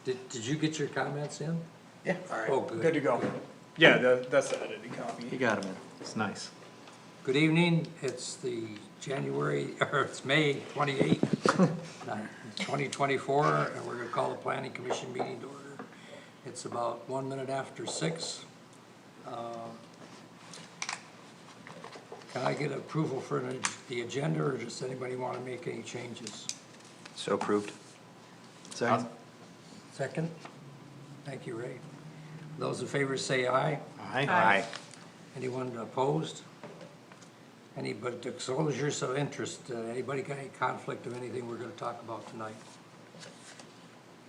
Did you get your comments in? Yeah. Alright. Oh, good. Good to go. Yeah, that's the edited copy. You got him in. It's nice. Good evening, it's the it's May 28th, 2024, and we're gonna call the planning commission meeting to order. It's about 1 minute after 6. Can I get approval for the agenda, or does anybody wanna make any changes? So approved. Second. Second? Thank you, Ray. Those in favor say aye. Aye. Anyone opposed? Any but disclosures of interest, anybody got any conflict of anything we're gonna talk about tonight?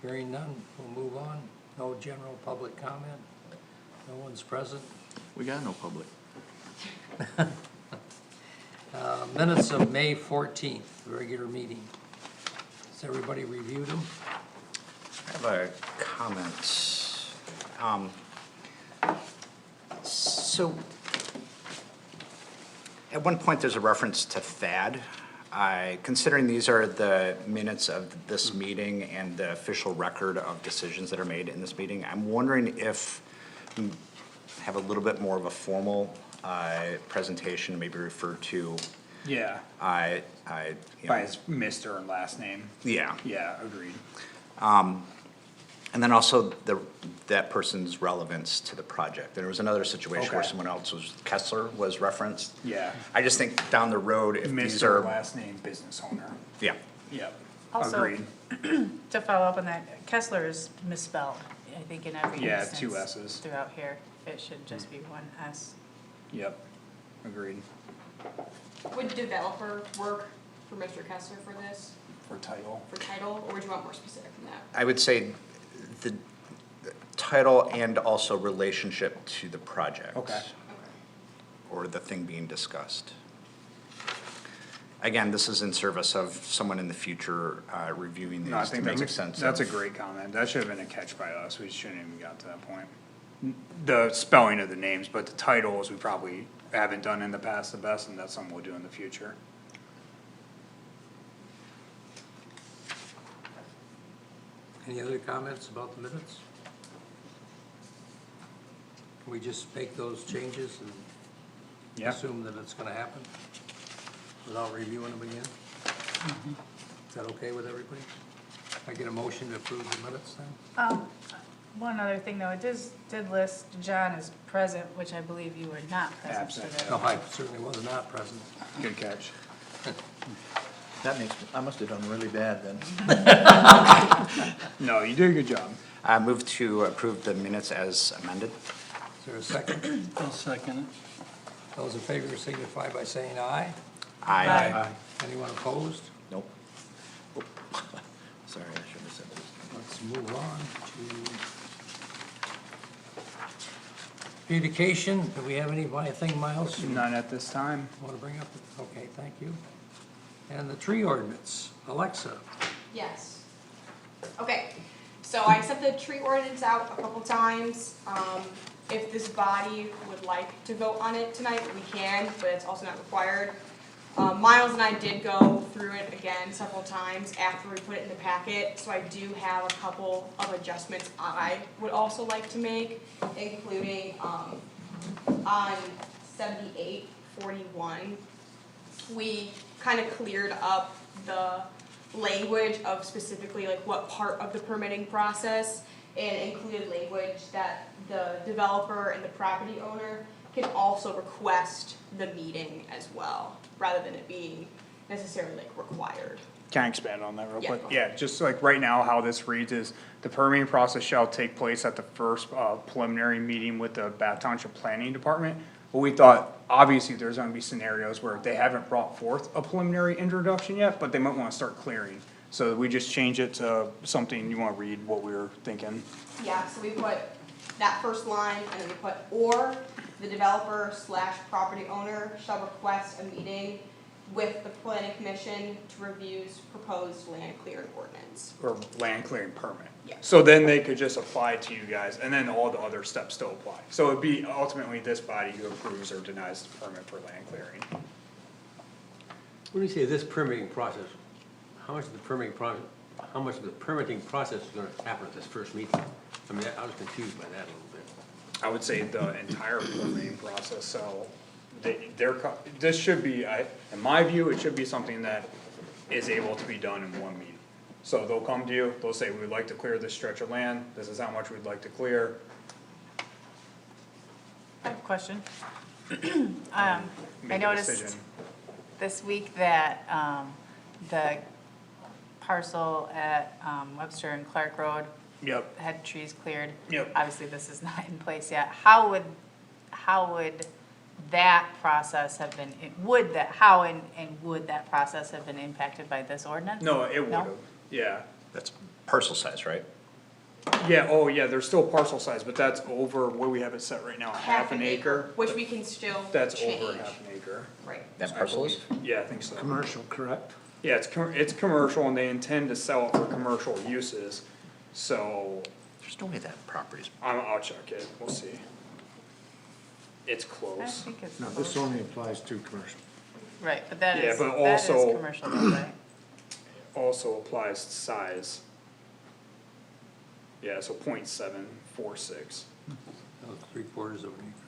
Hearing none, we'll move on. No general public comment? No one's present? We got no public. Minutes of May 14th, regular meeting. Has everybody reviewed them? I have a comment. So, at one point, there's a reference to THAD. Considering these are the minutes of this meeting and the official record of decisions that are made in this meeting, I'm wondering if we have a little bit more of a formal presentation, maybe refer to, Yeah, you by know, his Mr. and last name. yeah. Yeah, agreed. And then also that person's relevance to the project. There was another situation where Okay. someone else Kessler was referenced. Yeah. I just think down the road, if these Mr. are, last name, business owner. yeah, Yep, Also- agreed. To follow up on that, Kessler is misspelled, I think in every Yeah, instance. 2 S's. Throughout here, it should just be 1 S. Yep, agreed. Would developer work for Mr. Kessler for this, For title. for title, or would you want more specific than that? I would say the title and also relationship to the project. Okay. Or the thing being discussed. Again, this is in service of someone in the future reviewing No, I these to think make that's sense that's a of- great comment. That should have been a catch by us. We shouldn't even got to that point. The spelling of the names, but the titles, we probably haven't done in the past the best, and that's something we'll do in the future. Any other comments about the minutes? Can we just make those changes and Yeah, assume that it's gonna happen without reviewing them again? Is that okay with everybody? I get a motion to approve the minutes then? One other thing though, it did list John as present, which I believe you were not present Absent. for No, that. I certainly was not present. good catch. That makes, I must have done really bad then. No, you did a good job. Move to approve the minutes as amended. Is there a second? I'll second it. Those in favor signify by saying aye. Aye. Anyone opposed? Nope. Sorry, I should have said this. Let's move on to communication. Do we have anything, Miles, you None at this time. want to bring up? Okay, thank you. And the tree ordinance, Alexa. Yes. Okay, so I sent the tree ordinance out a couple times. If this body would like to vote on it tonight, we can, but it's also not required. Miles and I did go through it again several times after we put it in the packet, so I do have a couple of adjustments I would also like to make, including, on 7841. We kind of cleared up the language of specifically like what part of the permitting process, and included language that the developer and the property owner can also request the meeting as well, rather than it being necessarily like required. Can I expand on that real Yeah. quick? Yeah, just like right now, how this reads is, the permitting process shall take place at the first preliminary meeting with the Bath Township Planning Department. But we thought, obviously, there's gonna be scenarios where they haven't brought forth a preliminary introduction yet, but they might wanna start clearing. So we just change it to something, you wanna read what we were thinking? Yeah, so we put that first line, and then we put, or the developer / property owner shall request a meeting with the planning commission to review proposed land clearing ordinance. Or land clearing permit. Yeah. So then they could just apply to you guys, and then all the other steps still apply. So it'd be ultimately this body who approves or denies the permit for land clearing. When you say this permitting process, how much of the permitting process, how how much of the permitting process is gonna happen at this first meeting. I mean, I was confused by that a little bit. I would say the entire permitting process, so this should be, in my view, it should be something that is able to be done in one meeting. So they'll come to you, they'll say, we'd like to clear this stretch of land, this is how much we'd like to clear. I have a question. Make I a noticed decision. this week that, the parcel at, Webster and Clark Road Yep, had trees cleared. Yep. Obviously, this is not in place yet. How would that process have been, would that process have been impacted by this ordinance? no, it No? would've, yeah. That's parcel size, right? Yeah, oh yeah, there's still parcel size, but that's over where we have it set right now, half an acre. Which we can still That's change. over half an acre. Right. That I parcel is? believe. Yeah, I think so. Commercial, correct? Yeah, it's commercial and they intend to sell it for commercial uses, so There's no way that property's, I'll check it, we'll see. It's I close. think it's. No, this only applies to commercial. Right, but that Yeah, is, but that is also- commercial though, right? Also applies to size. Yeah, so 0.746. Oh, 3/4 of an acre.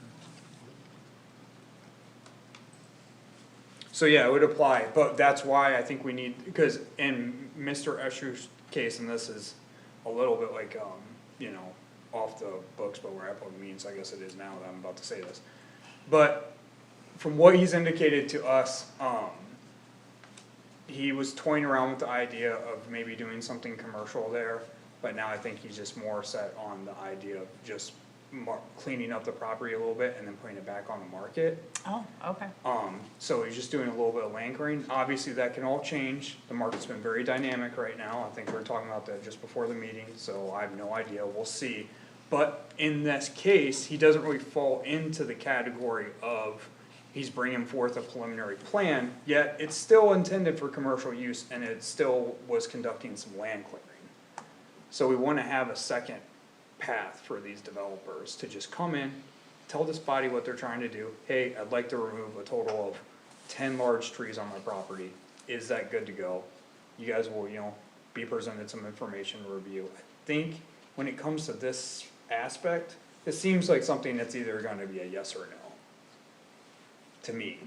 So yeah, it would apply, but that's why I think we need, because in Mr. Escher's case, and this is a little bit like, you know, off the books, but we're at public meetings, I guess it is now that I'm about to say this. But from what he's indicated to us, he was toying around with the idea of maybe doing something commercial there, but now I think he's just more set on the idea of just cleaning up the property a little bit and then putting it back on the market. Oh, okay. So he's just doing a little bit of land clearing, obviously that can all change, the market's been very dynamic right now, I think we were talking about that just before the meeting, so I have no idea, we'll see. But in this case, he doesn't really fall into the category of, he's bringing forth a preliminary plan, yet it's still intended for commercial use and it still was conducting some land clearing. So we wanna have a second path for these developers to just come in, tell this body what they're trying to do, hey, I'd like to remove a total of 10 large trees on my property, is that good to go? You guys will, you know, be presented some information to review. I think when it comes to this aspect, it seems like something that's either gonna be a yes or no. To me.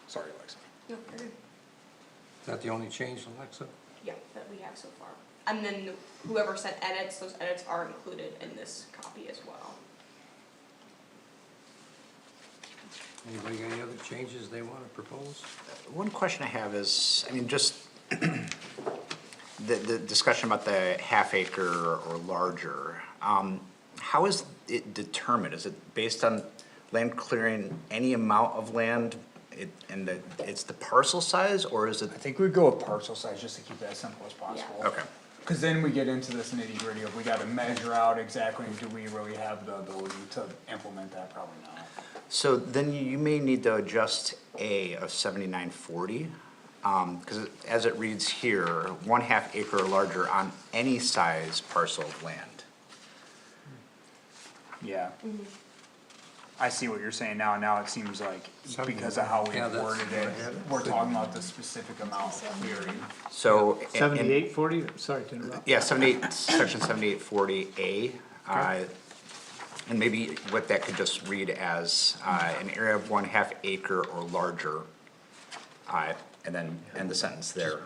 Sorry, Alexa. No, you're good. Is that the only change, Alexa? Yeah, that we have so far. And then whoever sent edits, those edits are included in this copy as well. Anybody got any other changes they wanna propose? one question I have is, I mean, just the discussion about the half acre or larger, how is it determined? Is it based on land clearing any amount of land, it's the parcel size, or is it? I think we'd go with parcel size just to keep it as simple as possible. Okay, Cause then we get into this nitty gritty of we gotta measure out exactly, do we really have the ability to implement that, probably not. so then you may need to adjust A of 7940. Cause as it reads here, 1/2 acre or larger on any size parcel of land. Yeah. I see what you're saying now it seems like, because of how we Yeah, that's- worded it, we're talking about the specific amount of clearing. So. and- 7840, sorry to interrupt. Yeah, section 7840A, and maybe what that could just read as, an area of 1/2 acre or larger, and then end the sentence there.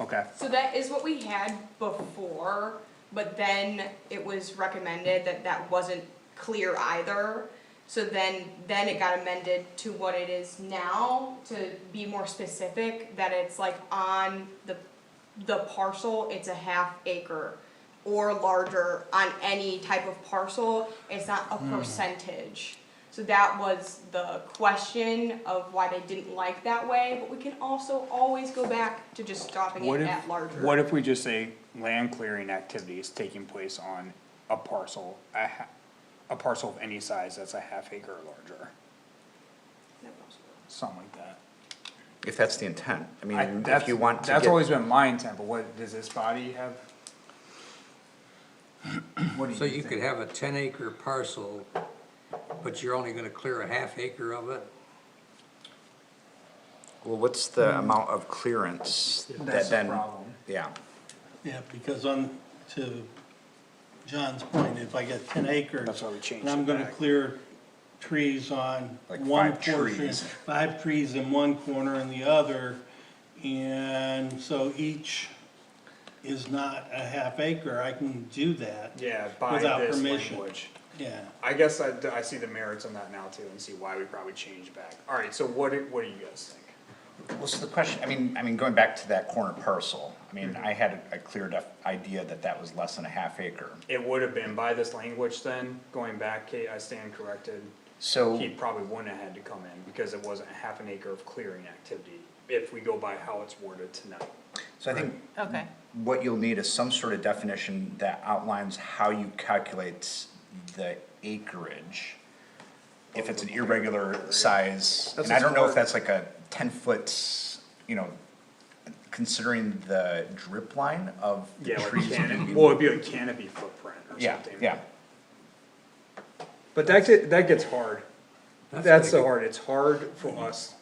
Okay. So that is what we had before, but then it was recommended that that wasn't clear either. So then it got amended to what it is now, to be more specific, that it's like on the parcel, it's a 1/2 acre or larger on any type of parcel, it's not a percentage. So that was the question of why they didn't like that way, but we can also always go back to just stopping What it if, at larger. what if we just say land clearing activities taking place on a parcel, a parcel of any size that's a 1/2 acre or larger, something like that. If that's the intent, I mean, if That's, you want to that's get, always been my intent, but what, does this body have? What do So you think? could have a 10-acre parcel, but you're only gonna clear a 1/2 acre of it? Well, what's the amount of clearance that That's the then? problem. Yeah, Yeah, because to John's point, if I get 10 acres. That's why we changed and I'm it gonna back. clear trees on Like one 5 portion, trees. 5 trees in one corner and the other, and so each is not a half acre, I can do that. Yeah, by Without this permission. language. Yeah, I guess I see the merits on that now too, and see why we probably changed back. Alright, so what do you guys think? well, so the question, I mean, going back to that corner parcel, I mean, I had a clear idea that that was less than a half acre. It would have been by this language then, going back, Kate, I stand corrected. So, He probably wouldn't have had to come in, because it wasn't half an acre of clearing activity, if we go by how it's worded tonight. so I think Okay, what you'll need is some sort of definition that outlines how you calculate the acreage. If it's an irregular size, That's and I don't know if hard. that's like a 10-foot, you know, considering the drip line of the Yeah, like trees. canopy, well, it'd be like canopy footprint or Yeah, something. yeah, But that gets hard. That's pretty so hard, it's hard for us,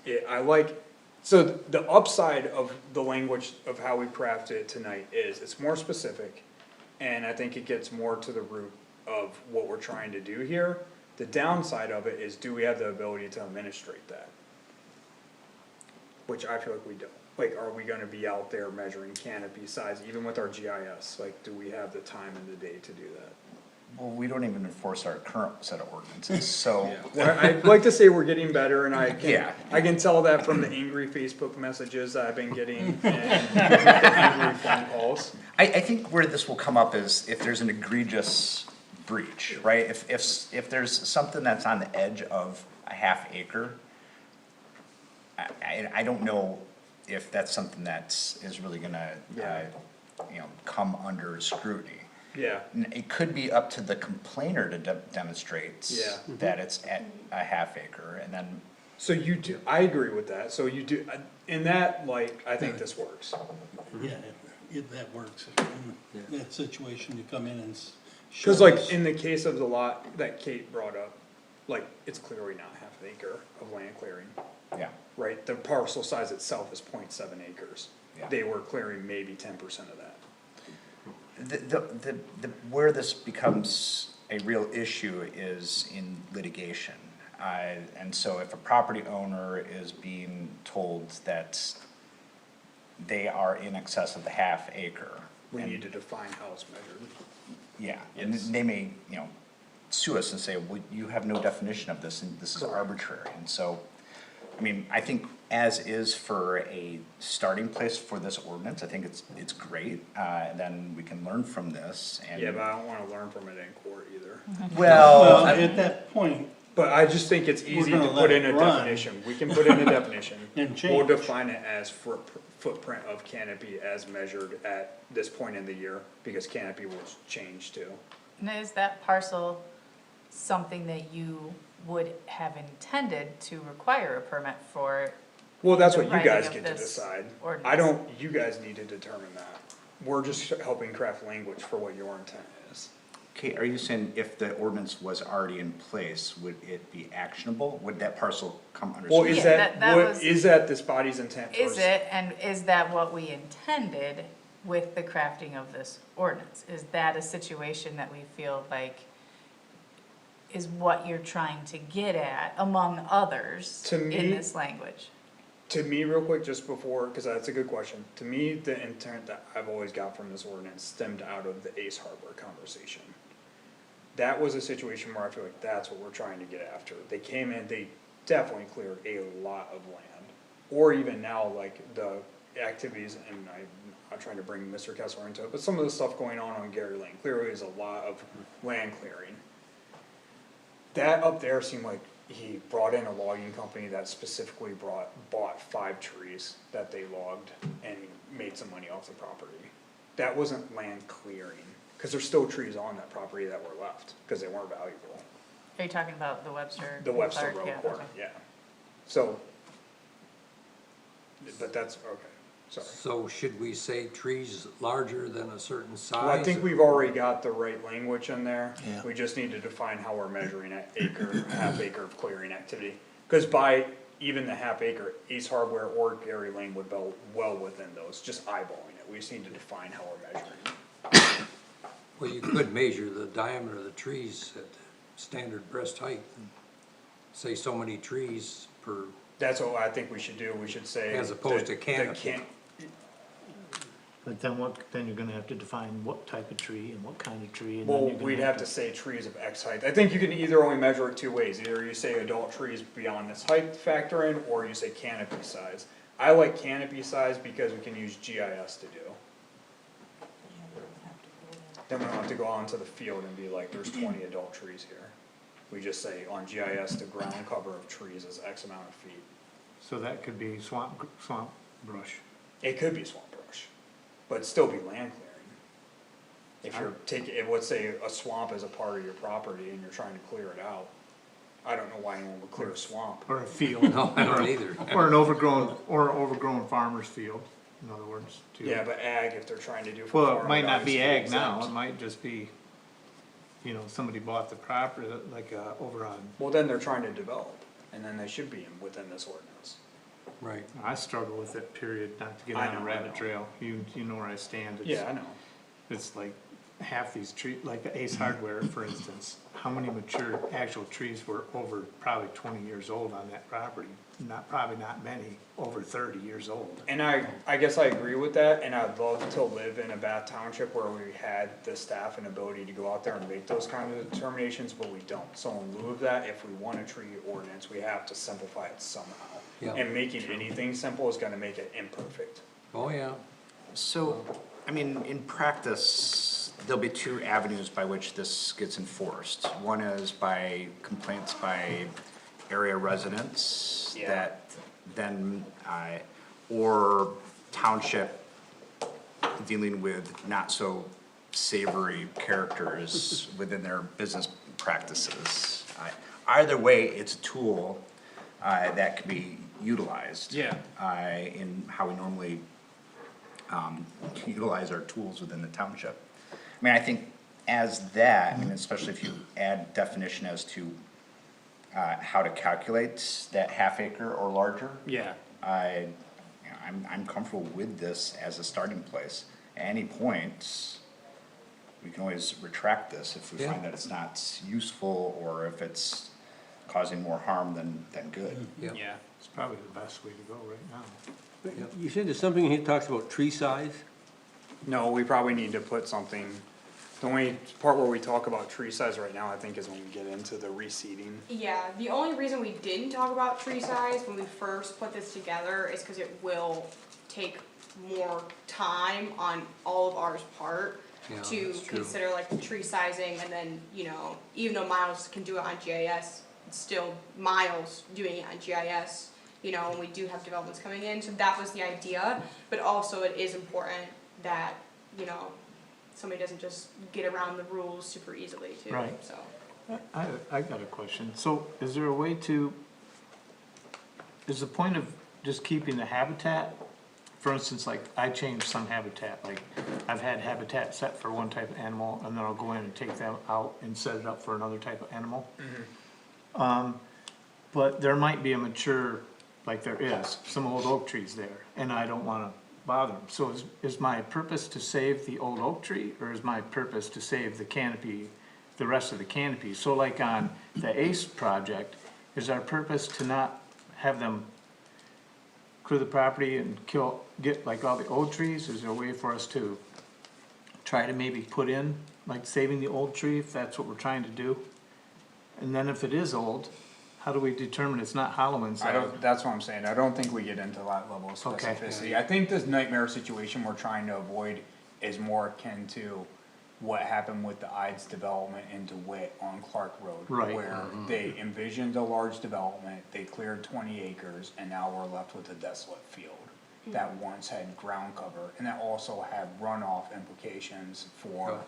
so the upside of the language of how we crafted it tonight is, it's more specific. And I think it gets more to the root of what we're trying to do here. The downside of it is, do we have the ability to administrate that? Which I feel like we don't, like, are we gonna be out there measuring canopy size, even with our GIS, like, do we have the time in the day to do that? well, we don't even enforce our current set of ordinances, so. Well, I'd like to say we're getting better, and Yeah. I can tell that from the angry Facebook messages that I've been getting and angry phone calls. I think where this will come up is if there's an egregious breach, right? If there's something that's on the edge of a half acre, I don't know if that's something is really gonna, you know, come under scrutiny. Yeah, It could be up to the complainer to demonstrate Yeah. that it's at a half acre, and then, so you do, I agree with that, so you do, in that, like, I think this works. yeah, that works. In that situation, you come in and show Cause like, us. in the case of the lot that Kate brought up, like, it's clearly not half an acre of land clearing, yeah. right? The parcel size itself is 0.7 acres. Yeah. They were clearing maybe 10% of that. Where this becomes a real issue is in litigation. And so if a property owner is being told that they are in excess of the half acre. We and- need to define how it's measured. Yeah, and they may, you know, sue us and say, well, you have no definition of this, and this is arbitrary, and so, I mean, I think as is for a starting place for this ordinance, I think it's great, and then we can learn from this, and. Yeah, but I don't wanna learn from it in court either. Well, at that point, But I just think it's easy to gonna put let in it a run. definition, we can put in a definition. And We'll change. define it as footprint of canopy as measured at this point in the year, because canopy will change too. and is that parcel something that you would have intended to require a permit for? Well, that's The what you writing guys of get to this decide. ordinance. I don't, you guys need to determine that. We're just helping craft language for what your intent is. Kate, are you saying if the ordinance was already in place, would it be actionable? Would that parcel come under? Well, scrutiny? is Yeah, that, that what, was- is that this body's intent Is first? it, and is that what we intended with the crafting of this ordinance? Is that a situation that we feel like is what you're trying to get at, among others, To me- in this language? To me, real quick, just before, cause that's a good question, to me, the intent that I've always got from this ordinance stemmed out of the Ace Harbor conversation. That was a situation where I feel like that's what we're trying to get after, they came in, they definitely cleared a lot of land. Or even now, like, the activities, and I'm not trying to bring Mr. Kessler into it, but some of the stuff going on Gary Lane, clearly is a lot of land clearing. That up there seemed like he brought in a logging company that specifically bought 5 trees that they logged and made some money off the property. That wasn't land clearing, cause there's still trees on that property that were left, cause they weren't valuable. Are you talking about the Webster? The Webster Clark? Road Yeah, corner, okay. yeah. So, but that's, okay, sorry. So should we say trees larger than a certain size? Well, I think we've already got the right language in there. Yeah. We just need to define how we're measuring an acre, half acre of clearing activity. Cause by even the half acre, Ace Hardware or Gary Lane would be well within those, just eyeballing it, we just need to define how we're measuring. Well, you could measure the diameter of the trees at standard breast height. And say so many trees per, That's what I think we should do, we should say. As opposed that- to canopy. that But then then you're gonna have to define what type of tree and what kind of tree, and then Well, you're gonna we'd have to say trees of X height, I think you can either only measure it two ways, either you say adult trees beyond this height factor in, or you say canopy size. I like canopy size because we can use GIS to do. Then we don't have to go out into the field and be like, there's 20 adult trees here. We just say on GIS, the ground cover of trees is X amount of feet. So that could be swamp brush. It could be swamp brush, but still be land clearing. If you're taking, let's say a swamp is a part of your property and you're trying to clear it out, I don't know why anyone would clear a swamp. Or a field. no, I don't either. Or an overgrown farmer's field, in other words, too. Yeah, but ag, if they're trying to do. for Well, it farm might not guys, be ag now, exempt. it might just be, somebody bought the property, like, over on, Well, then they're trying to develop, and then they should be within this ordinance. Right. I struggle with it, period, not to get I on a know, I rabbit know. trail, you know where I stand. It's- Yeah, I know. It's like half these trees, like the Ace Hardware, for instance, how many mature actual trees were over probably 20 years old on that property? Probably not many, over 30 years old. And I guess I agree with that, and I'd love to live in a Bath Township where we had the staff and ability to go out there and make those kind of determinations, but we don't. So in lieu of that, if we want a tree ordinance, we have to simplify it somehow. Yeah. And making anything simple is gonna make it imperfect. Oh, yeah. So, I mean, in practice, there'll be two avenues by which this gets enforced. One is by complaints by area residents Yeah. that then, or township dealing with not so savory characters within their business practices. Either way, it's a tool, that can be utilized. Yeah. In how we normally utilize our tools within the township. I mean, I think as that, I mean, especially if you add definition as to how to calculate that half acre or larger, Yeah. I'm comfortable with this as a starting place. At any point, we can always retract this if we Yeah. find that it's not useful or if it's causing more harm than good. Yeah. It's probably the best way to go right now. You said there's something here that talks about tree size? No, we probably need to put something, the only part where we talk about tree size right now, I think, is when we get into the reseeding. Yeah, the only reason we didn't talk about tree size when we first put this together is cause it will take more time on all of ours part Yeah, to that's true. consider like the tree sizing and then, even though Miles can do it on GIS, it's still Miles doing it on GIS, and we do have developments coming in, so that was the idea, but also it is important that, somebody doesn't just get around the rules super easily too, Right. so. I got a question. So is there a way to, is the point of just keeping the habitat? For instance, like I changed some habitat, like I've had habitat set for one type of animal and then I'll go in and take them out and set it up for another type of animal. But there might be a mature, like there is, some old oak trees there and I don't wanna bother them. So is my purpose to save the old oak tree or is my purpose to save the canopy, the rest of the canopy? So like on the ACE project, is our purpose to not have them clear the property and get like all the old trees? Is there a way for us to try to maybe put in, like saving the old tree, if that's what we're trying to do? And then if it is old, how do we determine it's not hollow inside? That's what I'm saying, I don't think we get into that level of Okay. specificity. I think this nightmare situation we're trying to avoid is more akin to what happened with the Ides development in DeWitt on Clark Road. Right. Where they envisioned a large development, they cleared 20 acres, and now we're left with a desolate field that once had ground cover, and that also had runoff implications for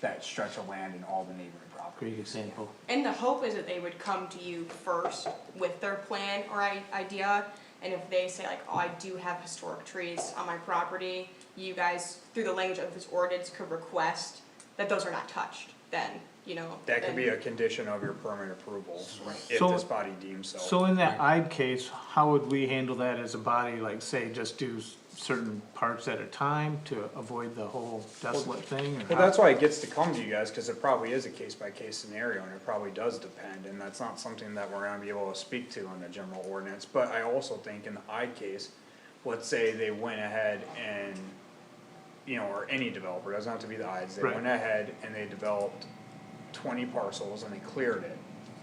that stretch of land and all the neighboring properties. Great example. And the hope is that they would come to you first with their plan or idea, and if they say like, oh, I do have historic trees on my property, you guys, through the language of this ordinance, could request that those are not touched, then, you know. That could then- be a condition of your permit approval, if So- this body deems so. So in that odd case, how would we handle that as a body, like say, just do certain parts at a time to avoid the whole desolate thing? or Well, how- that's why it gets to come to you guys, cause it probably is a case-by-case scenario, and it probably does depend, and that's not something that we're gonna be able to speak to in the general ordinance, but I also think in the odd case, let's say they went ahead and, you know, or any developer, doesn't have to be the odds, they Right. went ahead and they developed 20 parcels and they cleared it,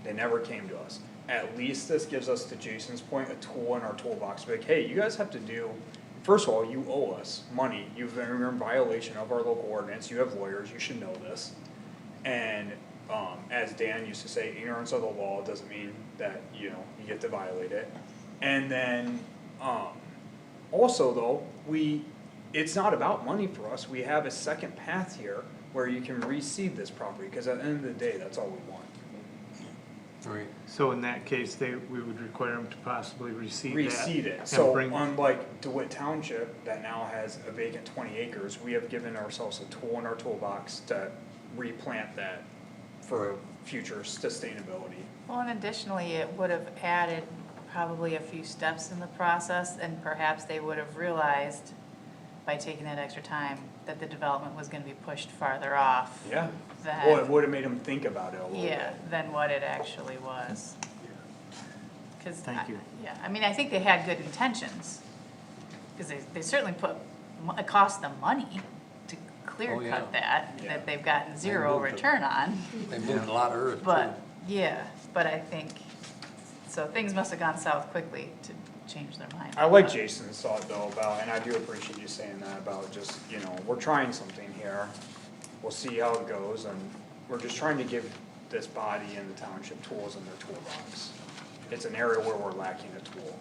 they never came to us. At least this gives us, to Jason's point, a tool in our toolbox, to be like, hey, you guys have to do, first of all, you owe us money, you're in violation of our local ordinance, you have lawyers, you should know this. And, as Dan used to say, ignorance of the law doesn't mean that, you know, you get to violate it. And then, also though, it's not about money for us, we have a second path here where you can reseed this property, cause at the end of the day, that's all we want. Right. So in that case, we would require them to possibly reseed that. Reseed it, and so bring- unlike DeWitt Township that now has a vacant 20 acres, we have given ourselves a tool in our toolbox to replant that for future sustainability. Well, and additionally, it would have added probably a few steps in the process, and perhaps they would have realized by taking that extra time that the development was gonna be pushed farther off. Yeah, Than, well, it would've made them think about it a little bit. yeah, than what it actually was. 'Cause Thank you. Yeah, I mean, I think they had good intentions, cause they certainly it cost them money to clear Oh, yeah. cut that, Yeah. that they've gotten zero moved it. return on. They moved a lot of earth too. But, yeah, but I think, so things must have gone south quickly to change their mind. I like Jason's thought though about, and I do appreciate you saying that about just, you know, we're trying something here. We'll see how it goes, and we're just trying to give this body and the township tools in their toolbox. It's an area where we're lacking a tool.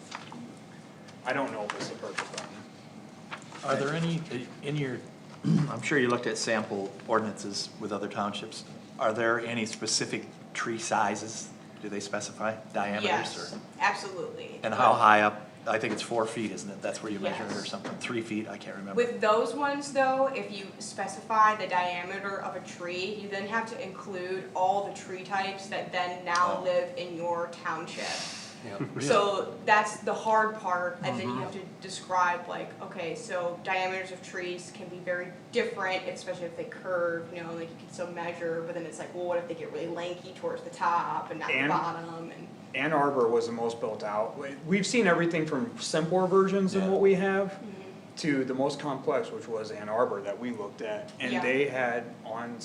I don't know if it's the perfect one. Are there any, in your, I'm sure you looked at sample ordinances with other townships. Are there any specific tree sizes? Do they specify diameters Yes, or? absolutely. And how high up? I think it's 4 feet, isn't it? That's where you measure it or Yes. something, 3 feet, I can't remember. With those ones though, if you specify the diameter of a tree, you then have to include all the tree types that then now Oh. live in your township. Yeah. So that's the hard part, and then you have to describe like, okay, so diameters of trees can be very different, especially if they curve, you know, like you can still measure, but then it's like, well, what if they get really lanky towards the top and not the And- bottom, and. Ann Arbor was the most built out. We've seen everything from simpler versions than what we have to the most complex, which was Ann Arbor that we looked at. And Yeah. they had on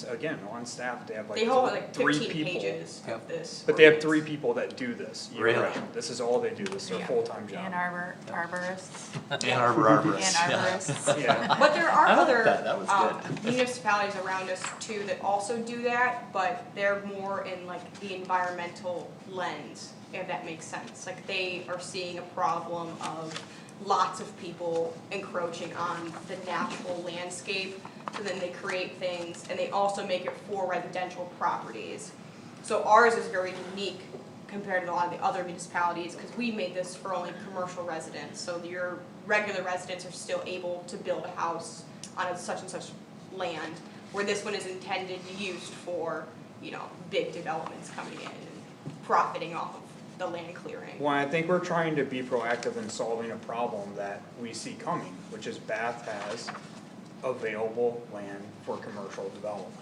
staff, they have like They hold like three 15 people. pages Yep. of this. But they have ordinance. 3 people that do this year Really? round. This is all they do, this is their Yeah. full-time job. Ann Arbor, arborists, Ann Arbor arborists. Ann yeah. arborists. Yeah, But there are I like other that. That was good. municipalities around us too that also do that, but they're more in like the environmental lens, if that makes sense. Like they are seeing a problem of lots of people encroaching on the natural landscape, so then they create things, and they also make it for residential properties. So ours is very unique compared to a lot of the other municipalities, because we made this for only commercial residents, so your regular residents are still able to build a house on a such and such land, where this one is intended, used for, you know, big developments coming in and profiting off of the land clearing. well, I think we're trying to be proactive in solving a problem that we see coming, which is Bath has available land for commercial development.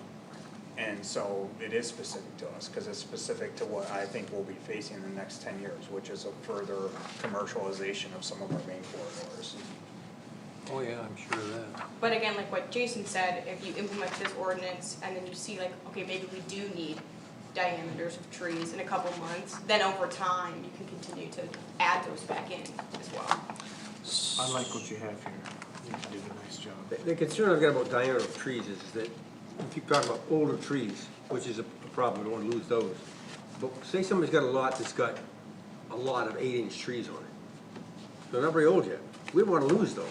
And so it is specific to us, cause it's specific to what I think we'll be facing in the next 10 years, which is a further commercialization of some of our main corridors. Oh, yeah, I'm sure of that. But again, like what Jason said, if you implement this ordinance and then you see like, okay, maybe we do need diameters of trees in a couple months, then over time, you can continue to add those back in as well. I like what you have here. You did a nice job. The concern I've got about diameter of trees is that if you talk about older trees, which is a problem, we don't wanna lose those. But say somebody's got a lot that's got a lot of 8-inch trees on it. They're not very old yet. We don't wanna lose those.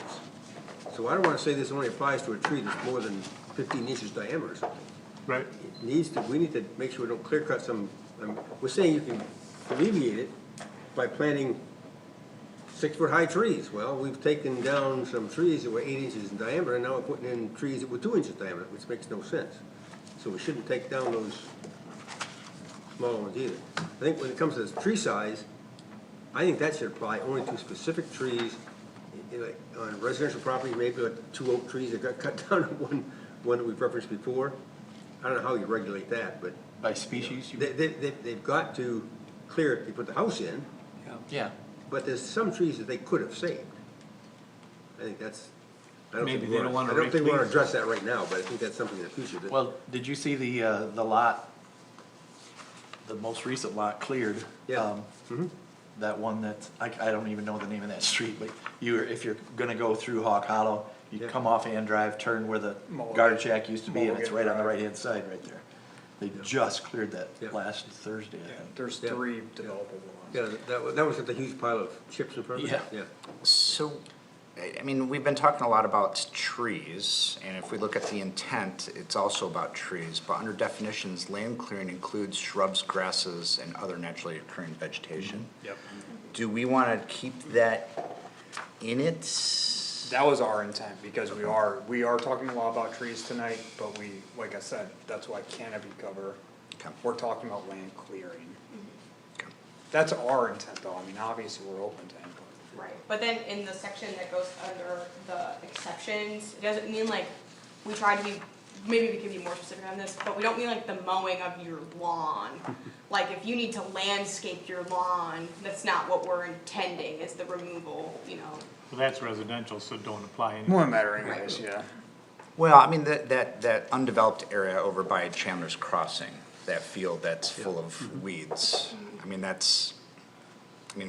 So I don't wanna say this only applies to a tree that's more than 15 inches diameter or something. Right? We need to make sure we don't clear cut some, we're saying you can alleviate it by planting 6-foot high trees. Well, we've taken down some trees that were 8 inches in diameter, and now we're putting in trees that were 2 inches diameter, which makes no sense. so we shouldn't take down those smaller ones either. I think when it comes to the tree size, I think that should apply only to specific trees, like on residential property, maybe like 2 oak trees that got cut down, one that we've referenced before. I don't know how you regulate that, but By species, you, they've got to clear it, they put the house in, yeah. but there's some trees that they could have saved. I think that's, I don't think Maybe we they don't wanna, wanna I don't think we wanna replant. address that right now, but I think that's something in the future that. Well, did you see the lot, the most recent lot cleared? Yeah. That one that, I don't even know the name of that street, but if you're gonna go through Hawk Hollow, you Yeah. come off Ann Drive, turn where the Mulligan. guard shack used to be, and it's Mulligan right on the Drive. right-hand side right there. They just cleared that Yeah. last Thursday, I think. There's Yeah. 3 developable ones. Yeah, that was just a huge pile of chips in front of it. Yeah. So, I mean, we've been talking a lot about trees, and if we look at the intent, it's also about trees. But under definitions, land clearing includes shrubs, grasses, and other naturally occurring vegetation. Yep. Do we wanna keep that in it? That was our intent, because we are talking a lot about trees tonight, but we, like I said, that's why canopy cover. Okay. We're talking about land clearing. Okay. That's our intent though, I mean, obviously, we're open to input. Right, but then in the section that goes under the exceptions, it doesn't mean like, we try to be, maybe we can be more specific on this, but we don't mean like the mowing of your lawn. Like, if you need to landscape your lawn, that's not what we're intending, is the removal, you know. Well, that's residential, so don't apply anymore. More matter anyways, yeah. Well, I mean, that undeveloped area over by Chandler's Crossing, that field that's full of weeds, I mean,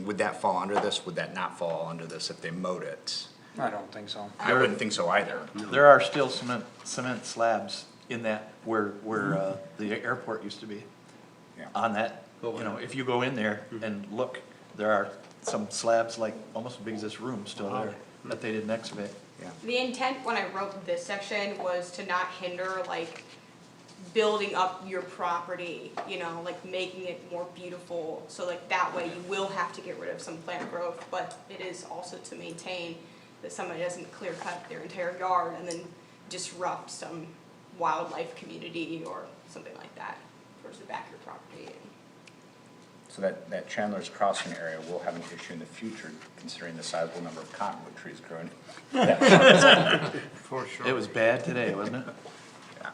would that fall under this? Would that not fall under this if they mowed it? I don't think so. I wouldn't think so either. There are still cement slabs in that where the airport used to be. Yeah. On that, you know, if you go in there and look, there are some slabs like almost as big as this room still there that they didn't excavate. Yeah. The intent when I wrote this section was to not hinder like building up your property, you know, like making it more beautiful. So like that way you will have to get rid of some plant growth, but it is also to maintain that somebody doesn't clear cut their entire yard and then disrupt some wildlife community or something like that towards the back of your property. So that Chandler's Crossing area will have an issue in the future, considering the sizable number of cottonwood trees growing. For sure. It was bad today, wasn't it? Yeah.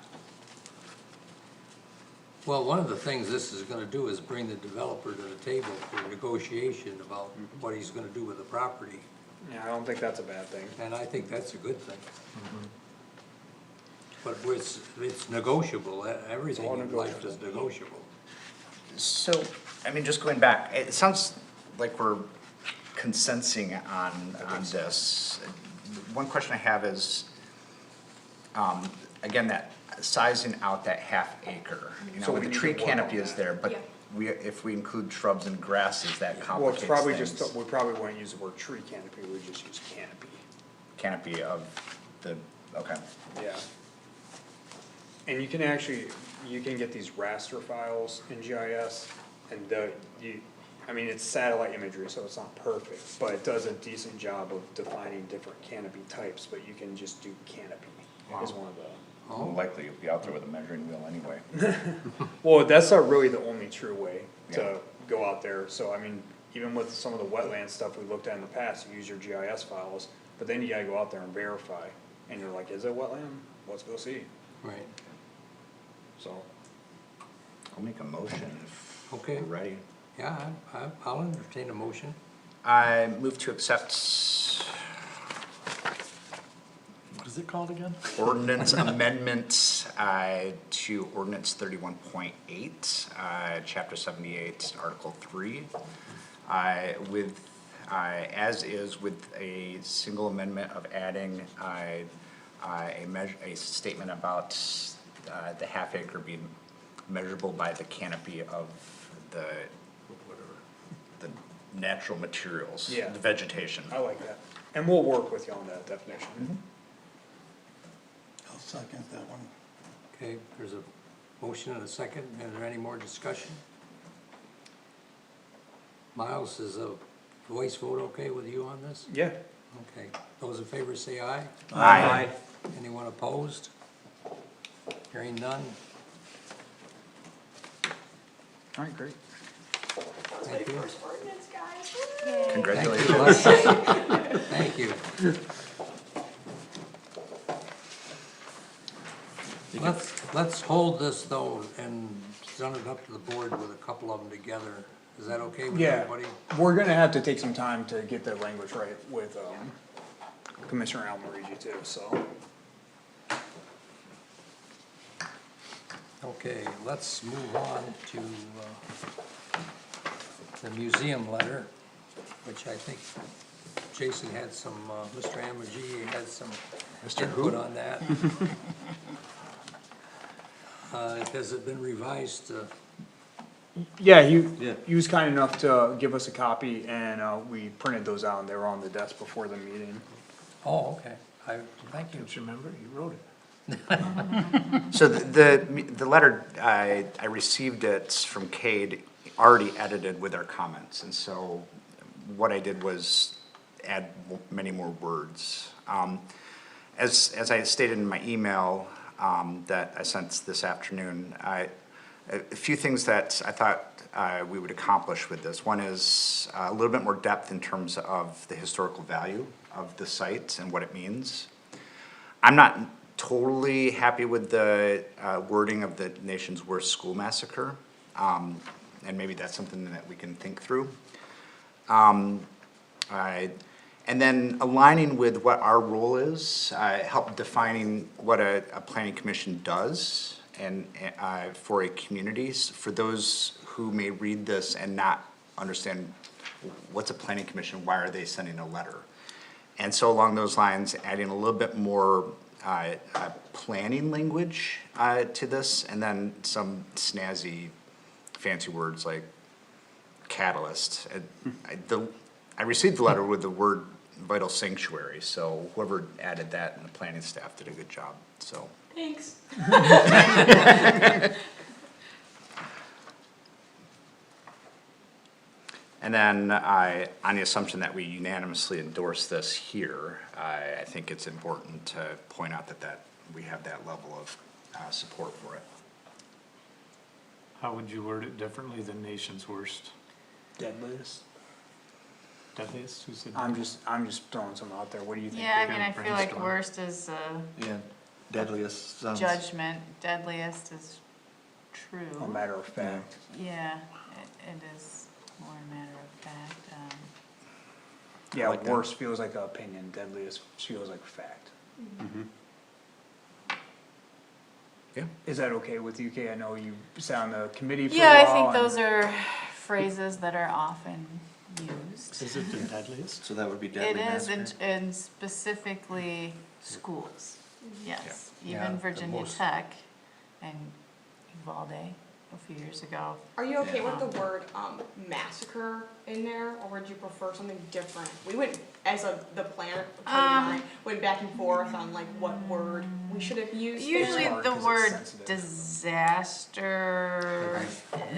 Well, one of the things this is gonna do is bring the developer to the table for negotiation about what he's gonna do with the property, Yeah, I don't think that's a bad thing. and I think that's a good thing. But it's negotiable, everything all in life is negotiable. negotiable. So, I mean, just going back, it sounds like we're consensing on this. One question I have is, again, that sizing out that half acre. You know, So we the need tree to work canopy on is that. there, but Yeah. if we include shrubs and grasses, that Well, complicates it's probably things. just, we probably wouldn't use the word tree canopy, we'd just use canopy. Canopy of the, okay. Yeah. And you can actually, you can get these raster files in GIS, and I mean, it's satellite imagery, so it's not perfect, but it does a decent job of defining different canopy types, but you can just do canopy as one of the. Well, likely you'll be out there with a measuring wheel anyway. Well, that's not really the only true way Yeah. to go out there, so I mean, even with some of the wetland stuff we looked at in the past, you use your GIS files, but then you gotta go out there and verify, and you're like, is it wetland? Let's go see, Right, so. I'll make a motion if Okay. we're ready. yeah, I'll entertain a motion. I move to accept What is it called again? ordinance amendments to ordinance 31.8, chapter 78, article 3. With, as is with a single amendment of adding a statement about the half acre being measurable by the canopy of the natural materials, Yeah. the vegetation. I like that, and we'll work with you on that definition. I'll second that one. Okay, there's a motion and a second, is there any more discussion? Miles, is a voice vote okay with you on this? Yeah. Okay, those in favor say aye. Aye. Anyone opposed? Hearing none, All right, great. Thank you. First ordinance, guys. Congratulations. Thank you. Let's hold this though and send it up to the board with a couple of them together. Is that okay with Yeah, everybody? we're gonna have to take some time to get the language right with, Commissioner Almarigi too, so. Okay, let's move on to, the museum letter, which I think Jason had some, Mr. Amergy had some input on that. Has it been revised? Yeah, he was kind enough to give us a copy and, we printed those out and they were on the desk before the meeting. Oh, okay, thank you. Don't you remember? You wrote it. So the letter, I received it from Cade, already edited with our comments, and so what I did was add many more words. As I stated in my email, that I sent this afternoon, a few things that I thought we would accomplish with this. One is a little bit more depth in terms of the historical value of the site and what it means. I'm not totally happy with the wording of the nation's worst school massacre, and maybe that's something that we can think through. And then aligning with what our role is, help defining what a planning commission does and for a community, for those who may read this and not understand what's a planning commission, why are they sending a letter? And so along those lines, adding a little bit more planning language to this, and then some snazzy fancy words like catalyst. I received the letter with the word vital sanctuary, so whoever added that in the planning staff did a good job, so. Thanks. And then on the assumption that we unanimously endorse this here, I think it's important to point out that we have that level of support for it. How would you word it differently than nation's worst? Deadliest? Deadliest, who said? I'm just throwing some out there, what do you think? Yeah, I mean, I gonna feel like brainstorm. worst is Yeah, deadliest sounds. judgment, deadliest is A true. matter of fact. Yeah, it is more a matter of fact. Yeah, like that. worst feels like an opinion, deadliest feels like fact. Yeah. Is that okay with you, Kay? I know you sat on the committee for a Yeah, I while. think and- those are phrases that are often used. Is it the deadliest? So that would be It deadly is, massacre? and specifically schools, yes. Yeah, Even the Virginia most- Tech and Uvalde a few years ago. Are you okay with the word massacre in there, or would you prefer something different? We went, the planner, went back and forth on like what word we should have used. Usually hard the 'cause it's word sensitive. disaster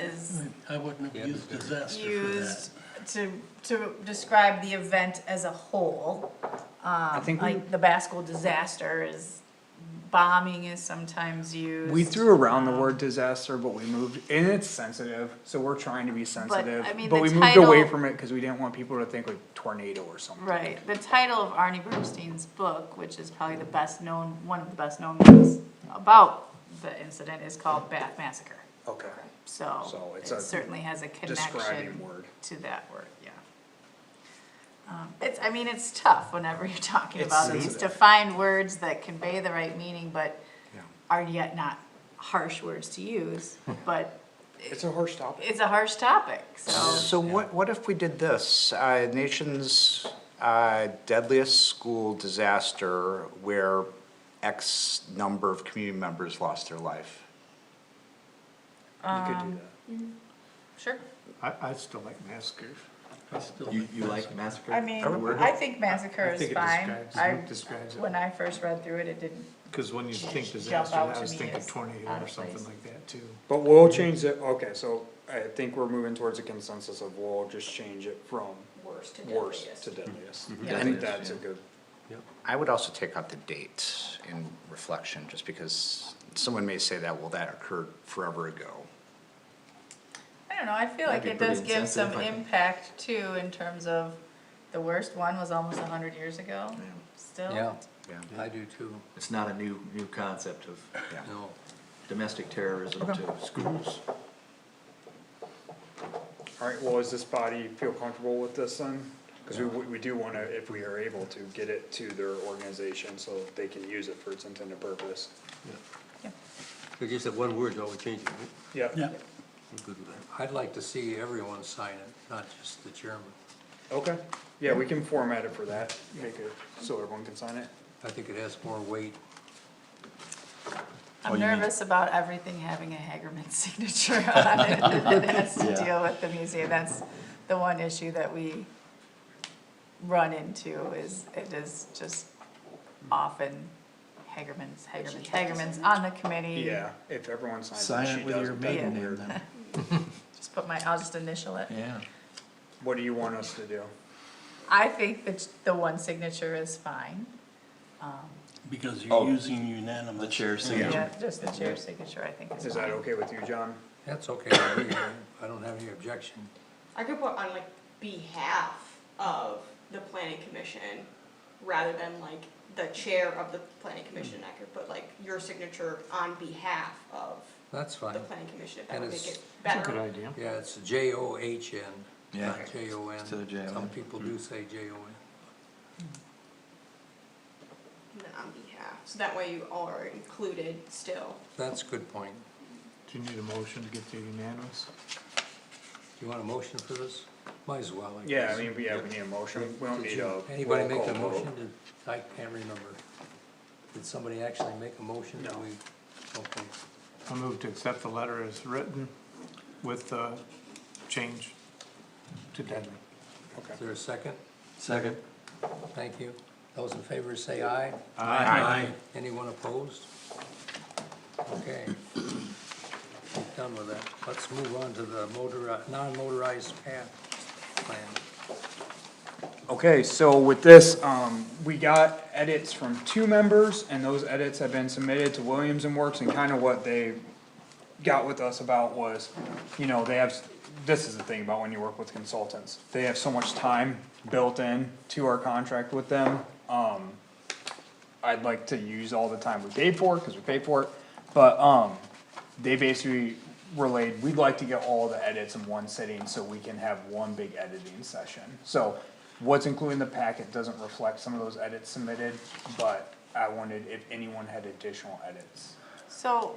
is I wouldn't have used disaster for that. used to describe the event as a whole. think we- Like the Basco disaster is, bombing is sometimes used. We threw around the word disaster, but we moved, and it's sensitive, so we're trying to be sensitive. I mean, But the we moved away title- from it because we didn't want people to think like tornado or something. Right, the title of Arnie Bernstein's book, which is probably the best known, one of the best known books about the incident, is called Bath Massacre. Okay. So So it's it a certainly has a describing connection word. to that word, yeah. I mean, it's tough whenever you're talking It's about these, to sensitive. find words that convey the right meaning, but Yeah. are yet not harsh words to use, but It's a harsh topic. it's a harsh topic, so. So what if we did this, nation's deadliest school disaster where X number of community members lost their life? You could do that. Sure. I still like massacre. I still You think like massacre? I mean, Word? I think massacre I is think it fine. describes it. When I first read through it, it didn't, Cause when you think Jump disaster, out I to was me thinking as tornado out or of something place. like that too. But we'll change it, okay, so I think we're moving towards a consensus of we'll just change it from Worst to worst deadliest. to deadliest. Yeah. I think that's a good, I would also take out the date in reflection, just because someone may say that, well, that occurred forever ago. I don't know, I feel like That'd it be does pretty give some insensitive, I think. impact too, in terms of, the worst one was almost 100 years ago, Yeah. still. Yeah, Yeah. I do too, It's not a new concept of no. domestic terrorism to schools. Alright, well, does this body feel comfortable with this then? Cause we do wanna, if we are able to, get it to their organization so they can use it for its intended purpose. It's just that one word's all we change it, right? Yeah. Yeah. I'm good with that. I'd like to see everyone sign it, not just the chairman. Okay, yeah, we can format it for that, make it so everyone can sign it. I think it has more weight. I'm you mean- nervous about everything having a Hagerman signature on it, and it has to Yeah. deal with the museum, that's the one issue that we run into, is it is just often Hagerman's on the committee. Yeah, if everyone signs it, Sign she it with does your it, that'd be maiden name weird. then. Just I'll just initial it. Yeah. What do you want us to do? I think that the one signature is fine. Because Oh, you're using unanimous. the chair's signature. Yeah, just the chair's signature, I think is fine. Is that okay with you, John? That's okay with me, I don't have any objection. I could put on like behalf of the planning commission, rather than like the chair of the planning commission, I could put like your signature on behalf of That's fine. the planning commission, if that And would make it's- it That's a good better. idea. Yeah, it's John, Yeah. not Jon. Instead of J-O-N. Some people do say Jon. And then on behalf, so that way you all are included still. That's a good point. Do you need a motion to get the unanimous? Do you want a motion for this? Might as well, I Yeah, guess. I mean, we need a motion, we don't Did need you- a Anybody roll make call a vote. motion? I can't remember. Did somebody actually make a motion? Did No. we? Okay. I move to accept the letter as written with the change to deadly. Is there a second? Second. Thank you. Those in favor say aye. Aye. Anyone opposed? Okay. We're done with that. Let's move on to the non-motorized path plan. Okay, so with this, we got edits from 2 members, and those edits have been submitted to Williams and Works, and kinda what they got with us about was, you know, they have, this is the thing about when you work with consultants, they have so much time built in to our contract with them. I'd like to use all the time we paid for it, cause we paid for it, but, they basically relayed, we'd like to get all the edits in one sitting so we can have one big editing session. So, what's included in the packet doesn't reflect some of those edits submitted, but I wondered if anyone had additional edits. So,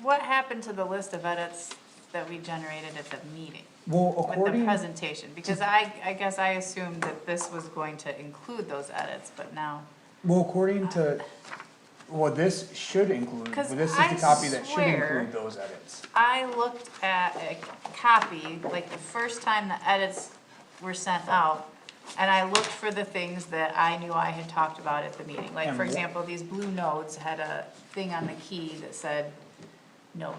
what happened to the list of edits that we generated at the meeting? Well, With the presentation, because I guess I assumed that this was going to include those edits, but now. Well, according to, well, this should include, 'Cause this is I the copy that should swear- include those edits. I looked at a copy, like the first time the edits were sent out, and I looked for the things that I knew I had talked about at the meeting. Like, And for wh- example, these blue nodes had a thing on the key that said node.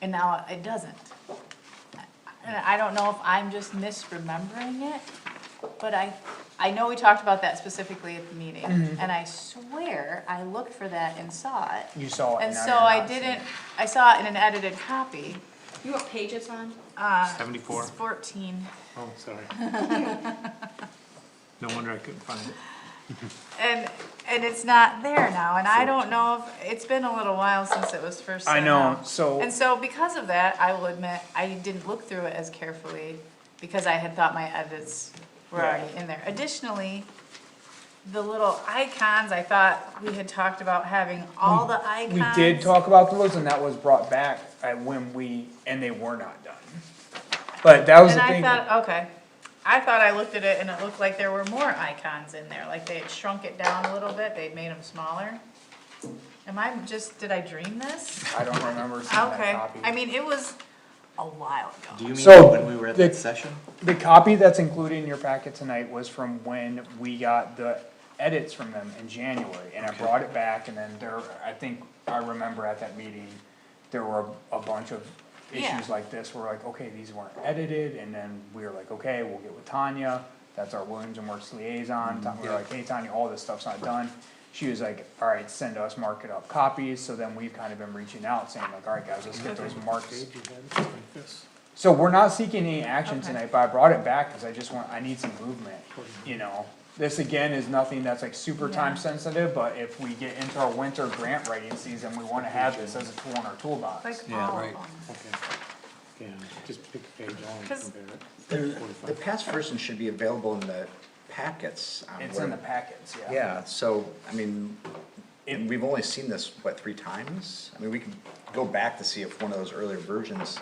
And now it doesn't. And I don't know if I'm just misremembering it, but I know we talked about that specifically at the meeting. And I swear I looked for that and saw it. You saw it, And now so you're I not seeing didn't, it. I saw it in an edited copy. You know what page it's on? 74. It's 14. Oh, sorry. No wonder I couldn't find it. And it's not there now, and I don't know if, it's been a little while since it was first I sent know, out. so, And so because of that, I will admit, I didn't look through it as carefully, because I had thought my edits were Right. already in there. Additionally, the little icons, I thought we had talked about having all the we icons. did talk about those, and that was brought back at when we, and they were not done. But that was And the I thing. thought, okay, I thought I looked at it and it looked like there were more icons in there, like they had shrunk it down a little bit, they'd made them smaller. Did I dream this? I don't remember seeing that Okay, copy. I mean, it was a while ago. Do you mean So, when we were at the- that session? The copy that's included in your packet tonight was from when we got the edits from them in January, and I Okay. brought it back, and then I think, I remember at that meeting, there were a bunch of Yeah. issues like this, where like, okay, these weren't edited, and then we were like, okay, we'll get with Tanya, that's our Williams and Works liaison, we were like, hey, Tanya, all this stuff's not done. she was like, alright, send us marked up copies, so then we've kind of been reaching out saying like, alright guys, let's get those marks. Like this. So we're not seeking any action Okay. tonight, but I brought it back, cause I need some movement, you know? This again is nothing that's like super time Yeah. sensitive, but if we get into our winter grant writing season, we wanna have this as a tool in our toolbox. Like Yeah, all of right. them. Okay. Yeah, just pick a page on and 'Cause- compare it. The past version should be available in the packets. It's in the packets, yeah. Yeah, so, I mean, and we've only seen this, what, 3 times? I mean, we could go back to see if one of those earlier versions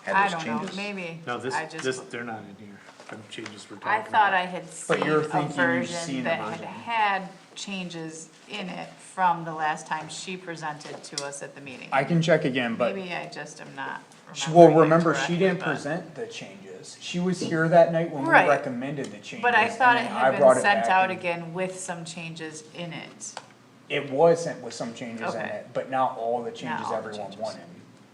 I had those don't know, changes. maybe, No, this, I just. this, they're not in here, the changes we're talking I about. thought I had But seen you're a thinking you've seen version a that had version. had changes in it from the last time she presented to us at the meeting. I can check again, but, Maybe I just am not well, remembering it remember, she correctly, didn't but- present the changes. She was here that night when we Right. recommended the changes. But I thought it and then had I brought been it sent back out and- again with some changes in it. It was sent with some changes in Okay. it, but not all the changes all the everyone changes. wanted.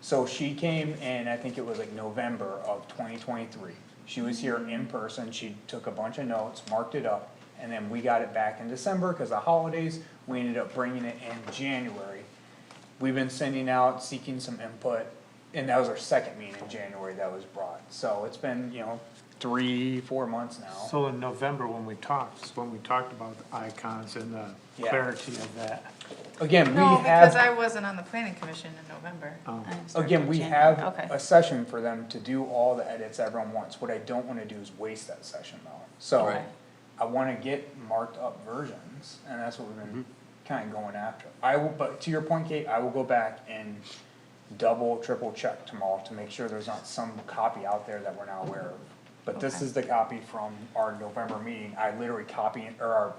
So she came in, I think it was like November of 2023. She was here in person, she took a bunch of notes, marked it up, and then we got it back in December, cause the holidays, we ended up bringing it in January. We've been sending out, seeking some input, and that was our second meeting in January that was brought. So it's been, 3-4 months now. So in November, when we talked about the icons and the Yeah. clarity of that. Again, we No, because have, I wasn't on the planning commission in November. Oh. I started again, in we January. have Okay. a session for them to do all the edits everyone wants. What I don't wanna do is waste that session though. So, Right. I wanna get marked up versions, and that's what we've been kinda going after. But to your point, Kate, I will go back and double, triple check tomorrow to make sure there's not some copy out there that we're not aware of. But this Okay. is the copy from our November meeting, I literally or our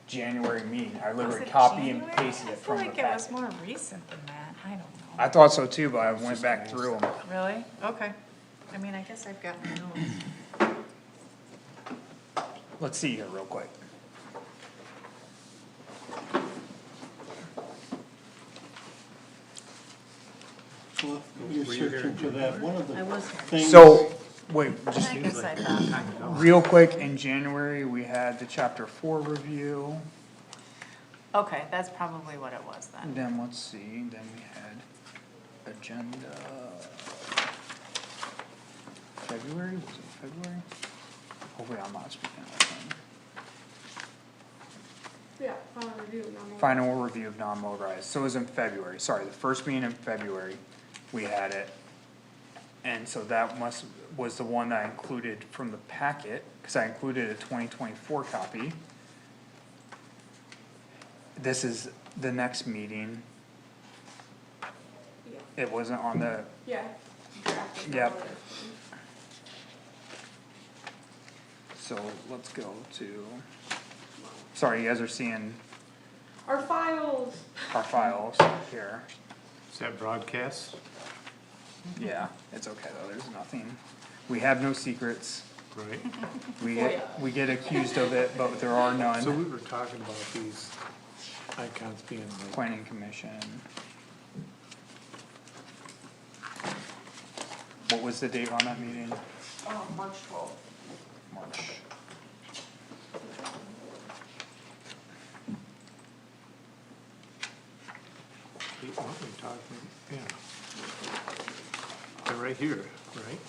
January meeting, I Was literally it copy and January? pasted it from the I feel like it was packet. more recent than that, I don't know. I thought so too, but I went back through them. Really? Okay. I mean, I guess I've got my notes. Let's see here real quick. Well, you're searching for that, one of the I was here. things. So, wait, just I guess I thought. real quick, in January, we had the chapter 4 review. Okay, that's probably what it was then. Then, let's see, then we had agenda. February, was it February? Hopefully I'm not speaking out of turn. Yeah, final review, no. Final review of non-motorized, so it was in February, sorry, the first meeting in February, we had it. And so that was the one I included from the packet, cause I included a 2024 copy. This is the next meeting, Yeah, it wasn't on the, yeah. Drafted, Yep. whatever. so let's go to, sorry, you guys are seeing Our files. our files here. Is that broadcast? Yeah, it's okay though, there's nothing, we have no secrets, Right. we get accused of it, but there are So none. we were talking about these icons being like, Planning commission. What was the date on that meeting? March 12th. March. what we talking, yeah. They're right here, right?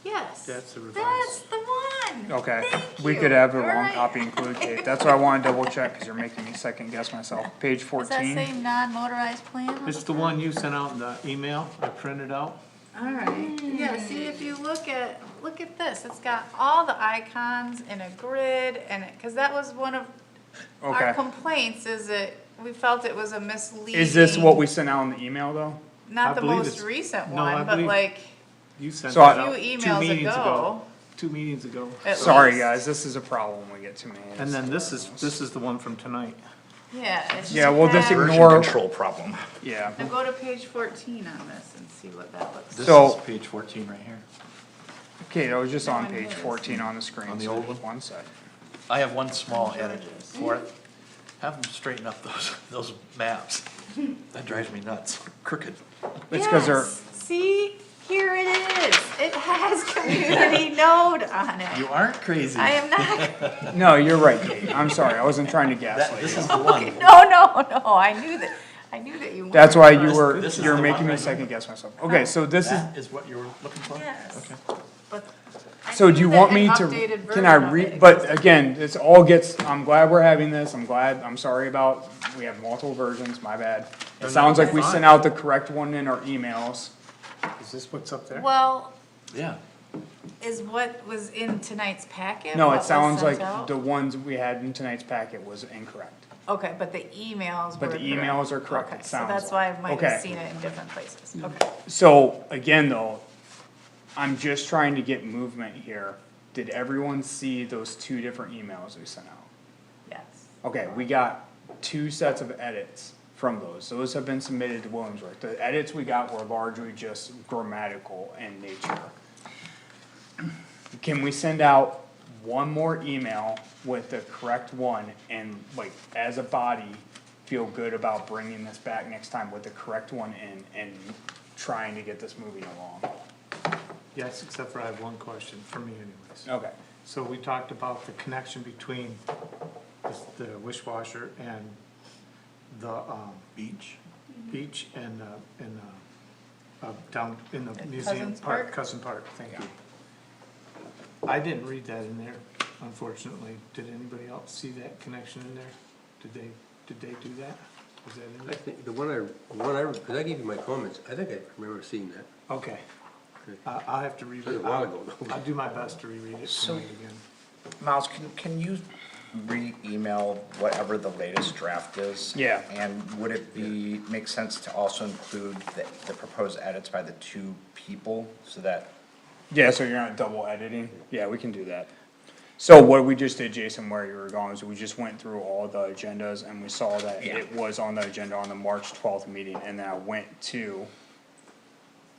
Yes. That's the That's revised. the one. Okay, Thank we you. could have a wrong Alright. copy included, Kate, that's why I wanna double check, cause you're making me second guess myself. Page Does that say 14, non-motorized plan? on It's the one you sent out in the email I printed out. Alright, yeah, see, if you look at this, it's got all the icons in a grid, and cause that was one of our okay. complaints, is that we felt it was a misleading. Is this what we sent out in the email though? Not I the believe most it's- recent no, I one, but believe- like, You sent So I- that out few 2 emails meetings ago. 2 meetings ago. At Sorry least. guys, this is a problem when we get too many. And then this is the one from tonight. yeah, it's just. Yeah, we'll just have- Version ignore- control problem. Yeah, Now go to page 14 on this and see what that looks This like. So- is page 14 right here. okay, I was just on No, I page noticed. 14 on the screen. On the so old just one? One sec. I have one small On edit George's. for it. Have them straighten up those maps. That drives me nuts. Crooked. It's cause they're, Yes, see, Here it is. It has community node on it. You aren't crazy. I am not. No, you're right, Kate, I'm sorry, I wasn't trying to gaslight This you. is the one. No, I knew that, you. wanted That's why to- you were, This is you're the making one me right second guess myself. Okay, so this is, That is what you were looking for? Yes. Okay. But I so do knew you that want an me to, updated can I version of read, it but existed. again, it's all gets, I'm glad we're having this, I'm sorry about, we have multiple versions, my bad. It sounds like we sent out the correct one in our emails. Is this what's up there? Well, Yeah. is what was in tonight's packet? No, what it was sounds sent like out? the ones we had in tonight's packet was incorrect. Okay, but the emails were But the correct. emails are correct, Okay, it so sounds that's why I like. might Okay. have seen it in different places. Okay. So, again though, I'm just trying to get movement here. Did everyone see those two different emails we sent out? Yes. Okay, we got two sets of edits from those. Those have been submitted to Williamsburg. The edits we got were largely just grammatical in nature. Can we send out one more email with the correct one and like, as a body, feel good about bringing this back next time with the correct one in and trying to get this moving along? Yes, except for I have one question, for me anyways. Okay. So we talked about the connection between the Wishwasher and the, Beach. beach and, down in the museum Cousins park, Park? Cousin Park, thank you. I didn't read that in there, unfortunately. Did anybody else see that connection in there? Did they do that? Was that in I there? think, because I gave you my comments, I think I remember seeing that. Okay. I'll have to reread That was it. a while ago, though. I'll do my best to reread it So- tonight again. Miles, can you re-email whatever the latest draft is? Yeah. And would it make sense to also include the proposed edits by the two people, so that, Yeah, so you're not double editing? Yeah, we can do that. So what we just did, Jason, where you were going, is we just went through all the agendas and we saw that Yeah. it was on the agenda on the March 12th meeting, and then I went to,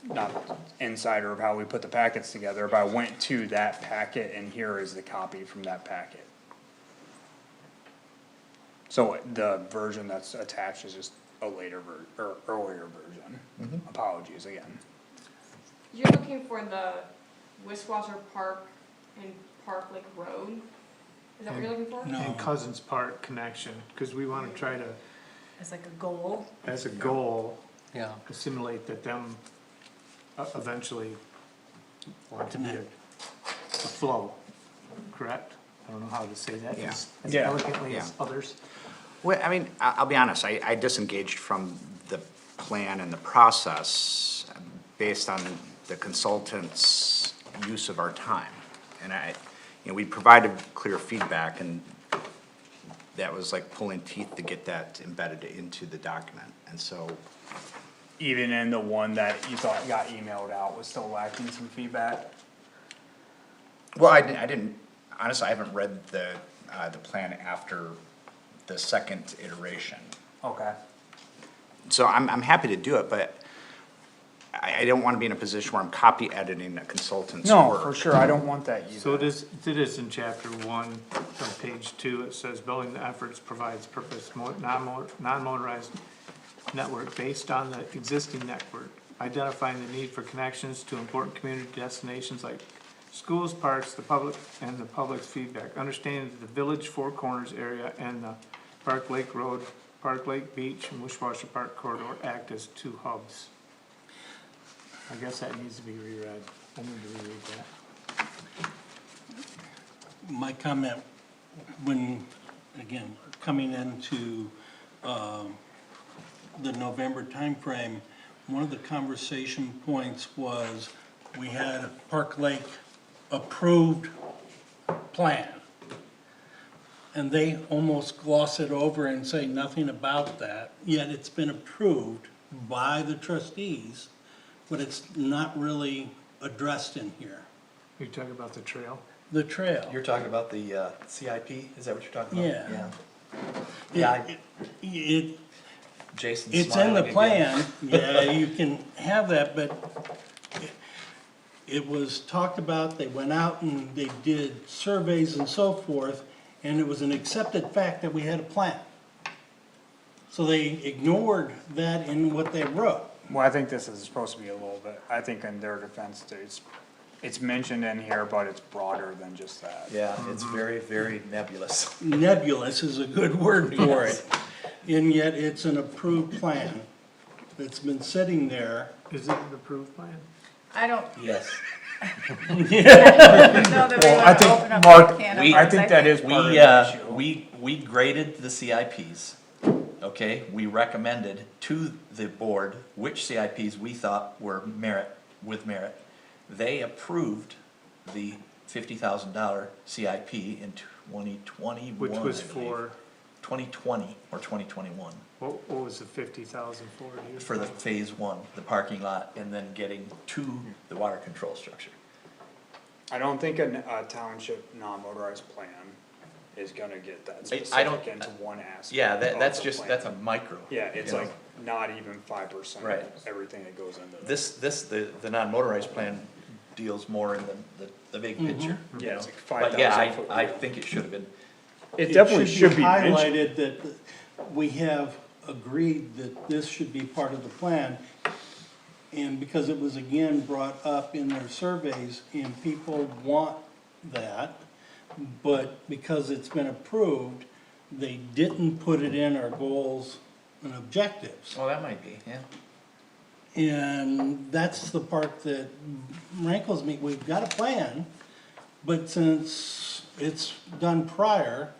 not insider of how we put the packets together, but I went to that packet and here is the copy from that packet. So the version that's attached is just a later or earlier version. Apologies again. You're looking for the Wiswasser Park and Park Lake Road? Is that what you're looking for? No. And Cousins Park connection, because we want to try to, It's like a goal. as a goal, Yeah, assimilate that them eventually want to be a flow, correct? I don't know how to say that Yeah. as Yeah. elegantly as Yeah. others. well, I mean, I'll be honest, I disengaged from the plan and the process based on the consultant's use of our time. And we provided clear feedback, and that was like pulling teeth to get that embedded into the document, and so, Even in the one that you thought got emailed out was still lacking some feedback? well, I didn't, honestly, I haven't read the plan after the second iteration. Okay. So I'm happy to do it, but I don't wanna be in a position where I'm copy editing a consultant's No, work. for sure, I don't want that So either. it is in chapter 1, on page 2, it says, building the efforts provides purpose, non-motorized network based on the existing network, identifying the need for connections to important community destinations like schools, parks, the public, and the public's feedback, understanding that the Village Four Corners area and the Park Lake Road, Park Lake Beach, and Wishwasher Park corridor act as two hubs. I guess that needs to be reread. I need to reread that. My comment, when, again, coming into, the November timeframe, one of the conversation points was, we had a Park Lake approved plan. And they almost gloss it over and say nothing about that, yet it's been approved by the trustees, but it's not really addressed in here. You're talking about the trail? The trail. You're talking about the CIP, is that what you're talking about? Yeah. Yeah, It, Jason's it's in the smiling again. plan, yeah, you can have that, but it was talked about, they went out and they did surveys and so forth, and it was an accepted fact that we had a plan. So they ignored that in what they wrote. Well, I think this is supposed to be a little bit, I think in their defense, it's mentioned in here, but it's broader than just that. Yeah, it's very, very nebulous. Nebulous is a good word for it. And yet it's an approved plan that's been sitting there. Is it an approved plan? I don't Yes. know that we Well, I wanna think, open up Mark, that can of we- I worms. think that is part of We, the issue. we graded the CIPs, okay? We recommended to the board which CIPs we thought were with merit. They approved the $50,000 CIP in 2021, Which was I believe. for, 2020 or 2021, what was the 50,000 for? Do you for the know? phase one, the parking lot, and then getting to the water control structure. I don't think a township non-motorized plan is gonna get that I don't- specific into one aspect. Yeah, of that's the just, plan. that's a micro. Yeah, it's you know? like not even 5% Right. of everything that goes into This, the non-motorized plan deals more in the big picture. you Yeah, it's know? like But yeah, 5,000 foot I view. think it should have been, It definitely should be mentioned. Highlighted that we have agreed that this should be part of the plan. And because it was again brought up in their surveys and people want that, but because it's been approved, they didn't put it in our goals and objectives. well, that might be, yeah. And that's the part that rankles me. We've got a plan, but since it's done prior,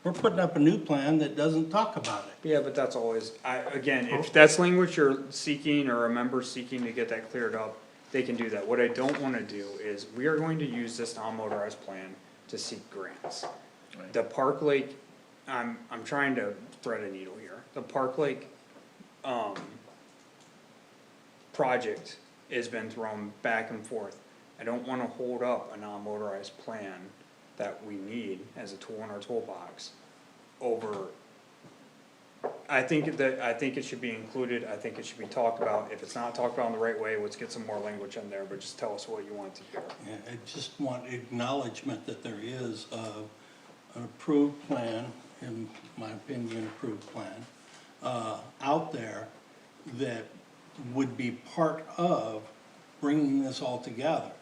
we're putting up a new plan that doesn't talk about it. Yeah, but that's always, again, if that's language you're seeking or a member seeking to get that cleared up, they can do that. What I don't wanna do is, we are going to use this non-motorized plan to seek grants. Right. The Park Lake, I'm trying to thread a needle here, the Park Lake, project has been thrown back and forth. I don't wanna hold up a non-motorized plan that we need as a tool in our toolbox over. I think it should be included, I think it should be talked about, if it's not talked about in the right way, let's get some more language in there, but just tell us what you want to hear. And I just want acknowledgement that there is an approved plan, in my opinion, approved plan, out there that would be part of bringing this all together.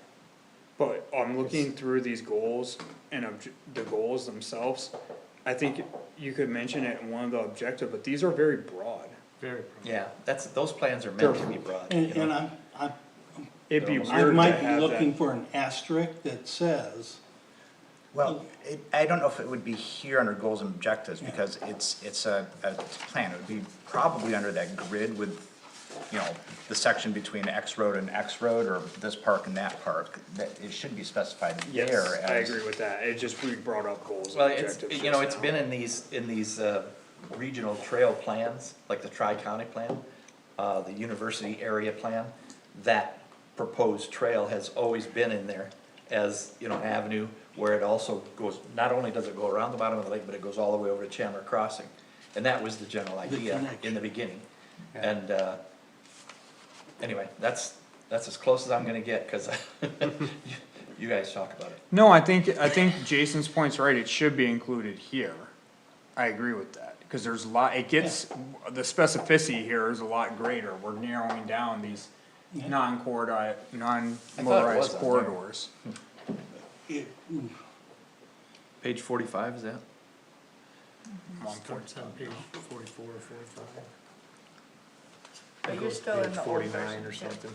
But I'm looking through these goals and the goals themselves, I think you could mention it in one of the objectives, but these are very broad. Very. Yeah, those plans are meant to be broad, you And know? It'd be I weird to might be have looking that. for an asterisk that says, Well, I don't know if it would be here under goals and objectives, because it's a plan, it would be probably under that grid with, you know, the section between X road and X road, or this park and that park, that it should be specified Yes, there I as. agree with that, it just, we brought up goals Well, and it's, objectives you know, just it's now. been in these regional trail plans, like the Tri-County plan, the university area plan. That proposed trail has always been in there as, you know, avenue, where it also goes, not only does it go around the bottom of the lake, but it goes all the way over to Chandler Crossing. And that was the general idea in connection. the beginning. And, anyway, that's as close as I'm gonna get, cause you guys talk about it. No, I think Jason's point's right, it should be included here. I agree with that, cause there's a lot, it gets, the specificity here is a lot greater, we're narrowing down these non-motorized on there. corridors. it, Page 45, is that? It's on page 44 or 45. But It you're goes still to in page the old 49 version, or yeah. something.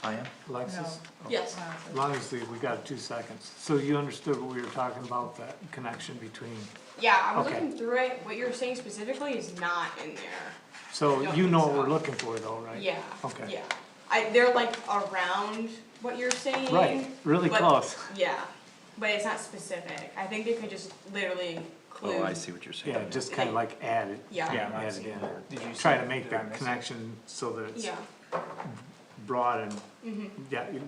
I am? Alexis? Yes. As long as we got 2 seconds. So you understood what we were talking about, that connection between, Yeah, I'm Okay. looking through it, what you're saying specifically is not in there. so Don't you know think what so. we're looking for though, right? Yeah, Okay. yeah. They're like around what you're saying. Right, really but- close. Yeah, but it's not specific. I think they could just literally include. Oh, I see what you're saying. Yeah, just kinda like add it. Yeah. Yeah, I'm not Add it seeing in. that. Did you Try see to it? make Did the I miss it? connection so that it's Yeah, broad and,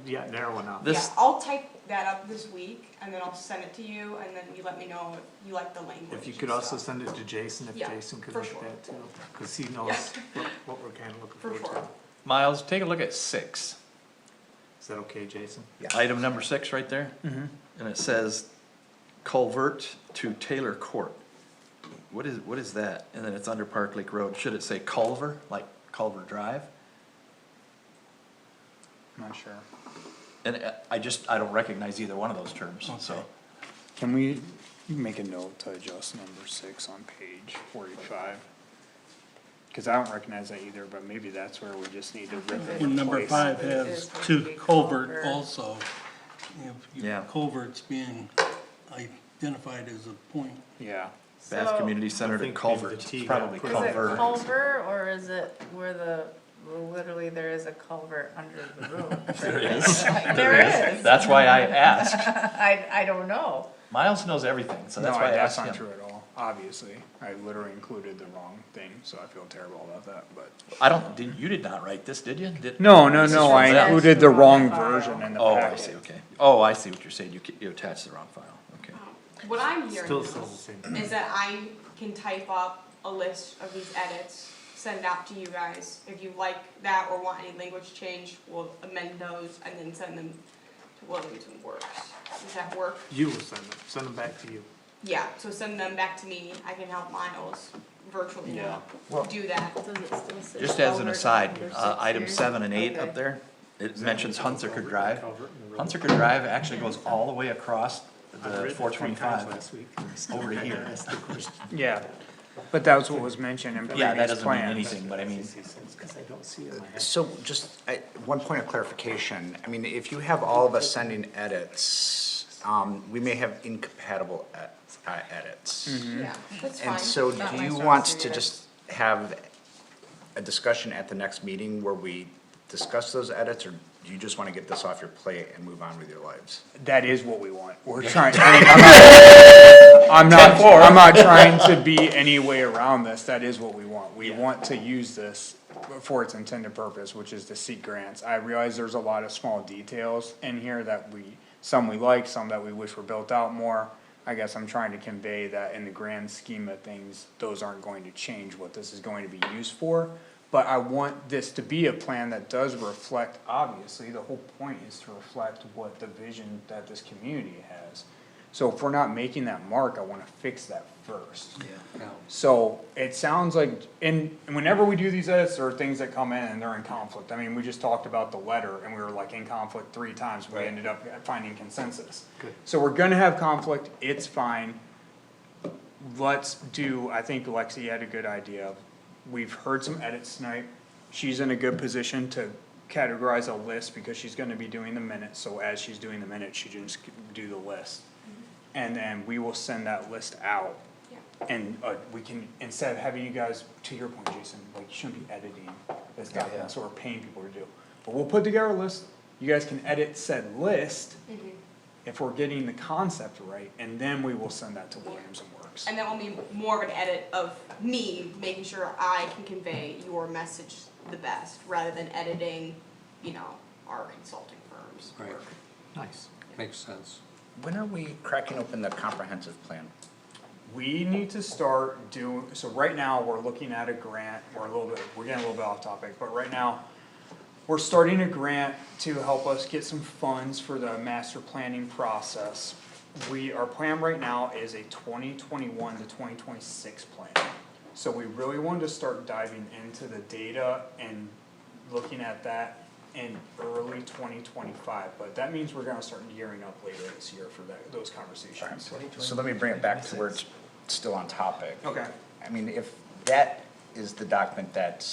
yeah, narrow enough. yeah, This- I'll type that up this week and then I'll send it to you and then you let me know if you like the language. If you and could also stuff. send it to Jason, if Yeah, Jason could for look at sure. that too, cause he knows what we're kinda looking For for sure. too. Miles, take a look at 6. Is that okay, Jason? Item number 6 right there. And it says culvert to Taylor Court. what is that? And then it's under Park Lake Road. Should it say Culver, like Culver Drive? I'm not sure. And I don't recognize either one of those terms, so. Can we make a note to adjust number 6 on page 45? Cause I don't recognize that either, but maybe that's where we just need to rip it And in number place. 5 It has is supposed two to be culvert culvert. also. If your Yeah. culvert's being identified as a point. Yeah, Bath So- Community Center to think maybe Culver, the it's T probably got Is it Culver. culvert, or is it where literally there is a culvert under the road? There is. There is. That's why I asked. I don't know. Miles knows everything, so no, that's why I that's asked not him. true at all, obviously. I literally included the wrong thing, so I feel terrible about that, but. You did not write this, did you? No, This is no, from I them. included the wrong File. version in the Oh, I packet. see, okay. Oh, I see what you're saying, you attached the wrong file, okay. What I'm hearing Still now says the same thing. is that I can type up a list of these edits, send it out to you guys. If you like that or want any language change, we'll amend those and then send them to Williamson Works. Does that work? You will send them back to you. Yeah, so send them back to me. I can help Miles virtually Yeah. do that. Just as an aside, item 7 and 8 up there, it mentions Hunsaker Drive. Hunsaker Drive actually goes all the way across the 425 over to here. Yeah, but that was what was mentioned in Yeah, that previous doesn't mean plans. anything, but I mean, Because I don't see it in my head. So just, one point of clarification, I mean, if you have all of us sending edits, we may have incompatible edits. Yeah, that's fine. And so Not do my you strong want suit to either. just have a discussion at the next meeting where we discuss those edits, or do you just wanna get this off your plate and move on with your lives? That is what we want. We're trying, I mean, I'm not trying to be any way around this. That is what we want. We want to use this for its intended purpose, which is to seek grants. I realize there's a lot of small details in here that some we like, some that we wish were built out more. I guess I'm trying to convey that in the grand scheme of things, those aren't going to change what this is going to be used for. But I want this to be a plan that does reflect, obviously, the whole point is to reflect what the vision that this community has. So if we're not making that mark, I wanna fix that first. Yeah. So it sounds like, and whenever we do these edits, there are things that come in and they're in conflict. I mean, we just talked about the letter and we were like in conflict 3 times, we ended up finding consensus. Good. So we're gonna have conflict, it's fine. Let's do, I think Lexi had a good idea. We've heard some edits tonight. She's in a good position to categorize a list because she's gonna be doing the minutes, so as she's doing the minutes, she just do the list. And then we will send that list out. Yeah. And, we can, instead of having you guys, to your point, Jason, like, you shouldn't be editing this document, so we're paying people to do. But we'll put together a list, you guys can edit said list if we're getting the concept right, and then we will send that to Williams and Works. And that will be more of an edit of me making sure I can convey your message the best, rather than editing, our consulting firms. Right, Nice. makes sense. When are we cracking open the comprehensive plan? We need to start doing, so right now, we're looking at a grant, we're getting a little bit off topic, but right now, we're starting a grant to help us get some funds for the master planning process. Our plan right now is a 2021 to 2026 plan. So we really wanted to start diving into the data and looking at that in early 2025, but that means we're gonna start gearing up later this year for those conversations. So let me bring it back to where it's still on topic. Okay. I mean, if that is the document that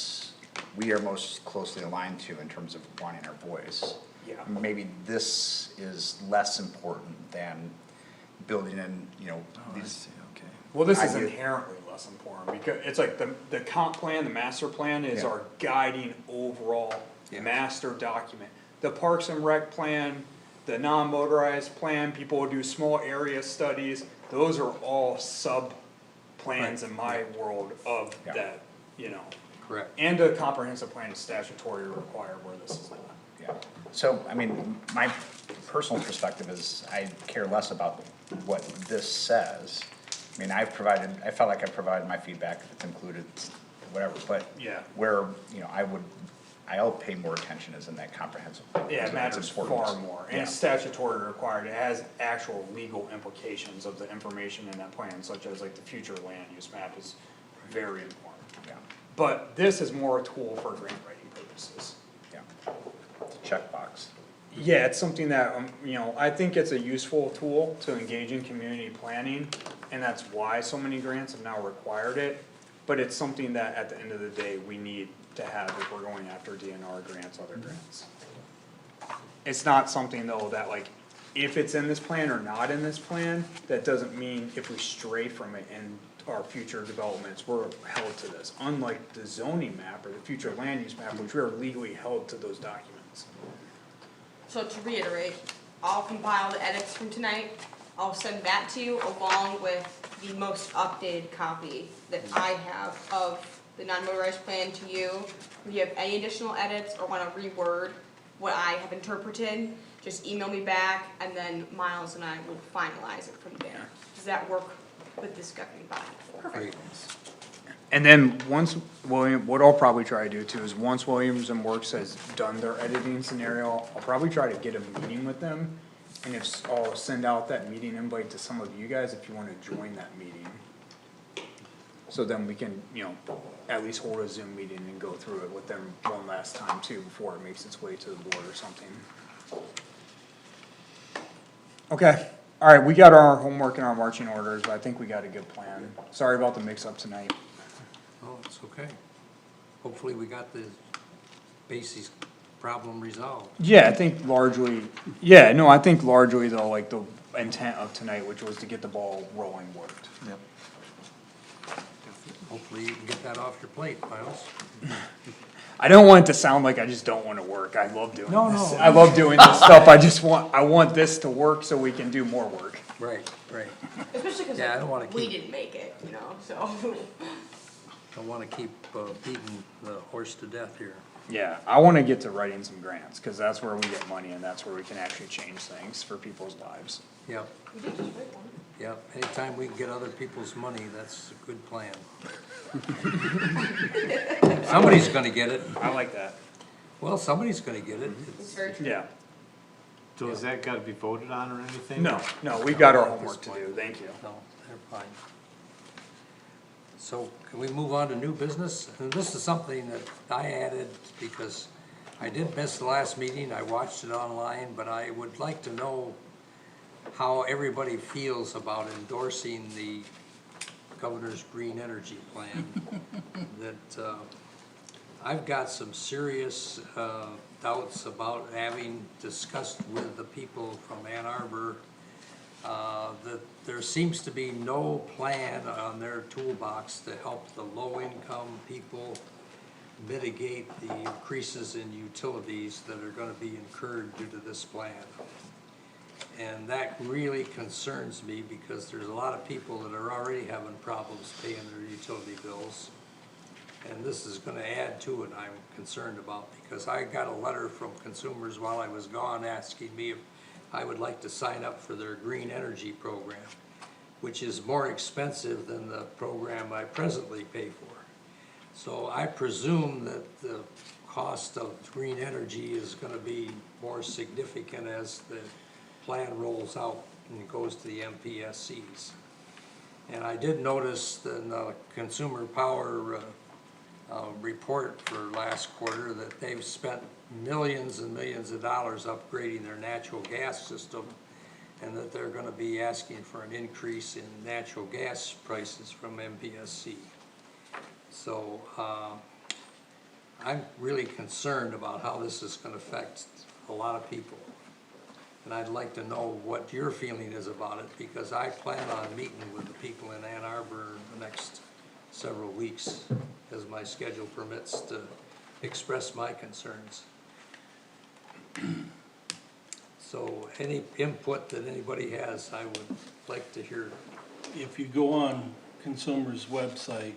we are most closely aligned to in terms of wanting our voice. Yeah. Maybe this is less important than building in, these. okay. Well, this I is get- inherently less important, because it's like the comp plan, the master plan is Yeah. our guiding overall Yeah. master document. The Parks and Rec plan, the non-motorized plan, people will do small area studies, those are all sub-plans in my world of Yeah. that, Correct. And a comprehensive plan is statutory required where this is not. Yeah, so, I mean, my personal perspective is I care less about what this says. I mean, I felt like I provided my feedback, if it's included, whatever, but Yeah. where, I'll pay more attention is in that comprehensive plan. Yeah, it It's matters important. far more, and Yeah. it's statutory required, it has actual legal implications of the information in that plan, such as like the future land use map is very important. Yeah, But this is more a tool for grant writing purposes. yeah. It's a checkbox. Yeah, it's something that, you know, I think it's a useful tool to engage in community planning, and that's why so many grants have now required it. But it's something that at the end of the day, we need to have if we're going after DNR grants, other grants. It's not something though that like, if it's in this plan or not in this plan, that doesn't mean if we stray from it in our future developments, we're held to this. Unlike the zoning map or the future land use map, which we are legally held to those documents. So to reiterate, I'll compile the edits from tonight, I'll send that to you along with the most updated copy that I have of the non-motorized plan to you. If you have any additional edits or wanna reword what I have interpreted, just email me back and then Miles and I will finalize it from there. Does that work with this governing body? Perfect. And then once William, what I'll probably try to do too is once Williams and Works has done their editing scenario, I'll probably try to get a meeting with them. And if, I'll send out that meeting invite to some of you guys if you wanna join that meeting. So then we can, you know, at least hold a Zoom meeting and go through it with them one last time too, before it makes its way to the board or something. Okay, alright, we got our homework and our marching orders, but I think we got a good plan. Sorry about the mix-up tonight. Oh, it's okay. Hopefully we got the basis problem resolved. Yeah, I think largely, yeah, no, I think largely though, like the intent of tonight, which was to get the ball rolling, worked. Yep. Hopefully you can get that off your plate, Miles. I don't want it to sound like I just don't wanna work, I love doing this. No, no. I love doing this stuff, I want this to work so we can do more work. Right, right. Especially cause Yeah, I don't wanna like, we keep- didn't make it, you know, so. Don't wanna keep beating the horse to death here. Yeah, I wanna get to writing some grants, cause that's where we get money and that's where we can actually change things for people's lives. Yep, We did just write one. yep. Anytime we can get other people's money, that's a good plan. Somebody's gonna get it. I like that. Well, somebody's gonna get it. It's very true. Yeah, So is that gotta be voted on or anything? no, we got our Not at this homework to point. do, thank you. No, they're fine. So can we move on to new business? And this is something that I added because I did miss the last meeting. I watched it online, but I would like to know how everybody feels about endorsing the governor's green energy plan. That, I've got some serious, doubts about having discussed with the people from Ann Arbor, that there seems to be no plan on their toolbox to help the low-income people mitigate the increases in utilities that are gonna be incurred due to this plan. And that really concerns me because there's a lot of people that are already having problems paying their utility bills. And this is gonna add to it, I'm concerned about, because I got a letter from consumers while I was gone asking me if I would like to sign up for their green energy program, which is more expensive than the program I presently pay for. So I presume that the cost of green energy is gonna be more significant as the plan rolls out and goes to the MPSCs. And I did notice in the Consumer Power report for last quarter that they've spent millions and millions of dollars upgrading their natural gas system, and that they're gonna be asking for an increase in natural gas prices from MPSC. So, I'm really concerned about how this is gonna affect a lot of people. And I'd like to know what your feeling is about it, because I plan on meeting with the people in Ann Arbor in the next several weeks, as my schedule permits, to express my concerns. So any input that anybody has, I would like to hear. If you go on Consumer's website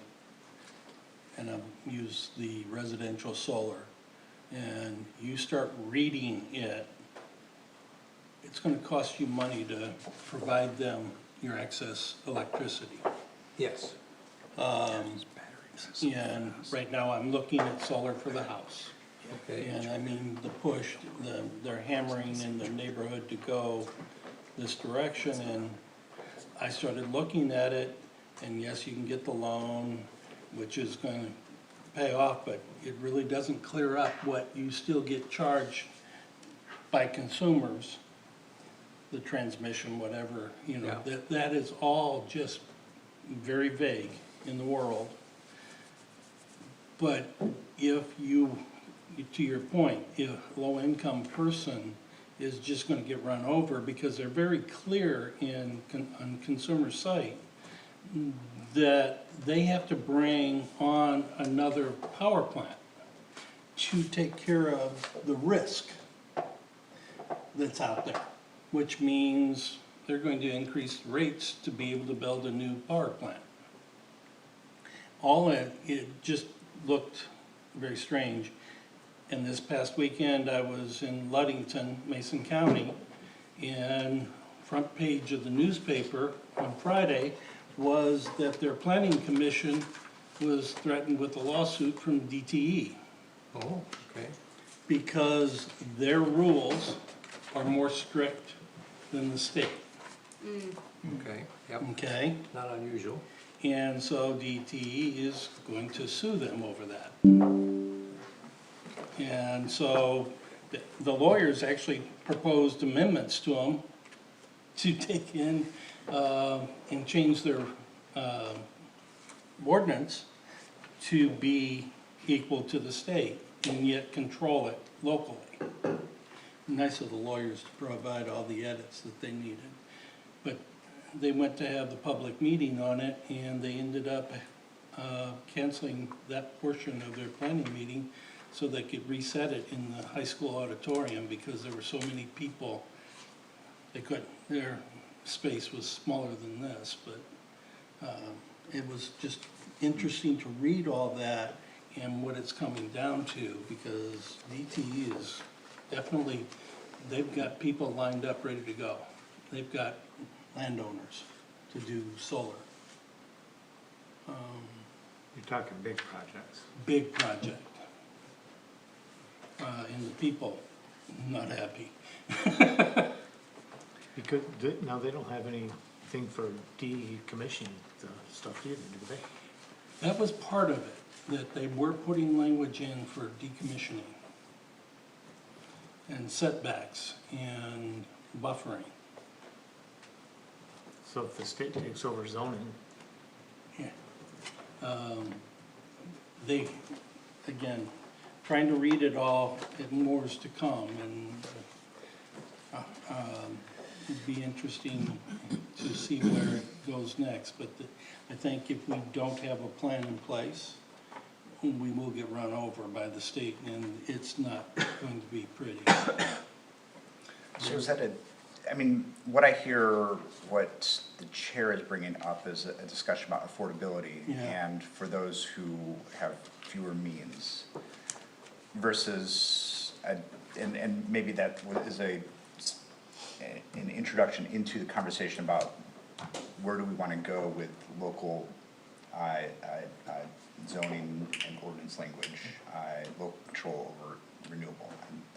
and use the residential solar, and you start reading it, it's gonna cost you money to provide them your excess electricity. Yes. And right now I'm looking at solar for the house. Okay. And I mean, the push, they're hammering in the neighborhood to go this direction, and I started looking at it, and yes, you can get the loan, which is gonna pay off, but it really doesn't clear up what you still get charged by consumers, the transmission, whatever, you know, Yeah. that is all just very vague in the world. But if you, to your point, if a low-income person is just gonna get run over, because they're very clear on consumer site, that they have to bring on another power plant to take care of the risk that's out there, which means they're going to increase rates to be able to build a new power plant. It just looked very strange. And this past weekend, I was in Ludington, Mason County, and front page of the newspaper on Friday was that their planning commission was threatened with a lawsuit from DTE Oh, okay. because their rules are more strict than the state, Okay, yep, okay? not unusual. And so DTE is going to sue them over that. And so the lawyers actually proposed amendments to them to take in and change their ordinance to be equal to the state and yet control it locally. Nice of the lawyers to provide all the edits that they needed. But they went to have the public meeting on it, and they ended up canceling that portion of their planning meeting so they could reset it in the high school auditorium because there were so many people. They couldn't, their space was smaller than this, but it was just interesting to read all that and what it's coming down to, because DTE is definitely, they've got people lined up ready to go. They've got landowners to do solar. You're talking big projects. Big project. And the people not happy. Because, now they don't have anything for decommissioning the stuff either, do they? That was part of it, that they were putting language in for decommissioning and setbacks and buffering. So if the state takes over zoning, Yeah. They, again, trying to read it all, and more is to come, and it'd be interesting to see where it goes next, but I think if we don't have a plan in place, we will get run over by the state, and it's not going to be pretty. So is that I mean, what I hear, what the chair is bringing up is a discussion about affordability. Yeah. And for those who have fewer means versus, and maybe that is an introduction into the conversation about where do we want to go with local zoning and ordinance language, local control over renewable.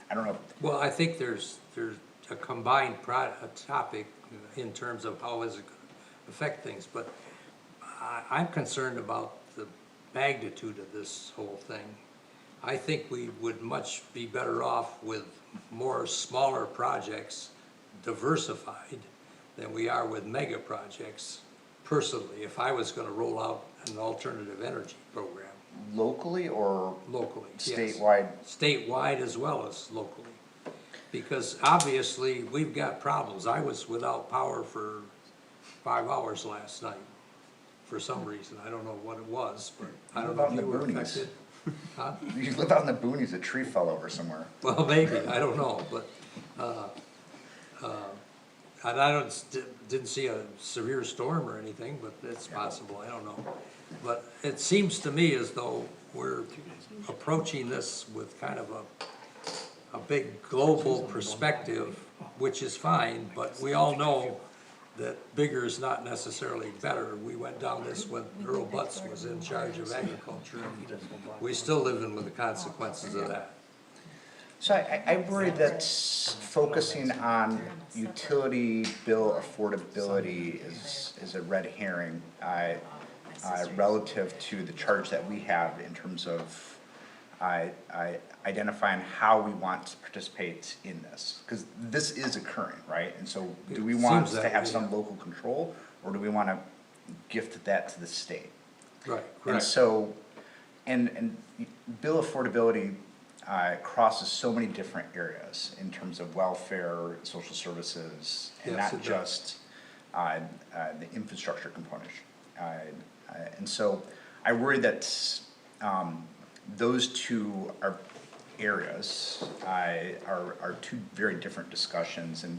I don't know. Well, I think there's a combined topic in terms of how is it gonna affect things, but I'm concerned about the magnitude of this whole thing. I think we would much be better off with more smaller projects, diversified, than we are with mega projects, personally, if I was gonna roll out an alternative energy program. Locally or Locally, yes. statewide? Statewide as well as locally. Because obviously, we've got problems. I was without power for 5 hours last night, for some reason. I don't know what it was, but I don't know if you were affected. Huh? You live out in the boonies, a tree fell over somewhere. Well, maybe, I don't know, but, and I didn't see a severe storm or anything, but it's possible, I don't know. But it seems to me as though we're approaching this with kind of a big global perspective, which is fine, but we all know that bigger is not necessarily better. We went down this when Earl Butz was in charge of agriculture, and we still living with the consequences of that. So I worry that focusing on utility bill affordability is a red herring, relative to the charge that we have in terms of identifying how we want to participate in this. Cause this is occurring, right? And so do we It want seems to that have way, some yeah. local control, or do we wanna gift that to the state? Right, And correct. so, and bill affordability, crosses so many different areas in terms of welfare, social services, and Yes, not it does. just, the infrastructure component. And so I worry that, those two are areas, are two very different discussions, and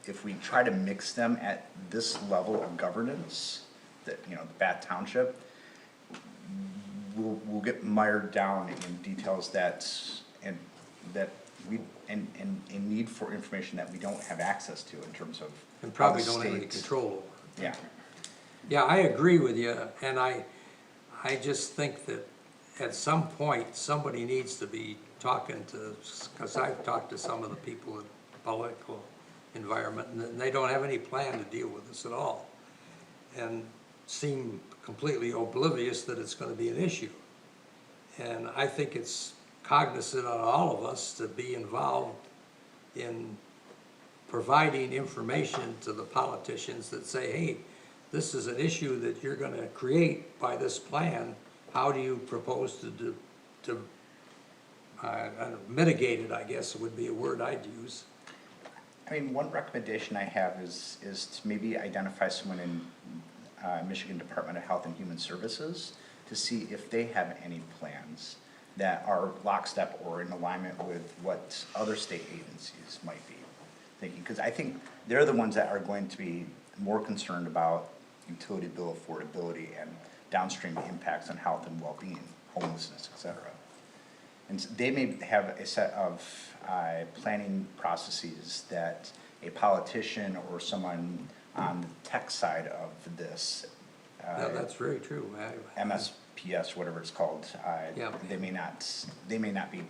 if we try to mix them at this level of governance, that, you know, the Bath Township, we'll get mired down in details and need for information that we don't have access to in terms of And how probably the don't have any state- control over it. Yeah, Yeah, I agree with you, and I just think that at some point, somebody needs to be talking to, cause I've talked to some of the people in the political environment, and they don't have any plan to deal with this at all. And seem completely oblivious that it's gonna be an issue. And I think it's cognizant on all of us to be involved in providing information to the politicians that say, hey, this is an issue that you're gonna create by this plan, how do you propose to mitigate it, I guess would be a word I'd use. I mean, one recommendation I have is to maybe identify someone in, Michigan Department of Health and Human Services to see if they have any plans that are lockstep or in alignment with what other state agencies might be thinking. Cause I think they're the ones that are going to be more concerned about utility bill affordability and downstream impacts on health and well-being, homelessness, et cetera. And they may have a set of planning processes that a politician or someone on the tech side of this, Yeah, that's very true. MSPS, whatever it's called, Yeah. they may not be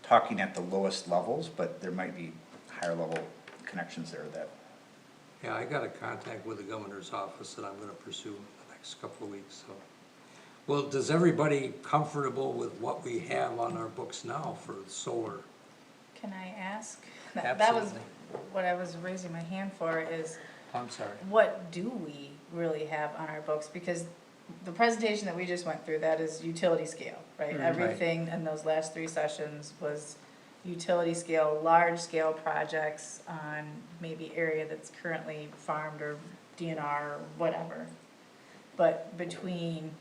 talking at the lowest levels, but there might be higher level connections there that. Yeah, I got a contact with the governor's office that I'm gonna pursue in the next couple of weeks, so. Well, does everybody comfortable with what we have on our books now for solar? Can I ask? That was Absolutely. what I was raising my hand for is, I'm sorry. what do we really have on our books? Because the presentation that we just went through, that is utility scale, right? Everything in those last 3 sessions was utility scale, large scale projects on maybe area that's currently farmed or DNR or whatever. But between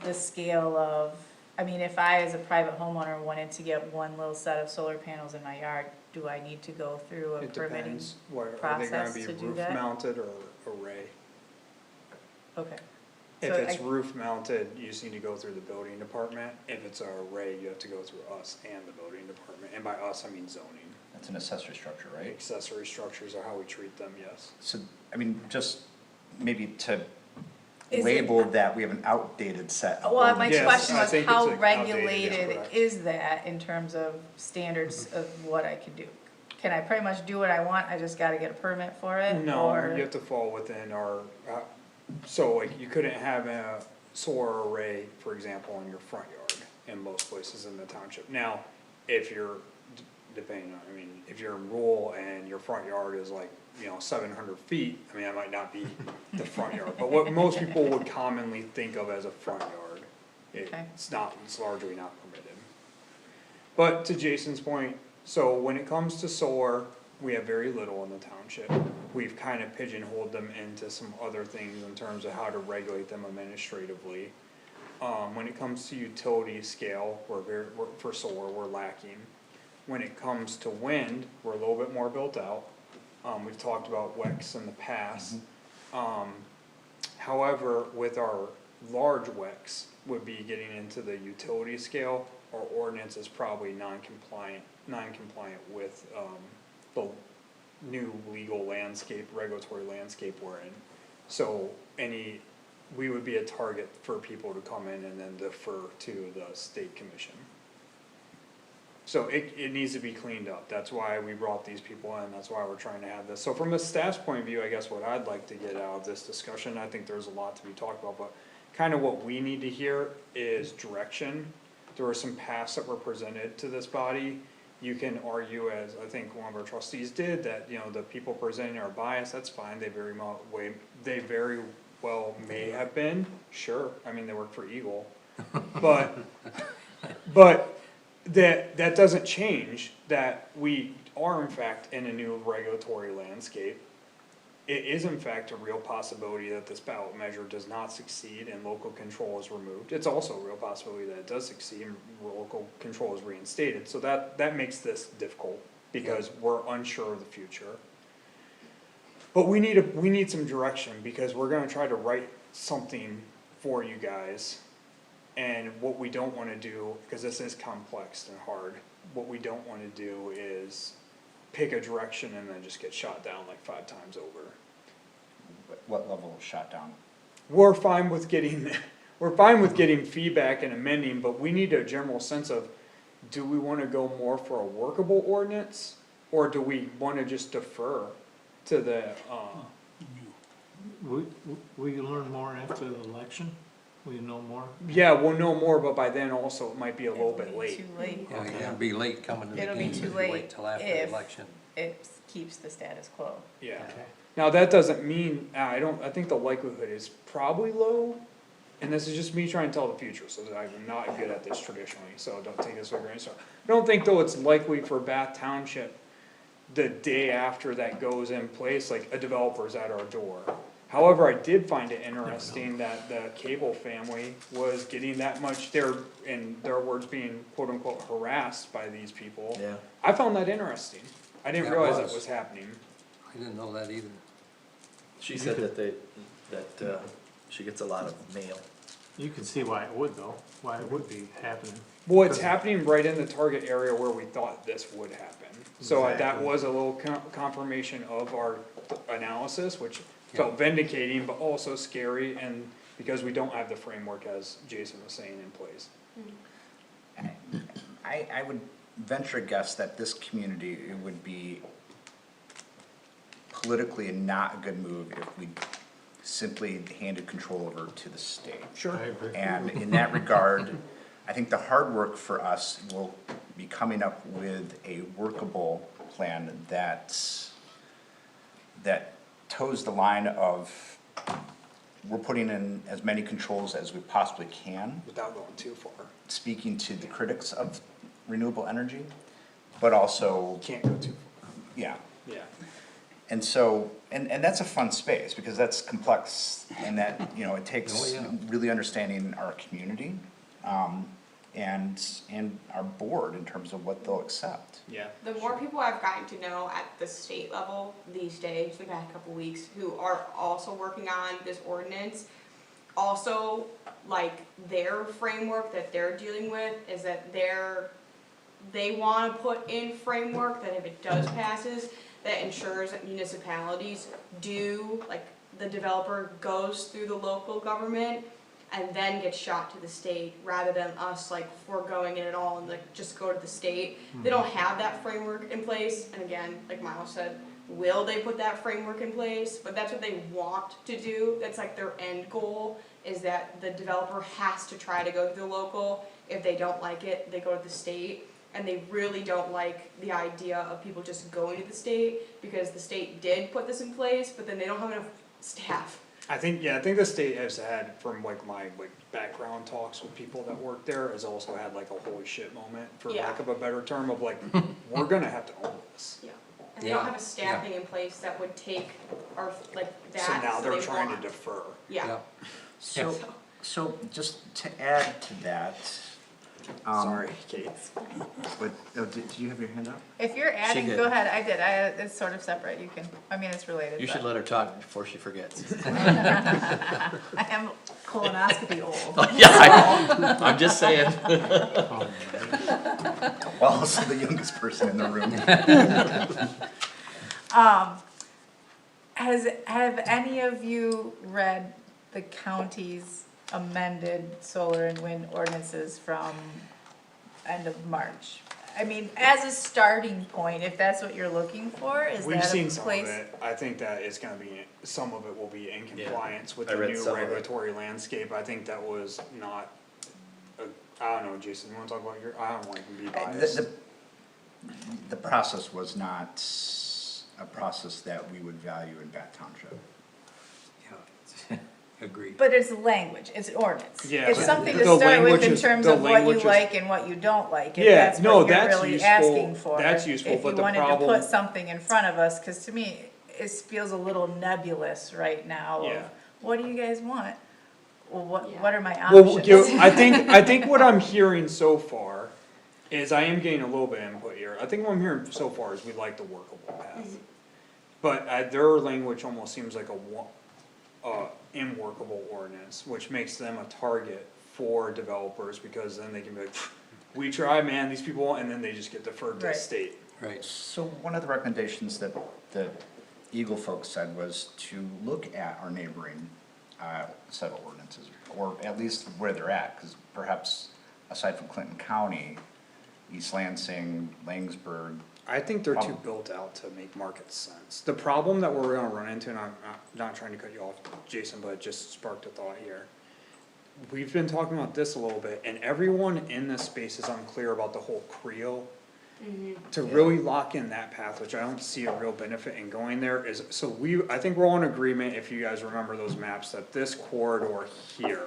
the scale of, I mean, if I as a private homeowner wanted to get one little set of solar panels in my yard, do I need to go through a It permitting? depends, are they gonna process be to do roof that? mounted or array? Okay. If So it's I- roof mounted, you just need to go through the building department, if it's an array, you have to go through us and the building department, and by us, I mean zoning. That's an accessory structure, right? Accessory structures are how we treat them, yes. So, I mean, just maybe to Is it- label that we have an outdated set of Well, my Yes, question I was, think how it's outdated, yes, regulated correct. is that in terms of standards of what I can do? Can I pretty much do what I want, I just gotta get a permit for it? No, or- you have to fall within our, so like, you couldn't have a solar array, for example, in your front yard in most places in the township. Now, if you're, depending on, I mean, if you're in rural and your front yard is like, 700 feet, I mean, that might not be the front yard, but what most people would commonly think of as a front yard, Okay. it's largely not permitted. But to Jason's point, so when it comes to solar, we have very little in the township. We've kind of pigeonholed them into some other things in terms of how to regulate them administratively. When it comes to utility scale, for solar, we're lacking. When it comes to wind, we're a little bit more built out. We've talked about WEX in the past. However, with our large WEX would be getting into the utility scale, our ordinance is probably non-compliant with, the new legal landscape, regulatory landscape we're in. So we would be a target for people to come in and then defer to the state commission. So it needs to be cleaned up, that's why we brought these people in, that's why we're trying to have this. So from a staff's point of view, I guess what I'd like to get out of this discussion, I think there's a lot to be talked about, but kinda what we need to hear is direction. There were some paths that were presented to this body. You can argue, as I think one of our trustees did, that, you know, the people presenting are biased, that's fine, they very well may have been, sure, I mean, they work for Eagle. But that doesn't change that we are in fact in a new regulatory landscape. It is in fact a real possibility that this ballot measure does not succeed and local control is removed. It's also a real possibility that it does succeed and local control is reinstated, so that makes this difficult, because we're unsure of the future. But we need some direction, because we're gonna try to write something for you guys. And what we don't wanna do, because this is complex and hard, what we don't wanna do is pick a direction and then just get shot down like 5 times over. What level of shutdown? We're fine with getting feedback and amending, but we need a general sense of, do we wanna go more for a workable ordinance? Or do we wanna just defer to the, Will you learn more after the election? Will you know more? yeah, we'll know more, but by then also it might be a little It'll bit be late. Too late. Yeah, it'll be late coming to the It'll be game, too if we late wait till after the if- election. It keeps the status quo. Yeah. Okay. Now, that doesn't mean, I think the likelihood is probably low, and this is just me trying to tell the future, so that I'm not good at this traditionally, so don't take this with a grain of salt. I don't think though it's likely for Bath Township, the day after that goes in place, like a developer's at our door. However, I did find it interesting that the Cable family was getting that much, in their words, being quote unquote harassed by these people. Yeah. I found that interesting, I didn't Yeah, it realize that was. was happening. I didn't know that either. She said that she gets a lot of mail. You can see why it would though, why it would be happening. Well, it's happening right in the target area where we thought this would happen. So that Exactly. was a little confirmation of our analysis, which felt vindicating, but also scary, and because we don't have the framework, as Jason was saying, in place. I would venture a guess that this community, it would be politically not a good move if we simply handed control over to the state. Sure. I agree. And in that regard, I think the hard work for us will be coming up with a workable plan that toes the line of, we're putting in as many controls as we possibly can, Without going too far. speaking to the critics of renewable energy, but also, Can't go too far. yeah. Yeah. And so, and that's a fun space, because that's complex, and that, you know, it Oh, takes yeah. really understanding our community, and our board in terms of what they'll accept. Yeah. The more people I've gotten to know at the state level these days, the past couple weeks, who are also working on this ordinance, also, like, their framework that they're dealing with is that they wanna put in framework that if it does passes, that ensures that municipalities do, like, the developer goes through the local government and then gets shot to the state, rather than us like foregoing it at all and like just go to the state. They don't have that framework in place, and again, like Miles said, will they put that framework in place? But that's what they want to do, that's like their end goal, is that the developer has to try to go to the local. If they don't like it, they go to the state. And they really don't like the idea of people just going to the state, because the state did put this in place, but then they don't have enough staff. I think the state has had, from like my background talks with people that work there, has also had like a holy shit moment, for Yeah. lack of a better term, of like, we're gonna have to own this. Yeah. And they don't Yeah, have a staffing in place that would take our, like, that, So now they're they trying to want. defer. Yeah. So just to add to that, Sorry, Kate. but, did you have your hand up? If you're adding, did. go ahead, I did, it's sort of separate, you can, I mean, it's related, You should but let her talk before she forgets. I am colonoscopy old. Yeah, I'm just saying. Well, also the youngest person in the room. Have any of you read the county's amended solar and wind ordinances from end of March? I mean, as a starting point, if that's what you're looking for, is We've that seen a some of place? it, I think that it's gonna be, some of it will be in compliance with I the read new some of it. regulatory landscape, I think that was not, I don't know, Jason, you wanna talk about your, I don't wanna be biased. The process was not a process that we would value in Bath Township. Yeah, agreed. But it's language, it's ordinance. Yeah, It's but something to the start with language in is- terms the of what you language is- like and what you don't like, if Yeah, that's no, what you're that's really useful. asking for. That's useful, but the If you wanted to problem- put something in front of us, cause to me, it feels a little nebulous right now of, Yeah. what do you guys want? Well, Yeah. what are my Well, options? I think what I'm hearing so far is I am getting a little bit of input here. I think what I'm hearing so far is we like the workable path. But their language almost seems like imworkable ordinance, which makes them a target for developers, because then they can be like, we tried, man, these people, and then they just get deferred to the Right. state. Right. So one of the recommendations that the Eagle folks said was to look at our neighboring, set of ordinances, or at least where they're at, cause perhaps aside from Clinton County, East Lansing, Langsberg, I think they're too built out to make market sense. The problem that we're gonna run into, and I'm not trying to cut you off, Jason, but it just sparked a thought here. We've been talking about this a little bit, and everyone in this space is unclear about the whole Creel. To really lock in that path, which I don't see a real benefit in going there, is, so I think we're all in agreement, if you guys remember those maps, that this corridor here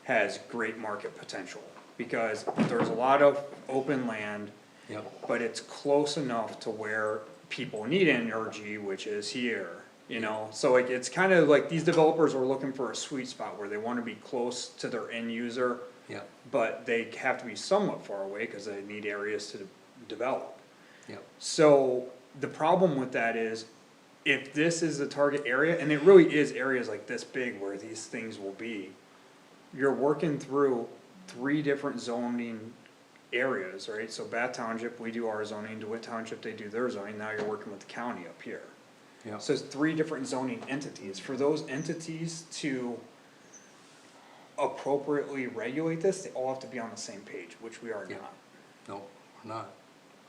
has great market potential. Because there's a lot of open land, Yep, but it's close enough to where people need energy, which is here, you know? So like, it's kind of like these developers are looking for a sweet spot where they wanna be close to their end user, yep, but they have to be somewhat far away, cause they need areas to develop. yep. So, the problem with that is, if this is the target area, and it really is areas like this big where these things will be, you're working through 3 different zoning areas, right? So Bath Township, we do our zoning, DeWitt Township, they do their zoning, now you're working with the county up here. Yeah. So it's 3 different zoning entities, for those entities to appropriately regulate this, they all have to be on the same page, which we are Yeah. not. No, we're not.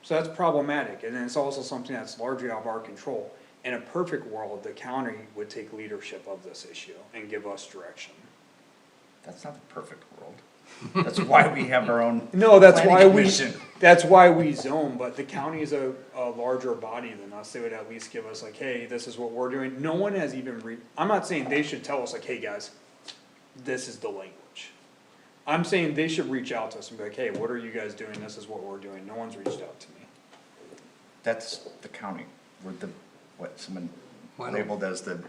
So that's problematic, and then it's also something that's largely out of our control. In a perfect world, the county would take leadership of this issue and give us direction. that's not the perfect world. That's why we have our own. No, that's planning why we, commission. that's why we zone, but the county is a larger body than us, they would at least give us like, hey, this is what we're doing. No one has even I'm not saying they should tell us like, hey, guys, this is the language. I'm saying they should reach out to us and be like, hey, what are you guys doing, this is what we're doing, no one's reached out to me. That's the county, we're the, what, someone Why don't- labeled as the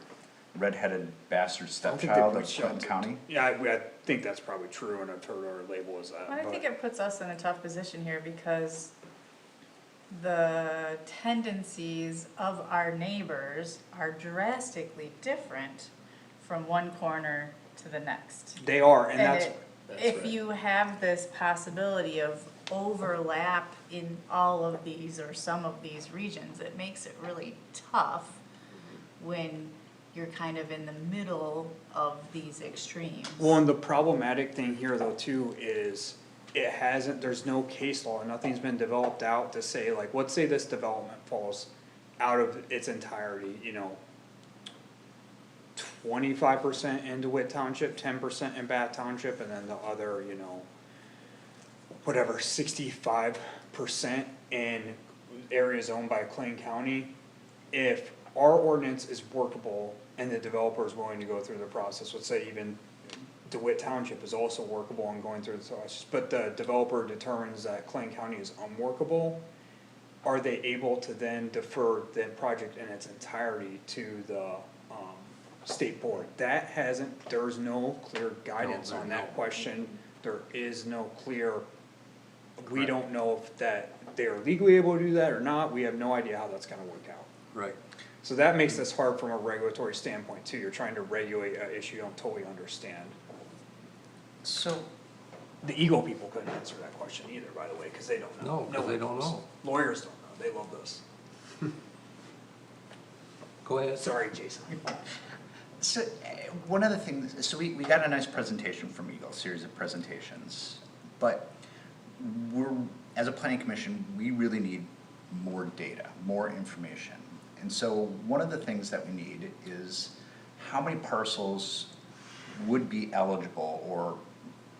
redheaded bastard I don't think they've stepchild of reached out Clinton to- County. Yeah, I think that's probably true, and I've heard our label as that, I but- think it puts us in a tough position here because the tendencies of our neighbors are drastically different from one corner to the next. They are, and And that's, if you have this possibility of overlap in all of these or some of these regions, it makes it really tough when you're kind of in the middle of these extremes. well, and the problematic thing here though too is, it hasn't, there's no case law, nothing's been developed out to say, like, let's say this development falls out of its entirety, you know, 25% in DeWitt Township, 10% in Bath Township, and then the other, you know, whatever, 65% in areas owned by Clayton County. If our ordinance is workable and the developer is willing to go through the process, let's say even DeWitt Township is also workable and going through the process, but the developer determines that Clayton County is unworkable, are they able to then defer the project in its entirety to the, state board? That hasn't, there's no clear guidance on that question, there is no clear, we don't know if that, they're legally able to do that or not, we have no idea how that's gonna work out. Right. So that makes this hard from a regulatory standpoint too, you're trying to regulate an issue you don't totally understand. So, The Eagle people couldn't answer that question either, by the way, cause they don't know. No, 'cause they don't one knows. know. Lawyers don't know, they love this. Go ahead. Sorry, Jason. so, one of the things, so we got a nice presentation from Eagle, series of presentations, but as a planning commission, we really need more data, more information. And so one of the things that we need is how many parcels would be eligible, or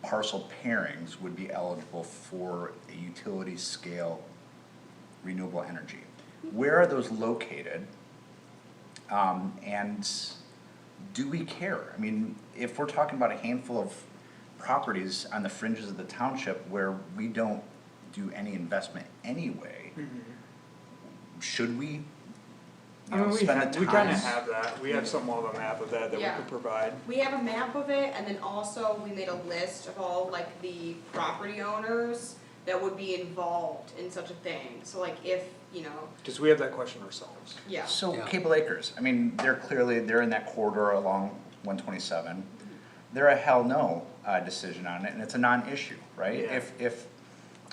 parcel pairings would be eligible for a utility scale renewable energy? Where are those located? And do we care? I mean, if we're talking about a handful of properties on the fringes of the township where we don't do any investment anyway, should we, I mean, spend the we kinda time? have that, we have somewhat of a map of that we Yeah. could provide. We have a map of it, and then also we made a list of all like the property owners that would be involved in such a thing. So like if, you know, Cause we have that question ourselves. yeah. So Yeah. Cable Acres, I mean, they're in that corridor along 127. They're a hell no decision on it, and it's a non-issue, right? Yeah. If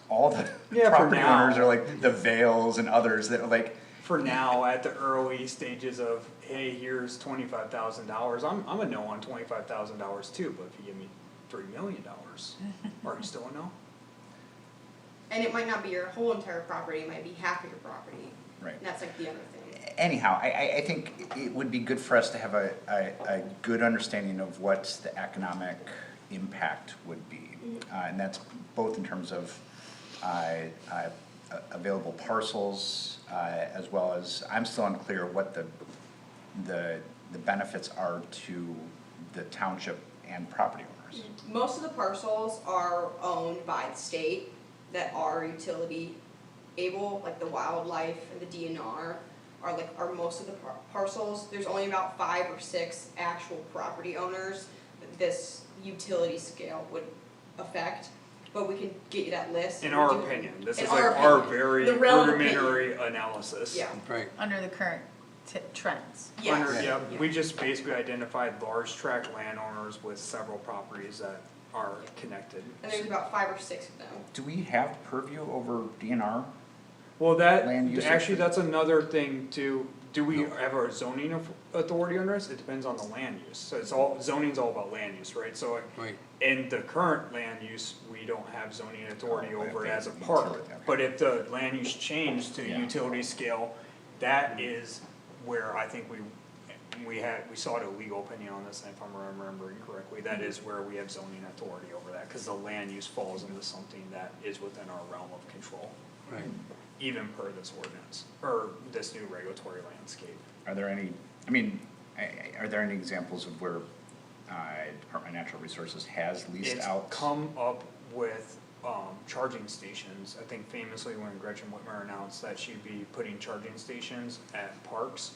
all the Yeah, for property now. owners are like the Vales and others that are like, For now, at the early stages of, hey, here's $25,000, I'm a no on $25,000 too, but if you give me $3 million, are you still a no? And it might not be your whole entire property, it might be half of your property. Right. And that's like the other thing. anyhow, I think it would be good for us to have a good understanding of what the economic impact would be. And that's both in terms of available parcels, as well as, I'm still unclear what the benefits are to the township and property owners. Most of the parcels are owned by the state that are utility able, like the wildlife and the DNR are most of the parcels. There's only about 5 or 6 actual property owners that this utility scale would affect, but we can get you that list. In our opinion, this In is like our our opinion. very The relevant rudimentary analysis. Yeah, Right, Under the current trends. yes. Yeah, we just basically identified large tract landowners with several properties that are connected. And there's about 5 or 6 of them. Do we have purview over DNR? Well, that, Land use actually, section? that's another thing too, do we have a zoning authority on this? It depends on the land use, so it's all, zoning's all about land use, right? So right. in the current land use, we don't have zoning authority Oh, over it as a okay, park. utility, okay. But if the land use changed to Yeah. utility scale, that is where I think we sought a legal opinion on this, and if I'm remembering correctly, that is where we have zoning authority over that, cause the land use falls into something that is within our realm of control, Right. even per this ordinance, or this new regulatory landscape. Are there any, I mean, are there any examples of where Department of Natural Resources has leased It's out? come up with, charging stations, I think famously when Gretchen Whitmer announced that she'd be putting charging stations at parks.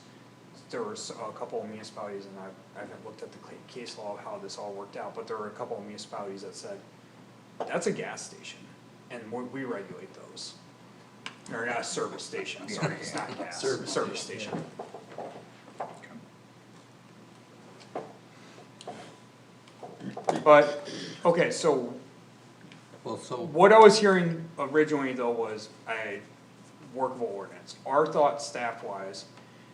There was a couple of municipalities, and I haven't looked at the case law of how this all worked out, but there were a couple of municipalities that said, that's a gas station, and we regulate those. Or not a service station, sorry, it's not gas, service station. But, okay, so Well, so, what I was hearing originally though was a workable ordinance. Our thought staff wise,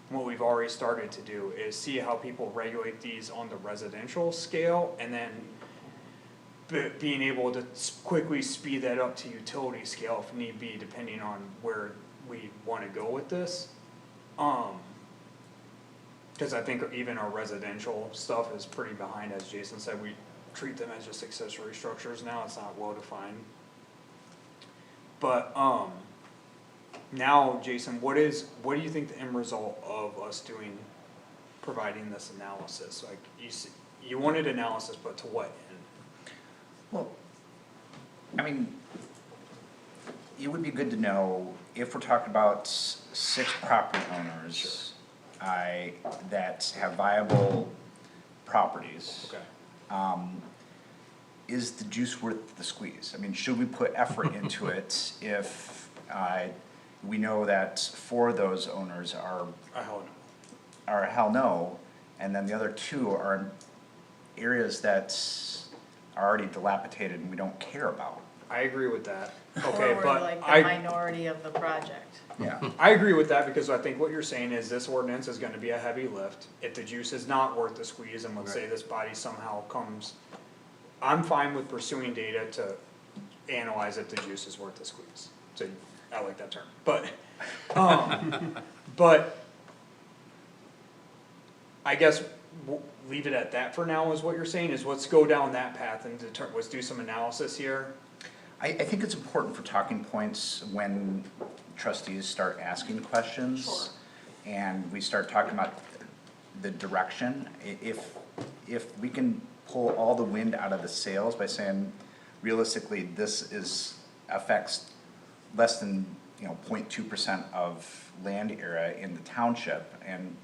and what we've already started to do is see how people regulate these on the residential scale and then being able to quickly speed that up to utility scale if need be, depending on where we wanna go with this. Cause I think even our residential stuff is pretty behind, as Jason said, we treat them as just accessory structures now, it's not well defined. But, now, Jason, what do you think the end result of us providing this analysis, like, you wanted analysis, but to what end? Well, I mean, it would be good to know if we're talking about 6 property owners, that have viable properties. Okay. Is the juice worth the squeeze? I mean, should we put effort into it if, we know that 4 of those owners are a hell no, and then the other 2 are in areas that are already dilapidated and we don't care about? I agree with that, Or okay, we're but like the I, minority of the project. Yeah. I agree with that, because I think what you're saying is this ordinance is gonna be a heavy lift. If the juice is not worth the squeeze, and let's say this body somehow comes, I'm fine with pursuing data to analyze if the juice is worth the squeeze. So, I like that term, but, but I guess leave it at that for now is what you're saying, is let's go down that path and let's do some analysis here. I think it's important for talking points when trustees start asking questions. Sure. And we start talking about the direction. If we can pull all the wind out of the sails by saying, realistically, this affects less than, 0.2% of land area in the township, and,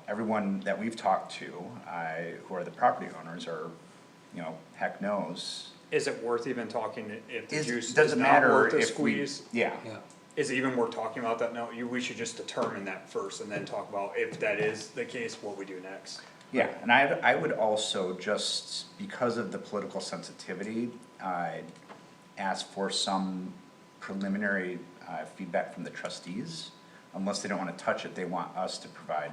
everyone that we've talked to, who are the property owners are, heck knows. Is it worth even talking if the juice is Doesn't not matter worth the if we, squeeze? yeah. Yeah, Is it even worth talking about that? No, we should just determine that first and then talk about if that is the case, what we do next. Yeah, and I would also, just because of the political sensitivity, ask for some preliminary feedback from the trustees. Unless they don't wanna touch it, they want us to provide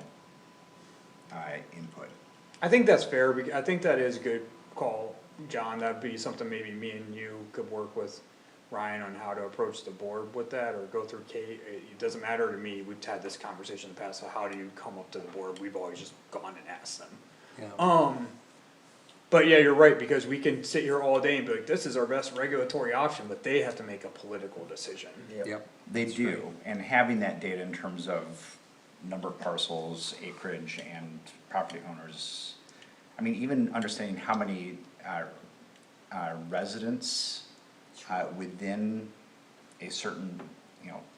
input. I think that's fair, I think that is a good call, John, that'd be something maybe me and you could work with Ryan on how to approach the board with that, or go through Kate, it doesn't matter to me, we've had this conversation in the past, so how do you come up to the board, we've always just gone and asked them. yeah. But yeah, you're right, because we can sit here all day and be like, this is our best regulatory option, but they have to make a political decision. Yep. They do, and having that data in terms of number of parcels, acreage, and property owners. I mean, even understanding how many, residents, within a certain,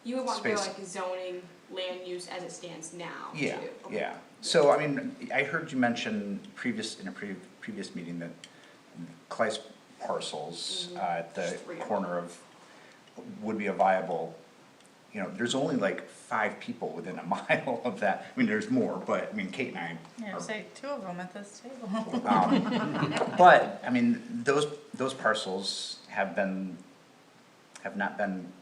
You would want to go space. like zoning, land use as it stands now, too. Yeah, Okay. yeah, so I mean, I heard you mention in a previous meeting that Kleist parcels, at the Just 3 of them. corner of, would be a viable, there's only like 5 people within a mile of that, I mean, there's more, but, I mean, Kate and I Yeah, are, say 2 of them at this table. but, I mean, those parcels have not been,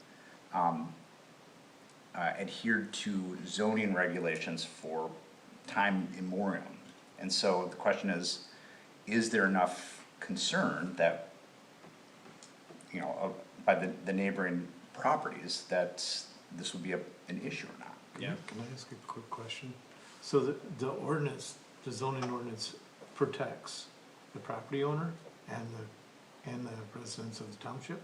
adhered to zoning regulations for time immemorial. And so the question is there enough concern that, by the neighboring properties, that this would be an issue or not? Yeah. Can I ask a quick question? So the ordinance, the zoning ordinance protects the property owner and the residents of the township?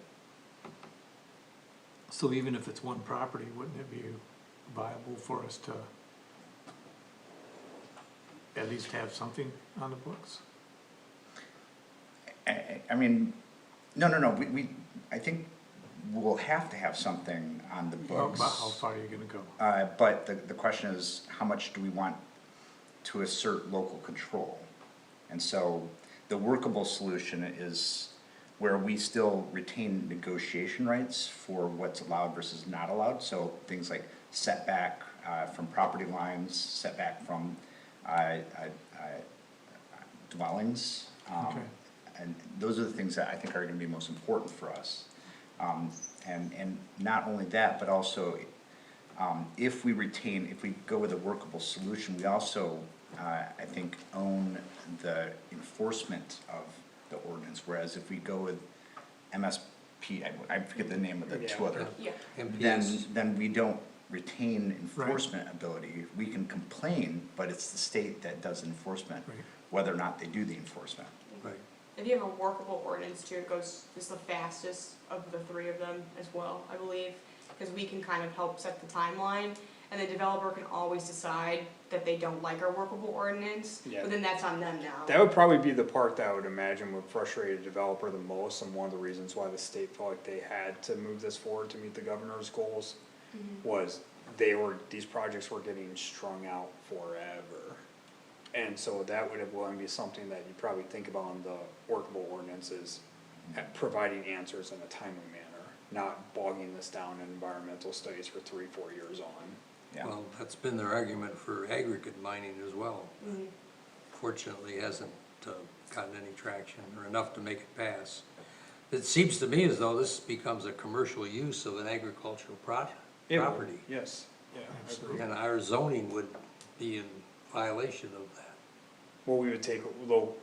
So even if it's one property, wouldn't it be viable for us to at least have something on the books? I mean, no, I think we'll have to have something on the books. How far are you gonna go? But the question is, how much do we want to assert local control? And so the workable solution is where we still retain negotiation rights for what's allowed versus not allowed. So things like setback from property lines, setback from dwellings. Okay. And those are the things that I think are gonna be most important for us. And not only that, but also, if we go with a workable solution, we also, I think, own the enforcement of the ordinance, whereas if we go with MSP, I forget the name of the two other, Yeah. MPS. then we don't retain enforcement ability. We can complain, but it's the state that does enforcement, Right. whether or not they do the enforcement. Right. If you have a workable ordinance too, it's the fastest of the 3 of them as well, I believe, because we can kind of help set the timeline, and the developer can always decide that they don't like our workable ordinance, Yeah. but then that's on them now. That would probably be the part that I would imagine would frustrate a developer the most, and one of the reasons why the state felt like they had to move this forward to meet the governor's goals, was these projects were getting strung out forever. And so that would have, be something that you probably think about in the workable ordinances, providing answers in a timely manner, not bogging this down in environmental studies for 3-4 years on. Yeah. Well, that's been their argument for aggregate mining as well. Fortunately, hasn't gotten any traction or enough to make it pass. It seems to me as though this becomes a commercial use of an agricultural property. Yes, yeah, I agree. And our zoning would be in violation of that. Well, we would take, though,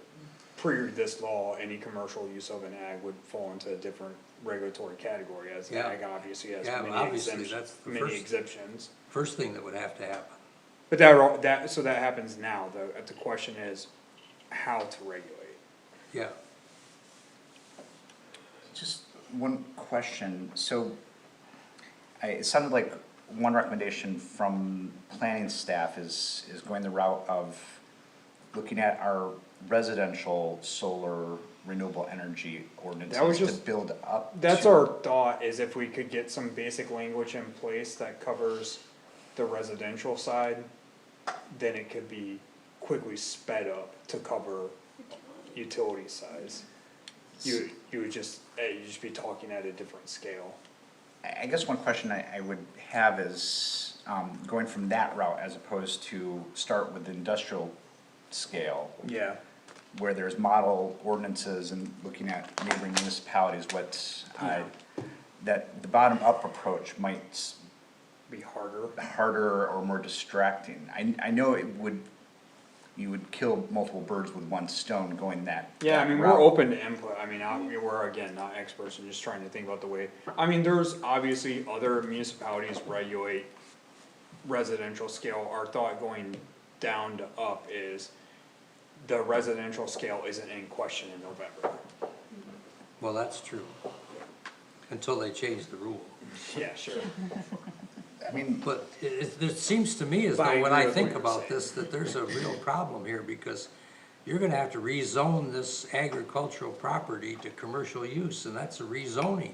pre this law, any commercial use of an ag would fall into a different regulatory category, as Yeah. ag obviously has Yeah, many obviously, exemptions, that's the many first- exemptions. First thing that would have to happen. But so that happens now, the question is how to regulate. Yeah, Just one question, so it sounded like one recommendation from planning staff is going the route of looking at our residential solar renewable energy ordinances to just- build up. That's to- our thought, is if we could get some basic language in place that covers the residential side, then it could be quickly sped up to cover utility size. You would just, you'd just be talking at a different scale. I guess one question I would have is, going from that route as opposed to start with industrial scale, Yeah. where there's model ordinances and looking at neighboring municipalities, that the bottom-up approach might Be harder. harder or more distracting. I know you would kill multiple birds with one stone going that. Yeah, I that mean, route. we're open to input, I mean, we're again, not experts, and just trying to think about the way, I mean, there's obviously other municipalities regulate residential scale, our thought going down to up is the residential scale isn't in question in November. well, that's true. Until they change the rule. Yeah, sure. I mean, But it seems to me as But I though when agree I with think what you're about saying. this, that there's a real problem here because you're gonna have to rezone this agricultural property to commercial use, and that's a rezoning.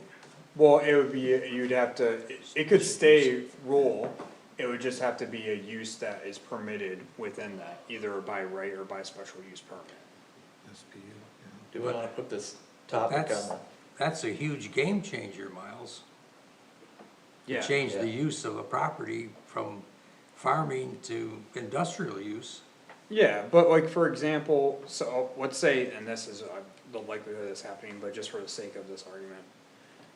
Well, it would be, you'd have to, it could stay rural, it would just have to be a use that is permitted within that, either by right or by special use permit. Do we wanna put this topic That's, on? that's a huge game changer, Miles. Yeah. Change the Yeah. use of a property from farming to industrial use. Yeah, but like, for example, so let's say, and this is the likelihood of this happening, but just for the sake of this argument.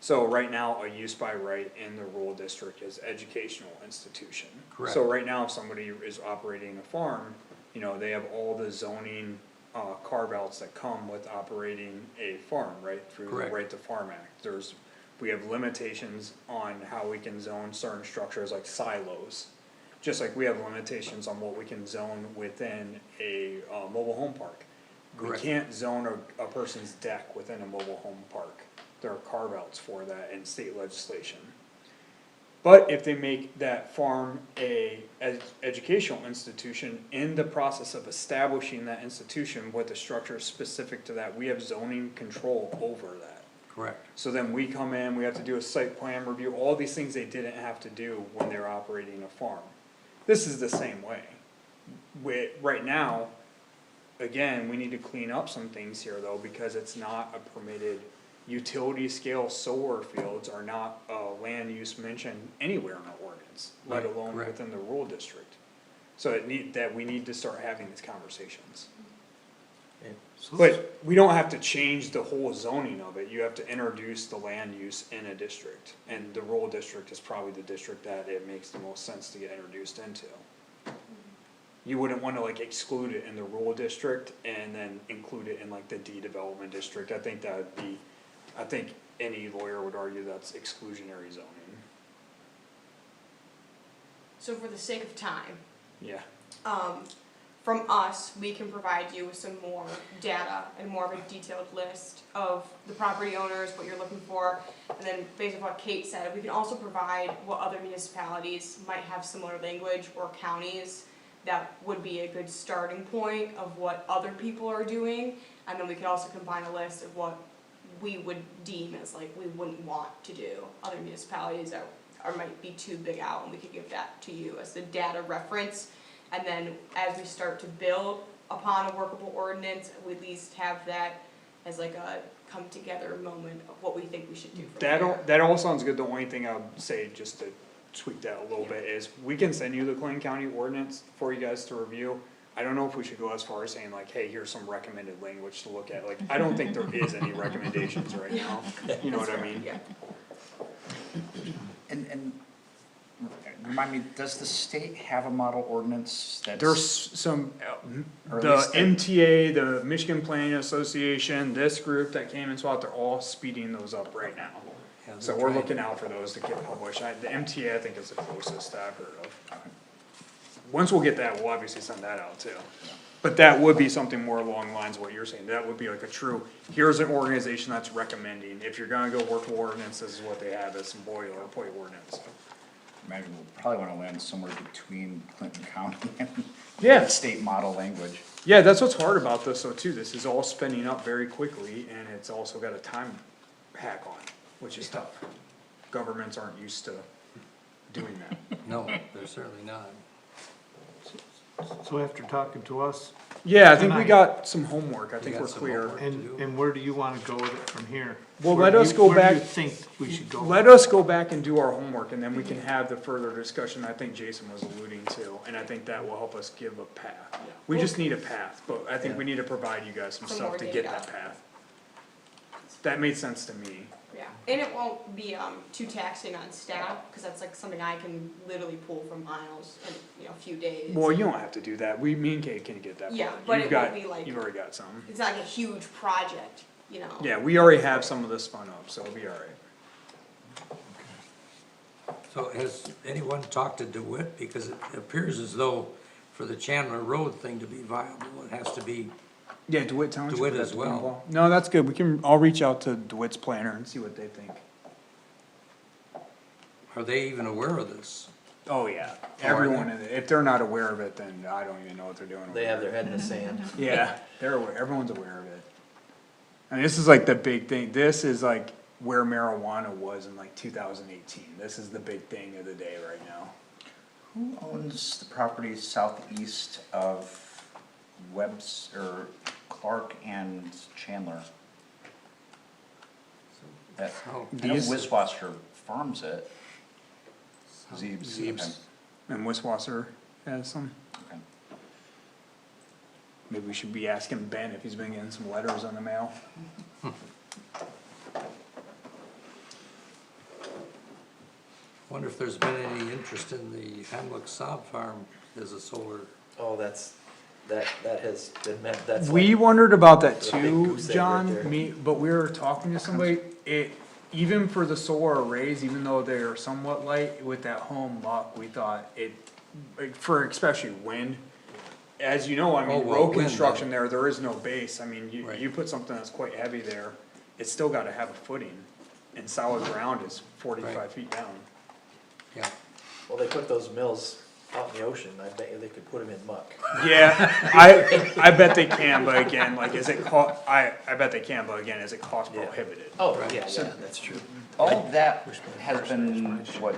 So right now, a use by right in the rural district is educational institution. Correct. So right now, if somebody is operating a farm, you know, they have all the zoning, carve outs that come with operating a farm, right? Through the Correct. Right to Farm Act, we have limitations on how we can zone certain structures like silos. Just like we have limitations on what we can zone within a, mobile home park. We Correct. can't zone a person's deck within a mobile home park. There are carve outs for that in state legislation. But if they make that farm a educational institution, in the process of establishing that institution with the structure specific to that, we have zoning control over that. Correct. So then we come in, we have to do a site plan review, all these things they didn't have to do when they're operating a farm. This is the same way. Right now, again, we need to clean up some things here though, because it's not a permitted, utility scale solar fields are not a land use mentioned anywhere in our ordinance, let Right, alone correct. within the rural district. So we need to start having these conversations. But we don't have to change the whole zoning of it, you have to introduce the land use in a district. And the rural district is probably the district that it makes the most sense to get introduced into. You wouldn't wanna like exclude it in the rural district and then include it in like the D development district, I think that would be, I think any lawyer would argue that's exclusionary zoning. So for the sake of time, Yeah, from us, we can provide you with some more data and more of a detailed list of the property owners, what you're looking for. And then based on what Kate said, we can also provide what other municipalities might have similar language or counties that would be a good starting point of what other people are doing. And then we can also combine a list of what we would deem as like we wouldn't want to do. Other municipalities that are might be too big out, and we could give that to you as the data reference. And then as we start to build upon a workable ordinance, we at least have that as like a come together moment of what we think we should do from there. that all sounds good, the only thing I would say, just to tweak that a little bit, is we can send you the Clayton County ordinance for you guys to review. I don't know if we should go as far as saying like, hey, here's some recommended language to look at, like, I don't think there is any recommendations right now, you know what I mean? Yeah. and remind me, does the state have a model ordinance that's? There's some, Or at the least the- MTA, the Michigan Planning Association, this group that came and saw it, they're all speeding those up right now. Yeah, they're So we're trying- looking out for those to get published. The MTA, I think, is the closest I've heard of. Once we'll get that, we'll obviously send that out too. But that would be something more along the lines of what you're saying. That would be like a true, here's an organization that's recommending, if you're gonna go work with ordinance, this is what they have as some boilerplate ordinance. Imagine we'll probably wanna land somewhere between Clinton County and Yeah. the state model language. Yeah, that's what's hard about this though too. This is all spinning up very quickly and it's also got a time hack on it, which is tough. Governments aren't used to doing that. No, they're certainly not. So after talking to us, Yeah, I think we Tonight. got some homework. I think got we're some clear. homework. and where do you wanna go with it from here? Well, Where let do us you- go Where do back- you think we should go? Let us go back and do our homework and then we can have the further discussion I think Jason was alluding to. And I think that will help us give a path. We just need a path, but I think we need to provide you guys some Some stuff more to get data. that path. That made sense to me. Yeah, and it won't be, too taxing on staff, cause that's like something I can literally pull from Miles in, a few days. Well, you don't have to do that. Me and Kate can get that. Yeah, part. but You've it got- won't be like- You've already got some. It's not like a huge project, you know? Yeah, we already have some of this spun up, so it'll be alright. So has anyone talked to DeWitt? Because it appears as though for the Chandler Road thing to be viable, it has to be, Yeah, DeWitt Township. DeWitt would have as to be well. involved. No, that's good. I'll reach out to DeWitt's planner and see what they think. are they even aware of this? Oh, yeah. Everyone, if they're not aware of it, then I don't even know what they're doing. They have their head in the sand. Yeah, they're aware, everyone's aware of it. And this is like the big thing, this is like where marijuana was in like 2018, this is the big thing of the day right now. Who owns the property southeast of Webb's, or Clark and Chandler? That, Oh, I know these- Wiswasser farms it. Zeebs. Zeebs. And Wiswasser has some, Okay. maybe we should be asking Ben if he's been getting some letters in the mail. Wonder if there's been any interest in the Hamlock Sob Farm as a solar. Oh, that has been meant, that's We like, wondered about that the big too, goose egg right John, there. but we were talking to somebody, even for the solar arrays, even though they're somewhat light, with that home muck, we thought like, for especially wind. As you know, I Oh, mean, well, road wind, construction there is no base, I mean, Right. you put something that's quite heavy there, it's still gotta have a footing. And solid ground is 45 Right. feet down. Yeah, well, they put those mills out in the ocean, I bet you they could put them in muck. Yeah, I bet they can, but again, like, I bet they can, but again, is it cost Yeah. prohibitive? Oh, yeah, that's true. All of that has been what,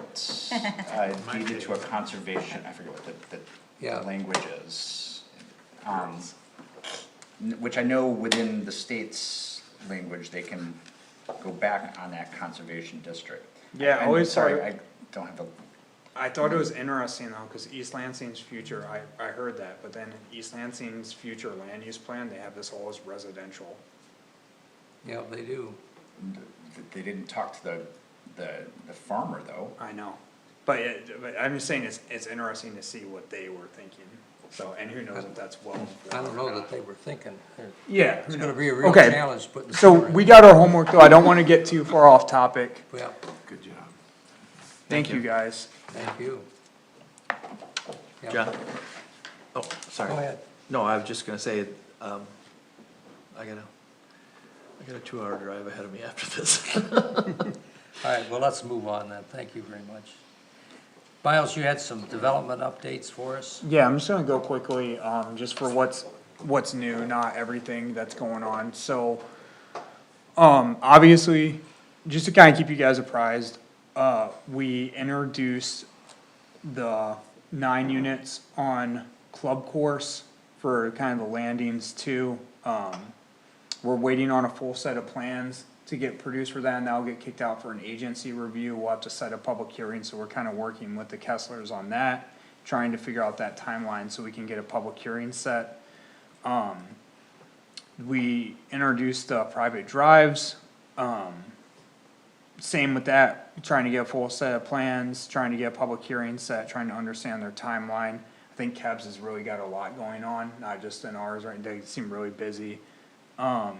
deeded to a conservation, I forget what Yeah. the language is. Which I know within the state's language, they can go back on that conservation district. Yeah, I'm always sorry, sorry. I don't have the, I thought it was interesting though, cause East Lansing's future, I heard that, but then East Lansing's future land use plan, they have this all as residential. yeah, they do. they didn't talk to the farmer though. I know, but I'm just saying it's interesting to see what they were thinking, so, and who knows if that's well. I don't know that they were thinking. Yeah. It's gonna be a real Okay. challenge putting. So solar in. we got our homework though, I don't wanna get too far off topic, Yeah, Good job. thank you guys. thank you. Yeah. John? Oh, sorry. Go ahead. No, I was just gonna say, I got a 2-hour drive ahead of me after this. All right, well, let's move on then. Thank you very much. Miles, you had some development updates for us? Yeah, I'm just gonna go quickly, just for what's new, not everything that's going on, so. Obviously, just to kinda keep you guys apprised, we introduced the 9 units on Club Course for kind of the landings too. We're waiting on a full set of plans to get produced for that, and that'll get kicked out for an agency review, we'll have to set a public hearing, so we're kinda working with the Kesslers on that, trying to figure out that timeline so we can get a public hearing set. We introduced, private drives, same with that, trying to get a full set of plans, trying to get a public hearing set, trying to understand their timeline. I think Kebs has really got a lot going on, not just in ours, right, they seem really busy. That's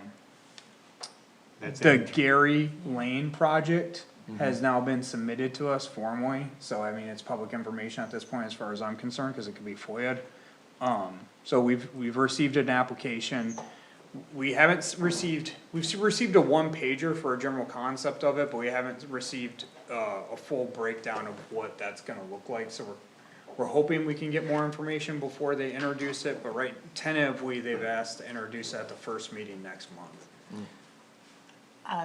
The it. Gary Lane project has now been submitted to us formally, so I mean, it's public information at this point as far as I'm concerned, cause it could be FOIA'd. So we've received an application, we haven't received, we've received a one pager for a general concept of it, but we haven't received, a full breakdown of what that's gonna look like, so we're hoping we can get more information before they introduce it, but right, tentatively, they've asked to introduce it at the first meeting next month.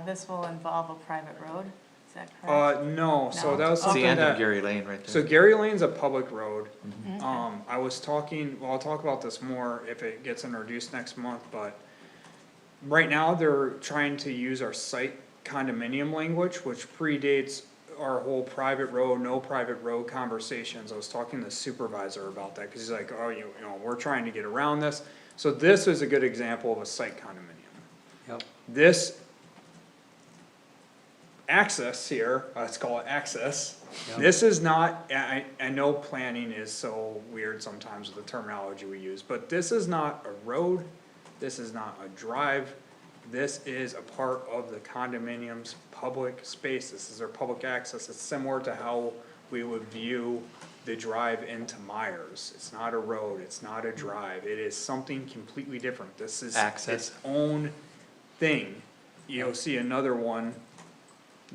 This will involve a private road, is that correct? No, so No? that was It's the something end of that, Gary Lane right so there. Gary Lane's a public road. Okay. I was talking, well, I'll talk about this more if it gets introduced next month, but right now, they're trying to use our site condominium language, which predates our whole private road, no private road conversations. I was talking to the supervisor about that, cause he's like, oh, you know, we're trying to get around this. So this is a good example of a site condominium. Yep. This access here, let's call it access, Yeah. this is not, I know planning is so weird sometimes with the terminology we use, but this is not a road, this is not a drive, this is a part of the condominium's public space, this is their public access, it's similar to how we would view the drive into Myers, it's not a road, it's not a drive, it is something completely different, this is Access. its own thing. You'll see another one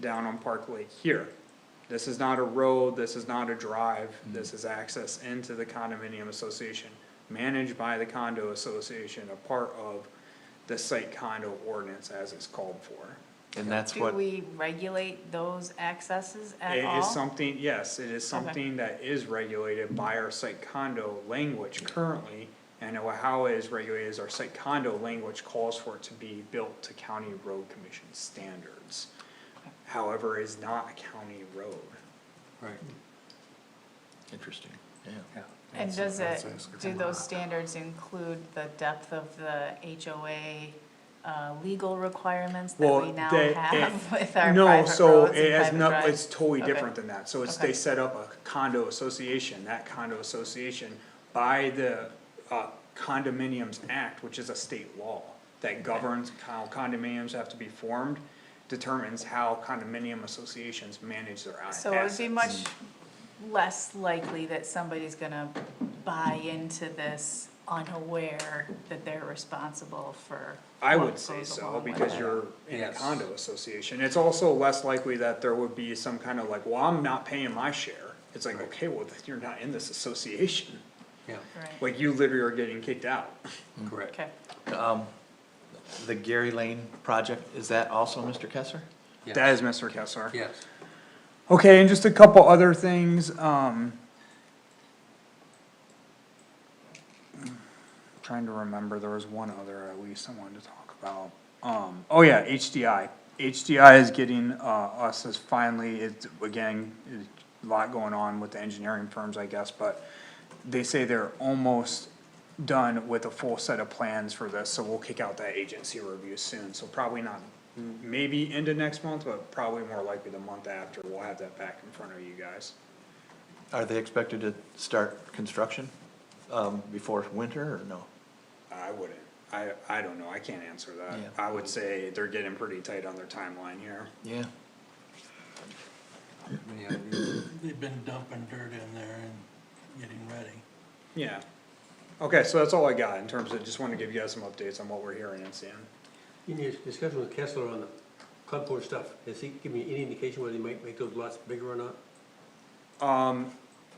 down on Park Lake here. This is not a road, this is not a drive, this is access into the condominium association, managed by the condo association, a part of the site condo ordinance as it's called for. And that's Do what, we regulate those accesses at It all? is something, yes, it is something that is regulated by our site condo language currently. And how it is regulated is our site condo language calls for it to be built to county road commission standards. However, it is not a county road. Right, interesting, yeah. yeah. And does it, do those standards include the depth of the HOA, legal requirements that Well, we now they- have with our No, private so roads it and has private no, drives? it's totally Okay. different than that, so it's, Okay. they set up a condo association, that condo association by the Condominiums Act, which is a state law that governs how condominiums have to be formed, determines how condominium associations manage their assets. So it would be much less likely that somebody's gonna buy into this unaware that they're responsible for I what would say goes so, along with because it. you're in a Yes. condo association, it's also less likely that there would be some kind of like, well, I'm not paying my share. It's like, okay, well, then you're not in this association, Yeah, Right, like you literally are getting kicked out. correct. okay. The Gary Lane project, is that also Mr. Kessler? Yes. That is Mr. Kessler. Yes, Okay, and just a couple other things, trying to remember, there was one other at least I wanted to talk about. Oh yeah, HDI. HDI is getting, us as finally, it's, again, a lot going on with the engineering firms, I guess, but they say they're almost done with a full set of plans for this, so we'll kick out that agency review soon, so probably not, maybe into next month, but probably more likely the month after, we'll have that back in front of you guys. Are they expected to start construction, before winter or no? I wouldn't, I don't know, I can't answer that. Yeah. I would say they're getting pretty tight on their timeline here. Yeah. any ideas? They've been dumping dirt in there and getting ready. Yeah. Okay, so that's all I got in terms of, just wanted to give you guys some updates on what we're hearing and seeing. In your discussion with Kessler on the club board stuff, has he given you any indication whether he might make those lots bigger or not?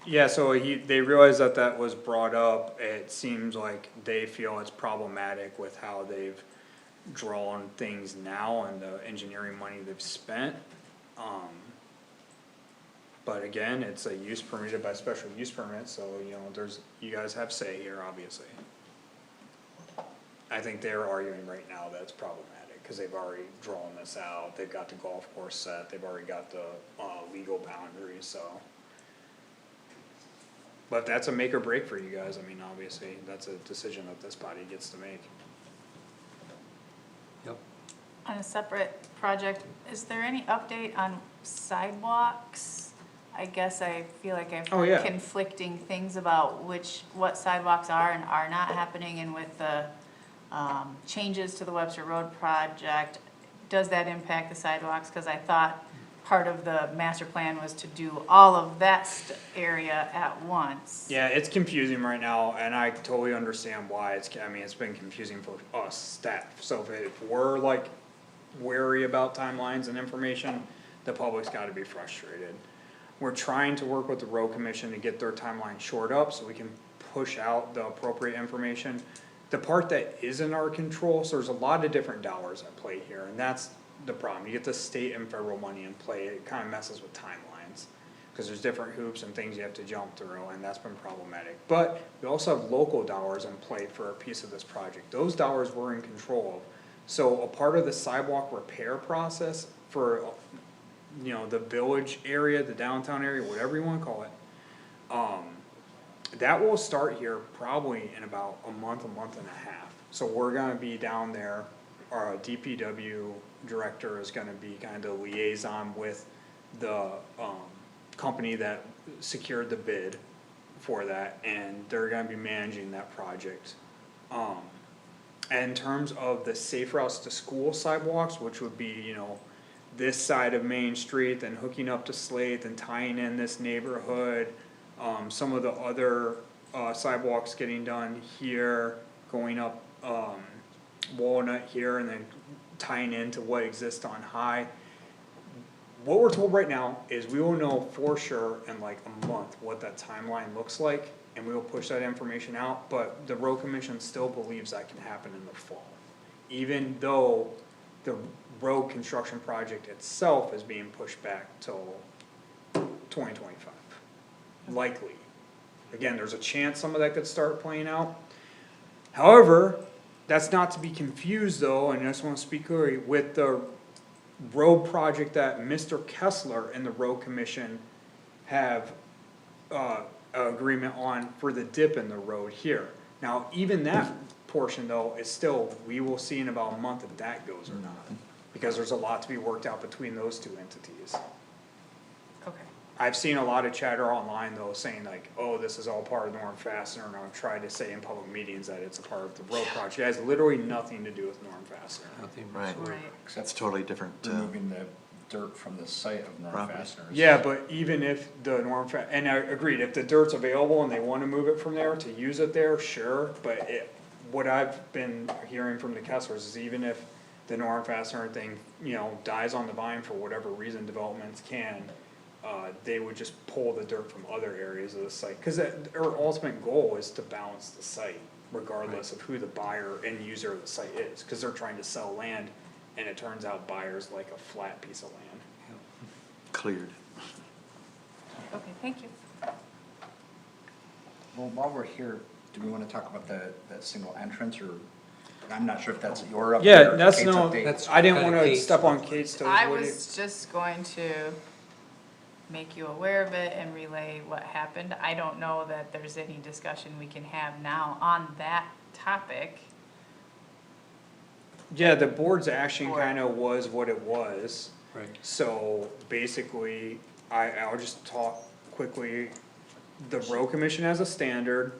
Yeah, so they realized that that was brought up, it seems like they feel it's problematic with how they've drawn things now and the engineering money they've spent. But again, it's a use permitted by special use permit, so you know, you guys have say here, obviously. I think they're arguing right now that it's problematic, cause they've already drawn this out, they've got the golf course set, they've already got the, legal boundaries, so. But that's a make or break for you guys, I mean, obviously, that's a decision that this body gets to make. Yep. On a separate project, is there any update on sidewalks? I guess I feel like I've Oh, yeah. heard conflicting things about what sidewalks are and are not happening, and with the, changes to the Webster Road project, does that impact the sidewalks? Cause I thought part of the master plan was to do all of that area at once. Yeah, it's confusing right now, and I totally understand why. It's been confusing for us staff. So if we're like wary about timelines and information, the public's gotta be frustrated. We're trying to work with the road commission to get their timeline shored up so we can push out the appropriate information. The part that is in our control, so there's a lot of different dollars at play here, and that's the problem. You get the state and federal money in play, it kinda messes with timelines. Cause there's different hoops and things you have to jump through, and that's been problematic. But we also have local dollars in play for a piece of this project. Those dollars we're in control of. So a part of the sidewalk repair process for, the village area, the downtown area, whatever you wanna call it. That will start here probably in about a month and a half. So we're gonna be down there, our DPW director is gonna be kind of liaison with the, company that secured the bid for that, and they're gonna be managing that project. In terms of the safe routes to school sidewalks, which would be, this side of Main Street, then hooking up to Slate, and tying in this neighborhood. Some of the other, sidewalks getting done here, going up, Walnut here, and then tying into what exists on High. What we're told right now is we will know for sure in like a month what that timeline looks like, and we will push that information out, but the road commission still believes that can happen in the fall. Even though the road construction project itself is being pushed back till 2025, likely. Again, there's a chance some of that could start playing out. However, that's not to be confused though, and I just wanna speak clearly, with the road project that Mr. Kessler and the road commission have, agreement on for the dip in the road here. Now, even that portion though is still, we will see in about a month if that goes or not, because there's a lot to be worked out between those two entities. Okay. I've seen a lot of chatter online though, saying like, oh, this is all part of Norm Fastener, and I've tried to say in public meetings that it's a part of the road project. It has literally nothing to do with Norm Fastener. Nothing Right. Right. That's totally different. Removing the dirt from the site of Norm Property. Fasteners. Yeah, but even if the and I agreed, if the dirt's available and they wanna move it from there to use it there, sure, but what I've been hearing from the Kesslers is even if the Norm Fastener thing, dies on the vine for whatever reason developments can, they would just pull the dirt from other areas of the site, cause their ultimate goal is to balance the site, regardless of who the buyer and user of the site is, cause they're trying to sell land, and it turns out buyers like a flat piece of land. Cleared. Okay, thank you. Well, while we're here, do we wanna talk about that single entrance, or, I'm not sure if that's your update Yeah, or that's Kate's no, update. That's I didn't kinda wanna Kate's step on work. Kate's toes. I What do you- was just going to make you aware of it and relay what happened. I don't know that there's any discussion we can have now on that topic. Yeah, the board's action Or- kinda was what it was. Right. So basically, I'll just talk quickly. The road commission has a standard.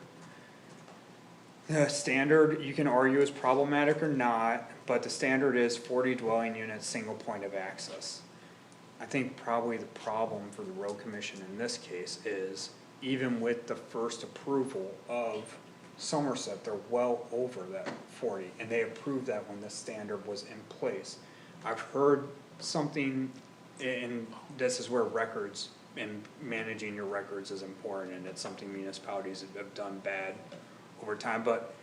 The standard, you can argue is problematic or not, but the standard is 40 dwelling units, single point of access. I think probably the problem for the road commission in this case is, even with the first approval of Somerset, they're well over that 40, and they approved that when this standard was in place. I've heard something, and this is where records and managing your records is important, and it's something municipalities have done bad over time, but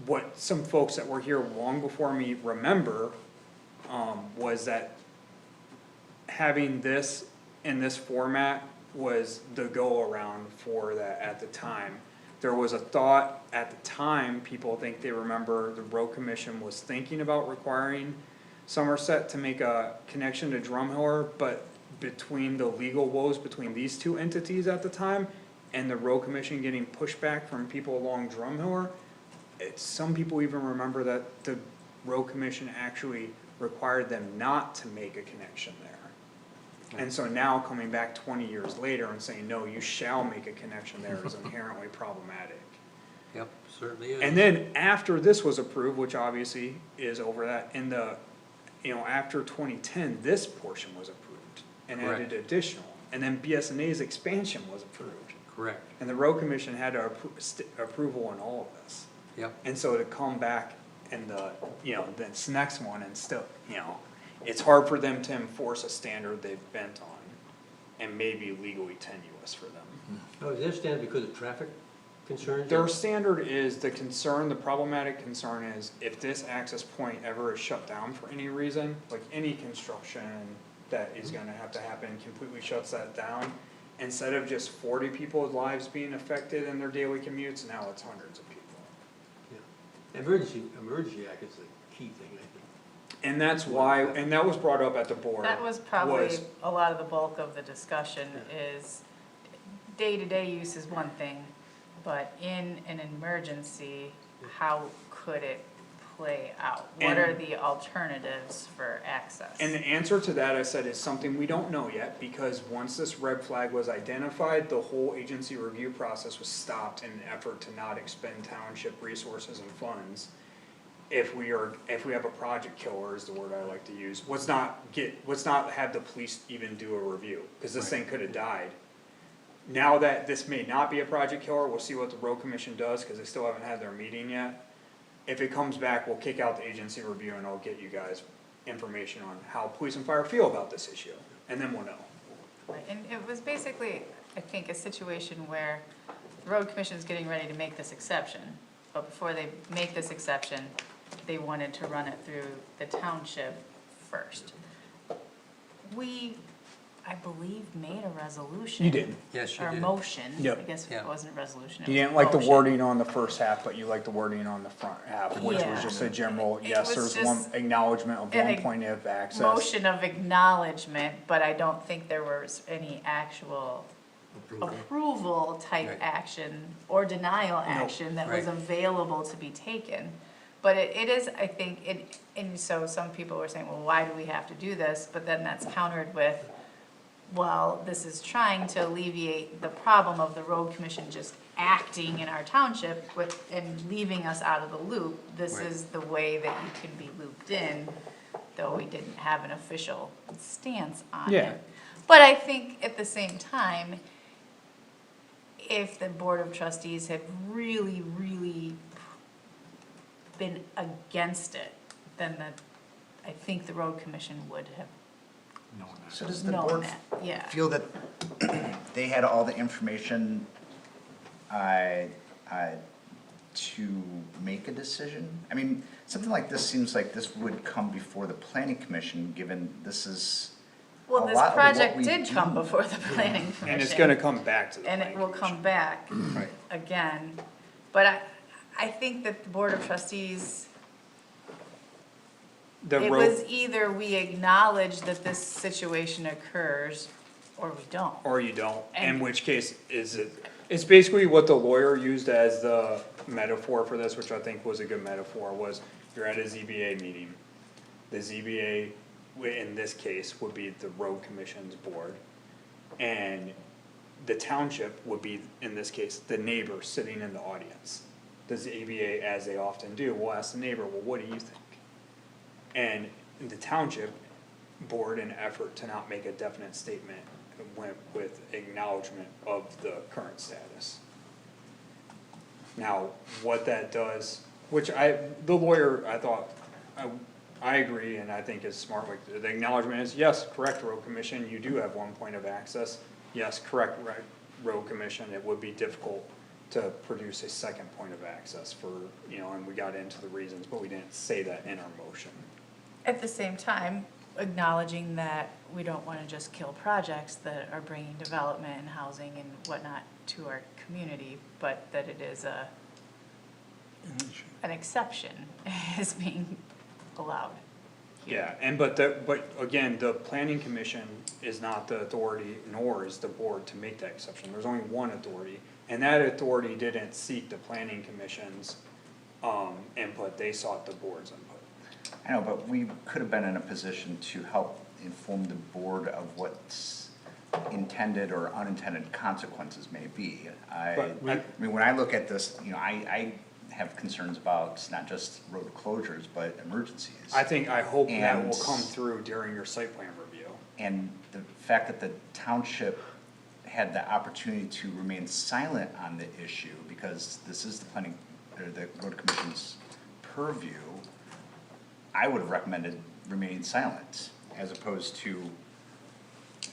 what some folks that were here long before me remember, was that having this in this format was the go-around for that at the time. There was a thought at the time, people think they remember, the road commission was thinking about requiring Somerset to make a connection to Drumheller, but between the legal woes between these two entities at the time, and the road commission getting pushback from people along Drumheller, some people even remember that the road commission actually required them not to make a connection there. And so now coming back 20 years later and saying, no, you shall make a connection there is inherently problematic. Yep, certainly is. And then after this was approved, which obviously is over that, in the, after 2010, this portion was approved and added Correct. additional. And then BSNA's expansion was approved. Correct, And the road commission had to approval on all of this. yep. And so to come back and this next one and still, it's hard for them to enforce a standard they've bent on and maybe legally tenuous for them. Oh, is their standard because of traffic concerns? Their standard is the problematic concern is if this access point ever is shut down for any reason, like any construction that is gonna have to happen completely shuts that down. Instead of just 40 people's lives being affected in their daily commutes, now it's hundreds of people. Yeah. Emergency act is the key thing, I think. And that's why, and that was brought up at the board. That was probably a lot of the bulk of the discussion is day-to-day use is one thing, but in an emergency, how could it play out? What are the alternatives for access? And the answer to that, I said, is something we don't know yet, because once this red flag was identified, the whole agency review process was stopped in an effort to not expend township resources and funds. If we have a project killer, is the word I like to use, let's not have the police even do a review, cause this thing could've died. Now that this may not be a project killer, we'll see what the road commission does, cause they still haven't had their meeting yet. If it comes back, we'll kick out the agency review and I'll get you guys information on how police and fire feel about this issue, and then we'll know. Right, and it was basically, I think, a situation where the road commission's getting ready to make this exception, but before they make this exception, they wanted to run it through the township first. We, I believe, made a resolution. You did. Yes, you Or a did. motion, I Yep. guess Yeah. it wasn't a resolution, it You was a didn't like the motion. wording on the first half, but you liked the wording on the front half, which Yeah. was just a general, It yes, was there's one just acknowledgement of an one point of access. Motion of acknowledgement, but I don't think there was any actual approval type Right. action or denial action that was Right. available to be taken. But it is, I think, and so some people were saying, well, why do we have to do this? But then that's countered with, well, this is trying to alleviate the problem of the road commission just acting in our township and leaving us out of the loop. This Right. is the way that you can be looped in, though we didn't have an official stance on Yeah. it. But I think at the same time, if the Board of Trustees had really, really been against it, then I think the road commission would have So does the known board that, yeah. feel that they had all the information to make a decision? I mean, something like this seems like this would come before the planning commission, given this is a Well, this lot of what project we did come do. before the planning commission. And it's gonna come back to the And it planning will commission. come back Right. again. But I think that the Board of Trustees, The it road, was either we acknowledge that this situation occurs or we don't. or you don't, in And- which case it's basically what the lawyer used as the metaphor for this, which I think was a good metaphor, was you're at a ZBA meeting. The ZBA, in this case, would be the road commission's board. And the township would be, in this case, the neighbor sitting in the audience. The ZBA, as they often do, will ask the neighbor, well, what do you think? And the township board, in effort to not make a definite statement, went with acknowledgement of the current status. Now, what that does, which the lawyer, I thought, I agree, and I think is smart, like, the acknowledgement is, yes, correct, road commission, you do have one point of access. Yes, correct, right, road commission, it would be difficult to produce a second point of access for, and we got into the reasons, but we didn't say that in our motion. At the same time, acknowledging that we don't wanna just kill projects that are bringing development and housing and whatnot to our community, but that it is an exception is being allowed. Yeah, but again, the planning commission is not the authority, nor is the board to make that exception, there's only one authority. And that authority didn't seek the planning commission's, input, they sought the board's input. I know, but we could have been in a position to help inform the board of what's intended or unintended consequences may be. I mean, when I look at this, you know, I have concerns about not just road closures, but emergencies. I hope that will And- come through during your site plan review. And the fact that the township had the opportunity to remain silent on the issue, because this is the planning, or the road commission's purview, I would have recommended remaining silent, as opposed to.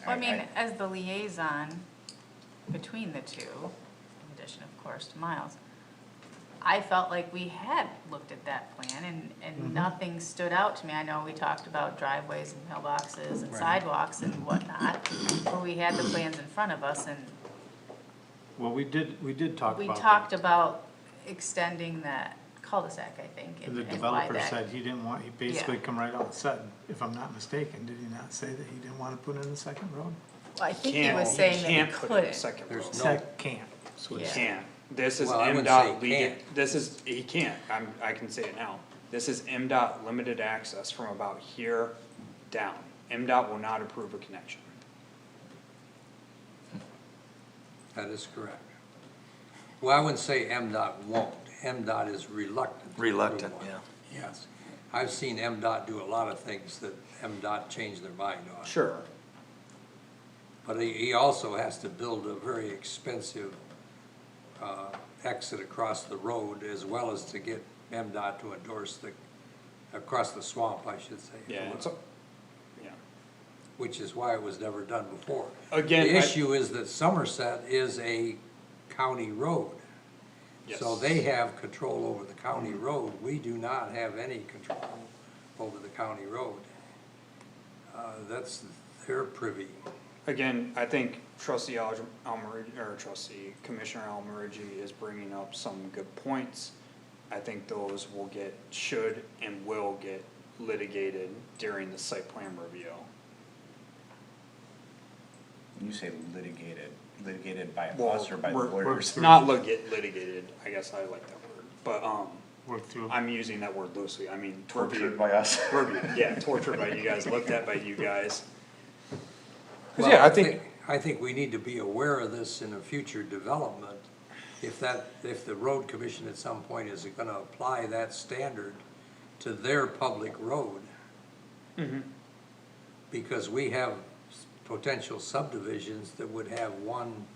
Well, I mean, as the liaison between the two, in addition, of course, to Miles, I felt like we had looked at that plan and nothing stood out to me. I know we talked about driveways and mailboxes and sidewalks and whatnot, but we had the plans in front of us and Well, we did talk about we that. talked about extending that cul-de-sac, I think, The and why developer that. said he didn't want, he basically Yeah. come right out and said, if I'm not mistaken, did he not say that he didn't wanna put in a second road? Well, I think he was saying that he Can't put in a couldn't. second road. There's no, Said can't. So Yeah. it's- Can't. This is Well, I wouldn't MDOT, say can't. this is, he can't, I can say it now. This is MDOT limited access from about here down. MDOT will not approve a connection. that is correct. Well, I wouldn't say MDOT won't. MDOT is reluctant. to approve Reluctant, one. yeah. Yes. I've seen MDOT do a lot of things that MDOT changed their mind on. Sure. But he also has to build a very expensive exit across the road, as well as to get MDOT to endorse across the swamp, I should say. Yeah, yeah. Which is why it was never done before. Again, The I- issue is that Somerset is a county road. So Yes. they have control over the county road. We do not have any control over the county road. That's their privy. Again, I think trustee Almarigi, or trustee Commissioner Almarigi is bringing up some good points. I think those should and will get litigated during the site plan review. When you say litigated by Well, us or by the lawyers? Not litigated, I guess I like that word, but, Work through. I'm using that word loosely, I mean. Tortured by us? Yeah, tortured by you guys, looked at by you guys. 'Cause Well, yeah, I think we need to be aware of this in a future development. If the road commission at some point is gonna apply that standard to their public road. Because we have potential subdivisions that would have one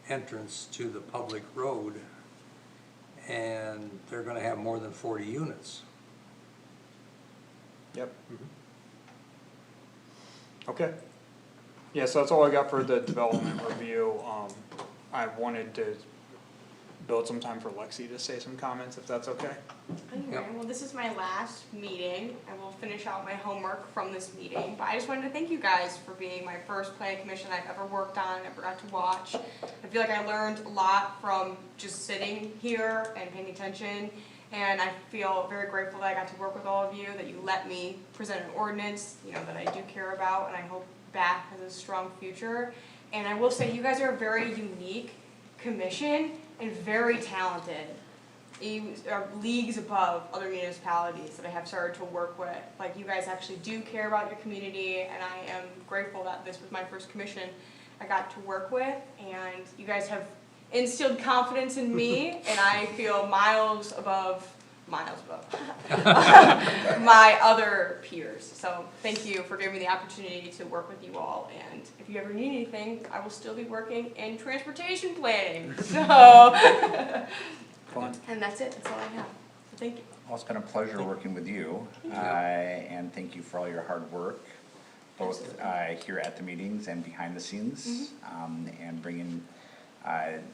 entrance to the public road, and they're gonna have more than 40 units. Yep. Okay. Yeah, so that's all I got for the development review, I wanted to build some time for Lexi to say some comments, if that's okay. Anyway, well, this is my last meeting. I will finish out my homework from this meeting, but I just wanted to thank you guys for being my first planning commission I've ever worked on, ever got to watch. I feel like I learned a lot from just sitting here and paying attention, and I feel very grateful that I got to work with all of you, that you let me present an ordinance, you know, that I do care about, and I hope Bath has a strong future. And I will say, you guys are a very unique commission and very talented. You are leagues above other municipalities that I have started to work with. Like, you guys actually do care about your community, and I am grateful that this was my first commission I got to work with. And you guys have instilled confidence in me, and I feel miles above my other peers. So thank you for giving me the opportunity to work with you all, and if you ever need anything, I will still be working in transportation planning, so. Fun. And that's it, that's all I have, so thank you. Well, it's been a pleasure working with you, and thank you for all your hard work, both here at the meetings and behind the scenes, and bringing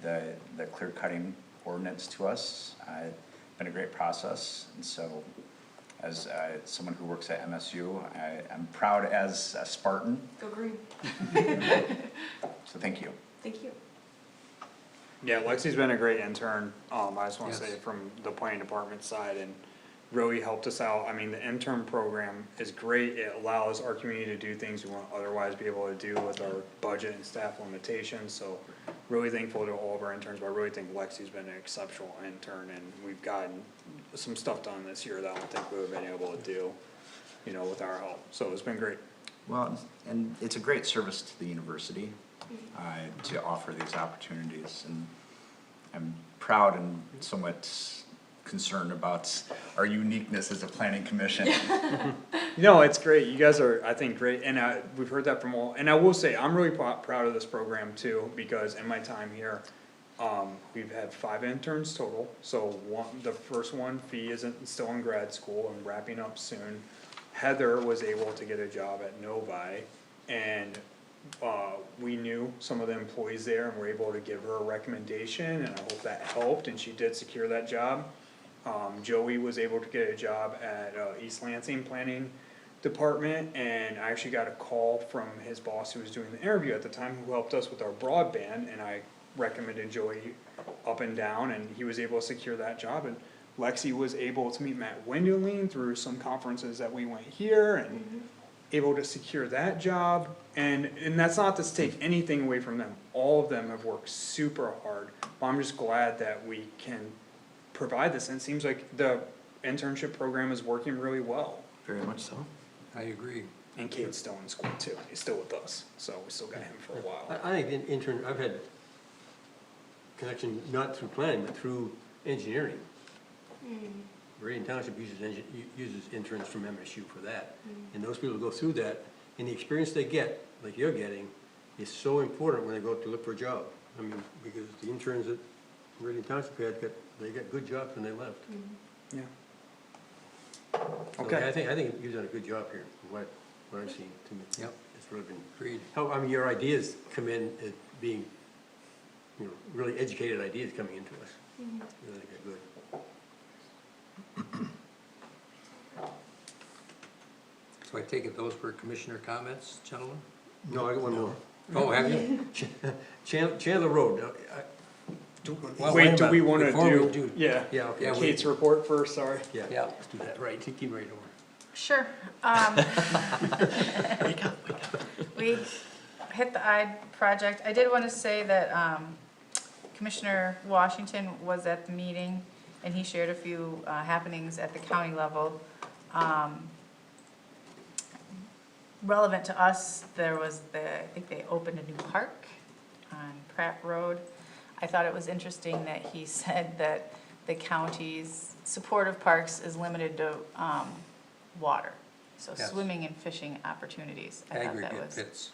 the clear cutting ordinance to us. Been a great process, and so as someone who works at MSU, I'm proud as a Spartan, Go green. so thank you. Thank you. Yeah, Lexi's been a great intern, I just wanna Yes. say from the planning department side, and really helped us out. I mean, the intern program is great, it allows our community to do things we won't otherwise be able to do with our budget and staff limitations, so really thankful to all of our interns, but I really think Lexi's been an exceptional intern, and we've gotten some stuff done this year that I don't think we would've been able to do. you know, with our help, so it's been great. Well, and it's a great service to the university, to offer these opportunities, and I'm proud and somewhat concerned about our uniqueness as a planning commission. No, it's great, you guys are, I think, great, and we've heard that from all, and I will say, I'm really proud of this program too, because in my time here, we've had 5 interns total, so the first one, Fee, isn't still in grad school and wrapping up soon. Heather was able to get a job at Novi, and, we knew some of the employees there and were able to give her a recommendation, and I hope that helped, and she did secure that job. Joey was able to get a job at, East Lansing Planning Department, and I actually got a call from his boss who was doing the interview at the time, who helped us with our broadband, and I recommended Joey up and down, and he was able to secure that job, and Lexi was able to meet Matt Wendeling through some conferences that we went here, and able to secure that job, and that's not to take anything away from them, all of them have worked super hard, but I'm just glad that we can provide this, and it seems like the internship program is working really well. Very much so. I agree. And Kate's still in school too, he's still with us, so we still got him for a while. I think I've had connection not through planning, but through engineering. Meridian Township uses interns from MSU for that. And those people go through that, and the experience they get, like you're getting, is so important when they go to look for a job. I mean, because the interns at Meridian Township they got good jobs when they left. Yeah. So Okay. I think you've done a good job here, from what I've seen. To me. Yep. It's really been. Agreed. I mean, your ideas come in as being, you know, really educated ideas coming into us. Really good. So I take it those were commissioner comments, gentlemen? No, I got one more. Oh, have you? Chandler Road. Well, Wait, do we a minute. wanna Before we do, yeah, Yeah, okay. Yeah, Kate's report first, sorry. Yeah, Yeah. let's do that, right, keep right over. Sure. We hit the I project. I did want to say that Commissioner Washington was at the meeting, and he shared a few happenings at the county level. Relevant to us, there was I think they opened a new park on Pratt Road. I thought it was interesting that he said that the county's support of parks is limited to water. So Yes. swimming and fishing opportunities. I thought that Aggregate was pits.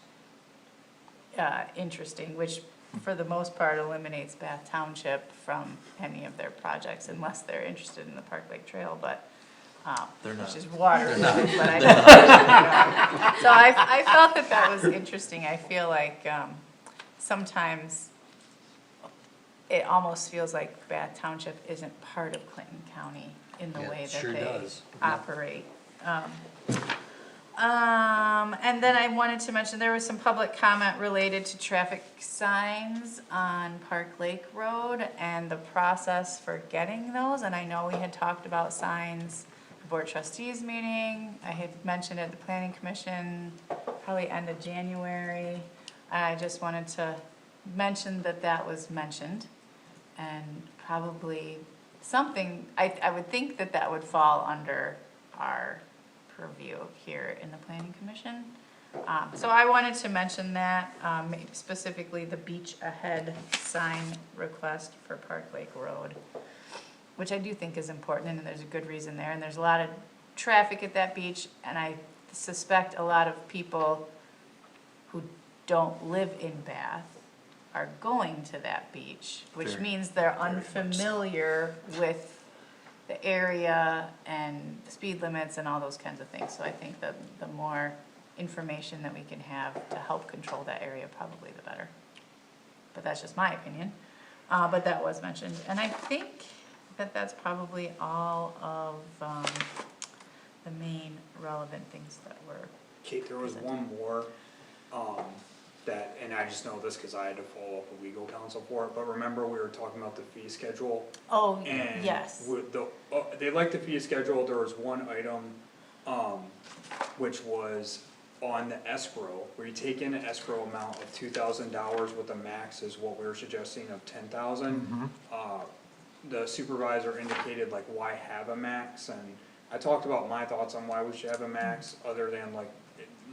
interesting, which for the most part eliminates Bath Township from any of their projects unless they're interested in the Park Lake Trail, but, They're not. which is water. But I don't. So I felt that was interesting. I feel like, sometimes it almost feels like Bath Township isn't part of Clinton County in the Yeah, way it that sure they does. Yeah. operate. And then I wanted to mention, there was some public comment related to traffic signs on Park Lake Road and the process for getting those, and I know we had talked about signs at the Board of Trustees meeting, I had mentioned at the Planning Commission, probably end of January. I just wanted to mention that was mentioned, and probably something, I would think that would fall under our purview here in the Planning Commission. So I wanted to mention that, specifically the beach ahead sign request for Park Lake Road, which I do think is important, and there's a good reason there, and there's a lot of traffic at that beach, and I suspect a lot of people who don't live in Bath are going to that beach, which Very- means they're very much so. unfamiliar with the area and the speed limits and all those kinds of things. So I think that the more information that we can have to help control that area, probably the better. But that's just my opinion. But that was mentioned. And I think that that's probably all of the main relevant things that were. Kate, there was one more, that, and I just know this cause I had to follow up with legal counsel for it, but remember we were talking about the fee schedule? Oh, And yes. with they liked the fee schedule, there was one item, which was on the escrow, where you take in an escrow amount of $2,000 with a max is what we were suggesting of 10,000. The supervisor indicated like, why have a max, and I talked about my thoughts on why we should have a max, other than like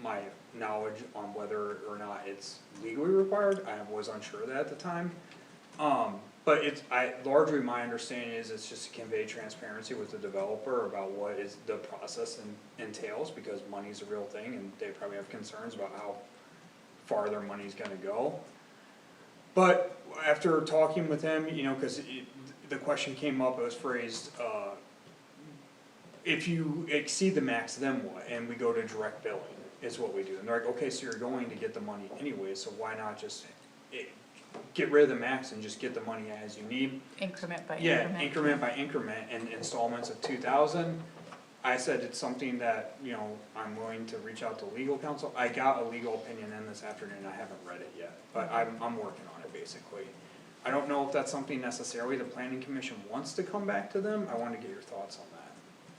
my knowledge on whether or not it's legally required, I was unsure of that at the time. But largely my understanding is it's just to convey transparency with the developer about what is the process entails, because money's a real thing and they probably have concerns about how far their money's gonna go. But after talking with him, you know, cause the question came up, it was phrased, if you exceed the max, then what? And we go to direct billing, is what we do. And they're like, okay, so you're going to get the money anyway, so why not just get rid of the max and just get the money as you need? Increment by Yeah, increment. increment by increment and installments of 2,000. I said it's something that, you know, I'm willing to reach out to legal counsel. I got a legal opinion in this afternoon, I haven't read it yet, but I'm working on it basically. I don't know if that's something necessarily the planning commission wants to come back to them, I wanna get your thoughts on that.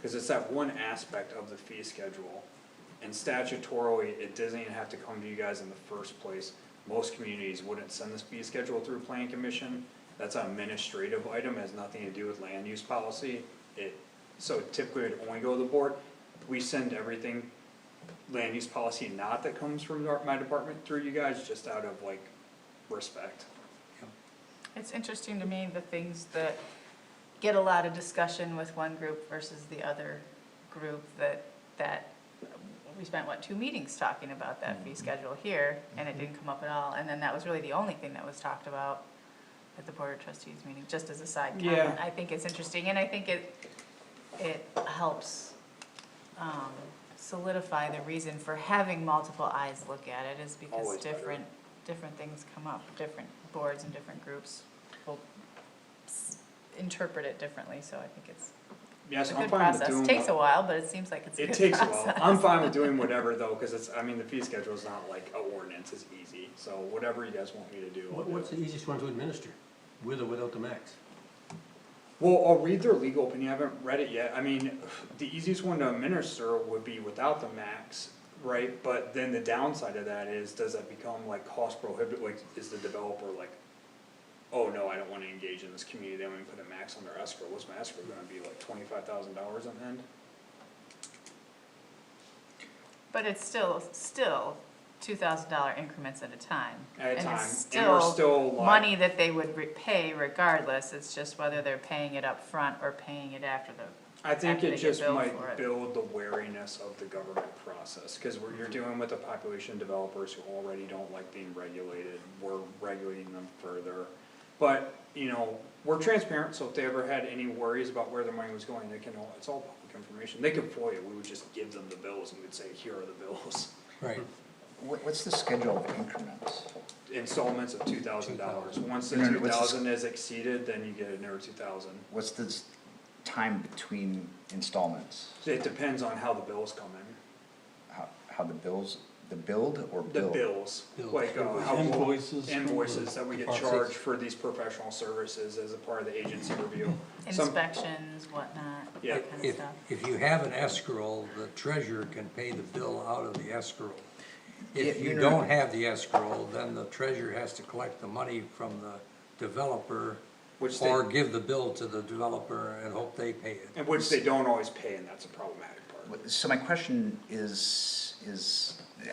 Cause it's that one aspect of the fee schedule, and statutorily, it doesn't even have to come to you guys in the first place. Most communities wouldn't send this fee schedule through planning commission, that's an administrative item, has nothing to do with land use policy. So typically it'd only go to the board, we send everything land use policy not that comes from my department through you guys, just out of like respect. It's interesting to me, the things that get a lot of discussion with one group versus the other group, that we spent, 2 meetings talking about that fee schedule here, and it didn't come up at all, and then that was really the only thing that was talked about at the Board of Trustees meeting, just as a side comment. Yeah. I think it's interesting, and I think it helps solidify the reason for having multiple eyes look at it, is because Always better. different things come up, different boards and different groups will interpret it differently, so I think it's Yes, a I'm good fine with process. doing. Takes a while, but it seems like it's a It good takes a process. while, I'm fine with doing whatever though, cause it's, I mean, the fee schedule is not like a ordinance, it's easy, so whatever you guys want me to do, I'll do. What's the easiest one to administer, with or without the max? Well, I'll read their legal opinion, I haven't read it yet, I mean, the easiest one to administer would be without the max, right? But then the downside of that is, does that become like cost prohibitive, like, is the developer like, oh no, I don't wanna engage in this community, then we put a max on their escrow, what's my escrow gonna be, like $25,000 on the end? But it's still $2,000 increments at a time. At a And time, it's and we're still still like- money that they would pay regardless, it's just whether they're paying it up front or paying it after I think after it they get just billed might for it. build the wariness of the government process, cause you're dealing with a population of developers who already don't like being regulated, we're regulating them further. But, you know, we're transparent, so if they ever had any worries about where their money was going, it's all public information, they could FOIA, we would just give them the bills and we'd say, here are the bills. Right. What's the schedule of increments? Installments of $2,000, once the No, no, two what's the- thousand is exceeded, then you get another 2,000. What's the time between installments? It depends on how the bills come in. How the bills, the build or The bill? bills, Bills. like, how. Invoices from the Invoices that we get process. charged for these professional services as a part of the agency review. Some- inspections, whatnot, Yeah. that kind of If, stuff. if you have an escrow, the treasurer can pay the bill out of the escrow. Yeah, If you know- don't have the escrow, then the treasurer has to collect the money from the developer, Which they, or give the bill to the developer and hope they pay it. and which they don't always pay, and that's a problematic part. So my question is,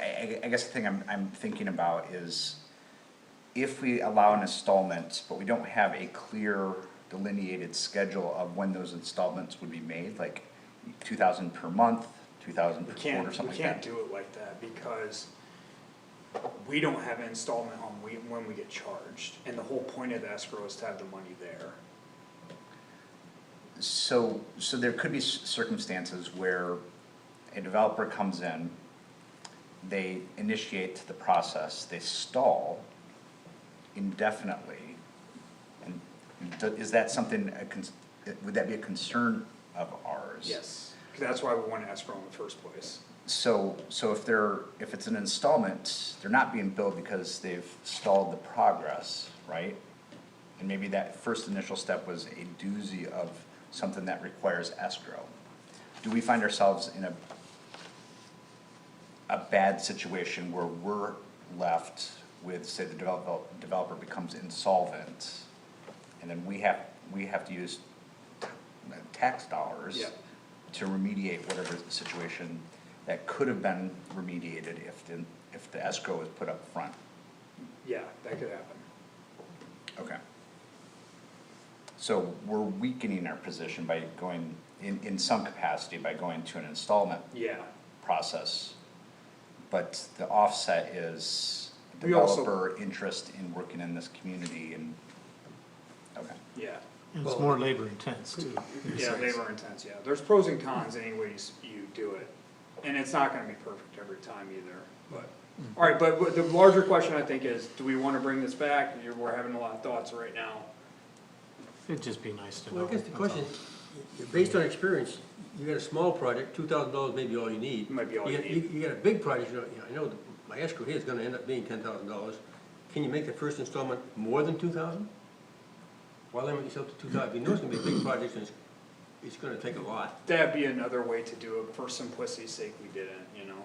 I guess the thing I'm thinking about is, if we allow an installment, but we don't have a clear delineated schedule of when those installments would be made, like 2,000 per month, 2,000 per quarter, We something like can't that. do it like that, because we don't have an installment on when we get charged, and the whole point of the escrow is to have the money there. So there could be circumstances where a developer comes in, they initiate the process, they stall indefinitely. And is that something, would that be a concern of ours? Yes, 'cause that's why we want to escrow in the first place. So if it's an installment, they're not being billed because they've stalled the progress, right? And maybe that first initial step was a doozy of something that requires escrow. Do we find ourselves in a bad situation where we're left with, say, the developer becomes insolvent, and then we have to use tax dollars Yeah. to remediate whatever the situation that could have been remediated if the escrow was put up front. Yeah, that could happen. Okay. So we're weakening our position by going, in some capacity, by going to an installment Yeah. process. But the offset is We also- developer interest in working in this community and, okay. Yeah. It's Well- more labor intense too. Yeah, labor intense, yeah. There's pros and cons any ways you do it. And it's not gonna be perfect every time either, but. Alright, but the larger question I think is, do we wanna bring this back? We're having a lot of thoughts right now. It'd just be nice to know. Well, I guess the that's question, all. based on experience, you got a small project, $2,000 may be all you need. Might be all you got- need. You got a big project, I know my escrow here is gonna end up being $10,000. Can you make the first installment more than 2,000? Why limit yourself to 2,000? If you know it's gonna be a big project and it's gonna take a lot. That'd be another way to do it, for simplicity's sake, we didn't, you know?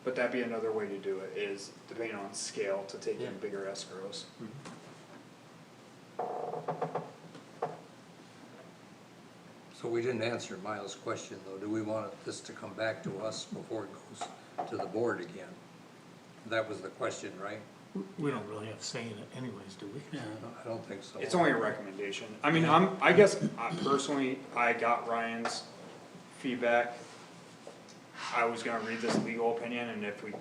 But that'd be another way to do it, is depending on scale, to take in Yeah. bigger escrows. So we didn't answer Miles' question, though. Do we want this to come back to us before it goes to the board again? That was the question, right? We don't really have a say in it anyways, do we? Yeah. No, I don't think so. It's only a recommendation. I mean, I guess, personally, I got Ryan's feedback. I was gonna read this legal opinion, and if we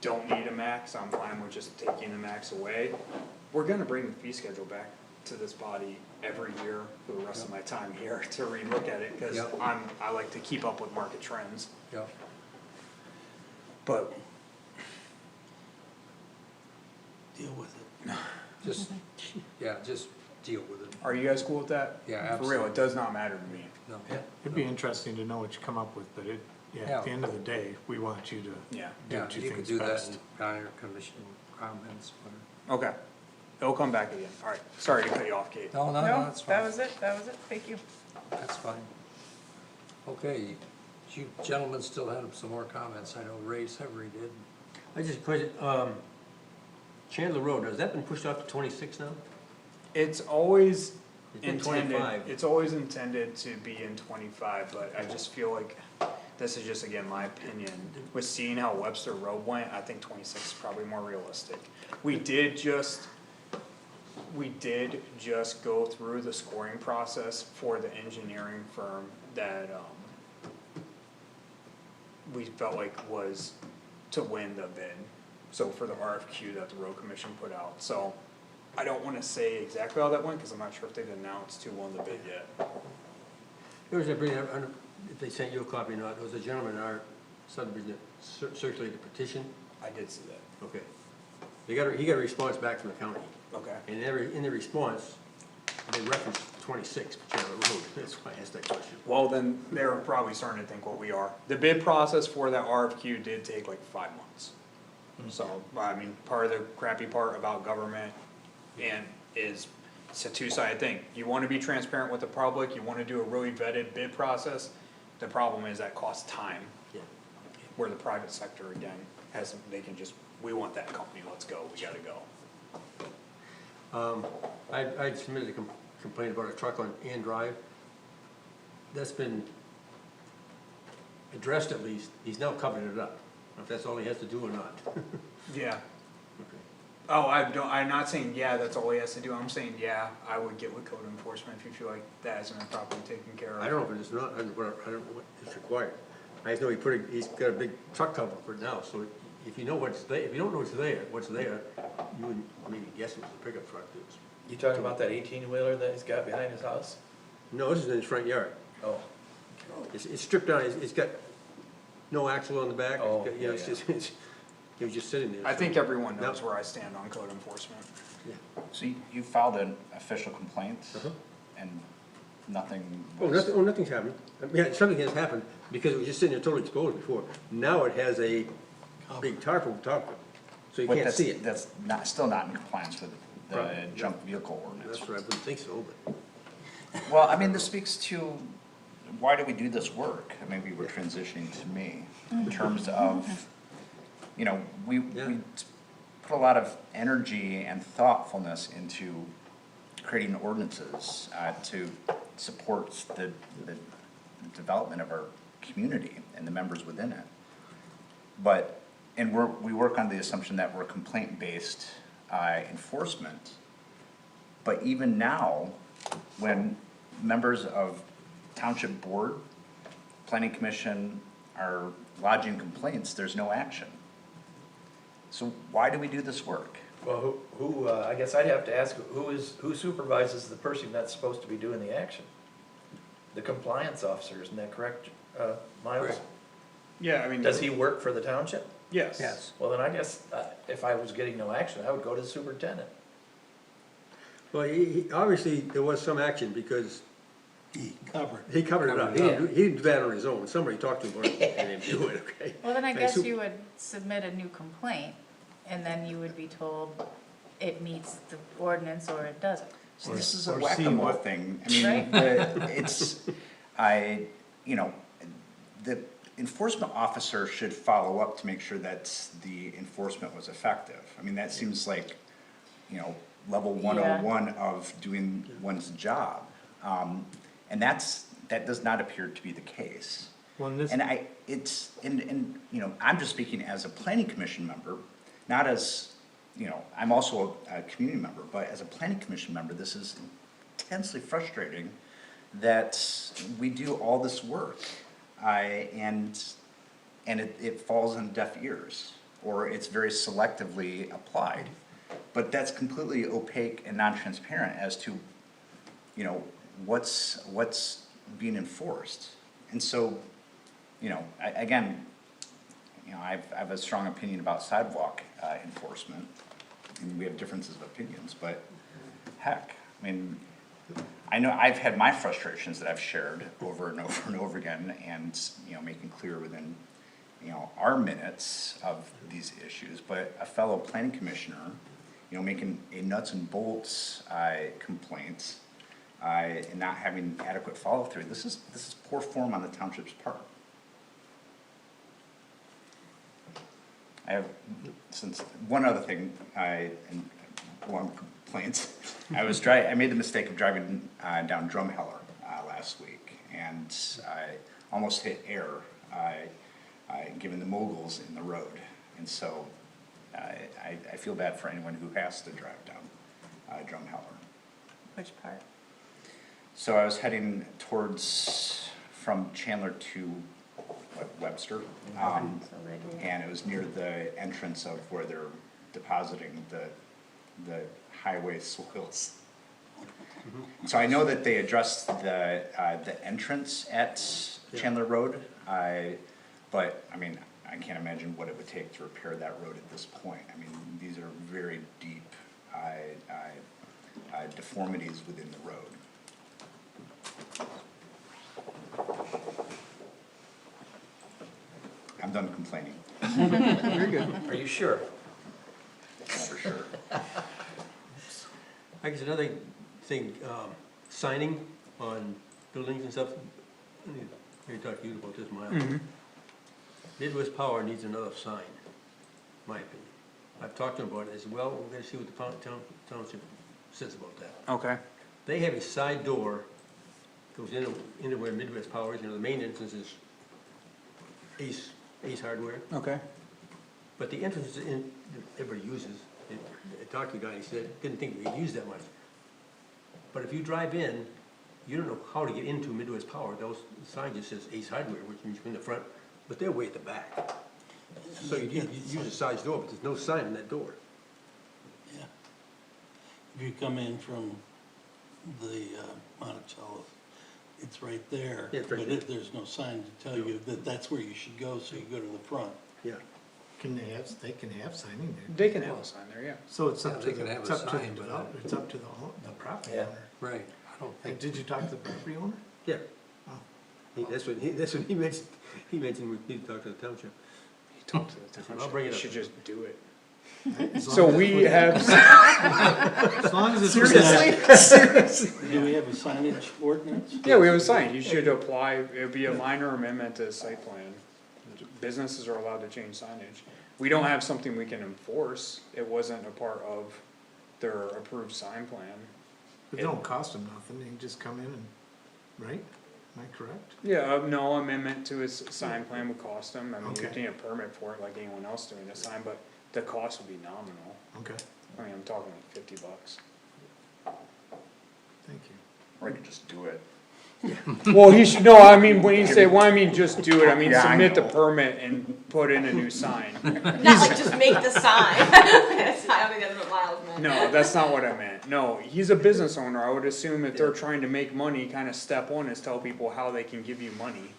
don't need a max, I'm fine with just taking the max away. We're gonna bring the fee schedule back to this body every year for the rest of my time here to relook at it, cause Yep. I like to keep up with market trends. Yeah, But Deal with it. just, yeah, just deal with it. are you guys cool with that? Yeah, For real, absolutely. it does not matter to me. No. It'd be interesting to know what you come up with, but it, yeah, at the end of the day, we want you to Yeah. do Yeah, what you you could think's do that best. in Pioneer Commission comments, whatever. Okay. It'll come back again. Alright, sorry to cut you off, Kate. No, no, no, No, that's that fine. was it, thank you. That's fine. Okay, you gentlemen still had some more comments. I know Ray Severy did. I just question, Chandler Road, has that been pushed off to 26 now? It's always It's been intended, 25. it's always intended to be in 25, but I just feel like, this is just again my opinion, with seeing how Webster Road went, I think 26 is probably more realistic. We did just go through the scoring process for the engineering firm that, we felt like was to win the bid. So for the RFQ that the road commission put out, so I don't wanna say exactly how that went, cause I'm not sure if they've announced who won the bid yet. There was a, if they sent you a copy or not, there was a gentleman in our subdivision that circulated a petition. I did see that. Okay. He got a response back from the county. Okay. And in the response, they referenced 26 Chandler Road. That's why I asked that question. Well, then they're probably starting to think what we are. The bid process for that RFQ did take like 5 months. So, I mean, part of the crappy part about government and is, it's a two-sided thing. You wanna be transparent with the public, you wanna do a really vetted bid process. The problem is that costs time, Yeah. where the private sector again has, they can just, we want that company, let's go, we gotta go. I submitted a complaint about a truck on Ann Drive. That's been addressed at least. He's now covering it up. If that's all he has to do or not. Yeah. Oh, I'm not saying, yeah, that's all he has to do, I'm saying, yeah, I would get with code enforcement if you feel like that hasn't been properly taken care of. I don't know if it's not, I don't know what is required. I just know he's got a big truck cover for it now, so if you know what's there, if you don't know what's there, you would maybe guess what the pickup truck is. You talking about that 18-wheeler that he's got behind his house? No, this is in his front yard. Oh, It's stripped down, it's got no axle on the back. Oh, It's got- yeah, it's yeah. just, it was just sitting there. I so- think everyone knows No. where I stand on code enforcement. Yeah. So you filed an official complaint Uh-huh. and nothing Oh, was. nothing's happened. I mean, something has happened because it was just sitting there totally exposed before. Now it has a big tarp over top of it, so you But can't that's- see it. That's not, still not in compliance with the Right. junk vehicle ordinance. That's what I wouldn't think so, but. Well, I mean, this speaks to, why do we do this work? Maybe we're transitioning to me, in terms of, you know, we Yeah. put a lot of energy and thoughtfulness into creating ordinances, to support the development of our community and the members within it. But, and we work on the assumption that we're complaint-based enforcement. But even now, when members of township board, planning commission are lodging complaints, there's no action. So why do we do this work? Well, I guess I'd have to ask, who supervises the person that's supposed to be doing the action? The compliance officer, isn't that correct, Miles? Correct. Yeah, I mean. Does he work for the township? Yes. Yes. Well, then I guess, if I was getting no action, I would go to the superintendent. Well, obviously, there was some action because He covered. he covered it up. He didn't do that on his own. Somebody talked to him and didn't do it, okay? Well, then I Okay, guess so- you would submit a new complaint, and then you would be told it meets the ordinance or it doesn't. So this is a or see whack-a-mole what- thing. I mean, Right. the enforcement officer should follow up to make sure that the enforcement was effective. I mean, that seems like, level 101 of doing one's job. And that does not appear to be the case. Well, and this, And I'm just speaking as a planning commission member, not as, I'm also a community member, but as a planning commission member, this is intensely frustrating that we do all this work, and it falls on deaf ears, or it's very selectively applied. But that's completely opaque and non-transparent as to, what's being enforced. And so, I have a strong opinion about sidewalk enforcement, and we have differences of opinions, but heck, I mean, I know I've had my frustrations that I've shared over and over and over again, and, making clear within, our minutes of these issues, but a fellow planning commissioner, making a nuts and bolts complaint, and not having adequate follow-through, this is poor form on the township's part. I have, since, one other thing, one complaint, I made the mistake of driving, down Drumheller, last week, and I almost hit air, given the moguls in the road, and so, I feel bad for anyone who has to drive down, Drumheller. Which part? So I was heading from Chandler to Webster, So right here. and it was near the entrance of where they're depositing the highway soils. So I know that they addressed the entrance at Chandler Road, but, I mean, I can't imagine what it would take to repair that road at this point. I mean, these are very deep, deformities within the road. I'm done complaining, Very good. Are you sure? for sure. I guess another thing, signing on buildings and stuff, let me talk to you about this, Miles. Midwest Power needs another sign, my opinion. I've talked to them about it, I said, well, we're gonna see what the township says about that. Okay. They have a side door, goes into where Midwest Power is, the main entrance is Ace Hardware. Okay. But the entrance is in, everybody uses, I talked to a guy, he said, didn't think we'd use that much. But if you drive in, you don't know how to get into Midwest Power, those, the sign just says Ace Hardware, which means you're in the front, but they're way at the back. So you use a side door, but there's no sign in that door. Yeah. If you come in from the Monticello, it's right there. Yeah, it's right But there's no sign to tell you that that's where you should go, so you go to the front. Yeah. they can have signing there. They can have a sign there, yeah. So it's Yeah, up they to can the, have it's a up to the sign, but developer, it's up to the property Yeah. owner. Right, I don't think, Did you talk to the property owner? Yeah. Oh. That's what he mentioned we need to talk to the township. He talked to the township. I'll bring it You up. should just do it. As long So as we it's have, As long as it's. Do we have a signage ordinance? yeah, we have a sign. You should apply, it'd be a minor amendment to the site plan. Businesses are allowed to change signage. We don't have something we can enforce. It wasn't a part of their approved sign plan. It don't cost them nothing, they can just come in and, right? Am I correct? Yeah, no amendment to his sign plan would cost him, I mean, you Okay. need a permit for it like anyone else doing the sign, but the cost would be nominal. Okay, I mean, I'm talking like $50. thank you. Or I could just do it. Well, he should, no, I mean, when you say, well, I mean, just do it, I mean, Yeah, I submit the know. permit and put in a new sign. Not like just make the sign. That's, I don't think that's what Miles meant. No, that's not what I meant, no, he's a business owner, I would assume if they're trying to make money, kinda step one is tell people how they can give you money.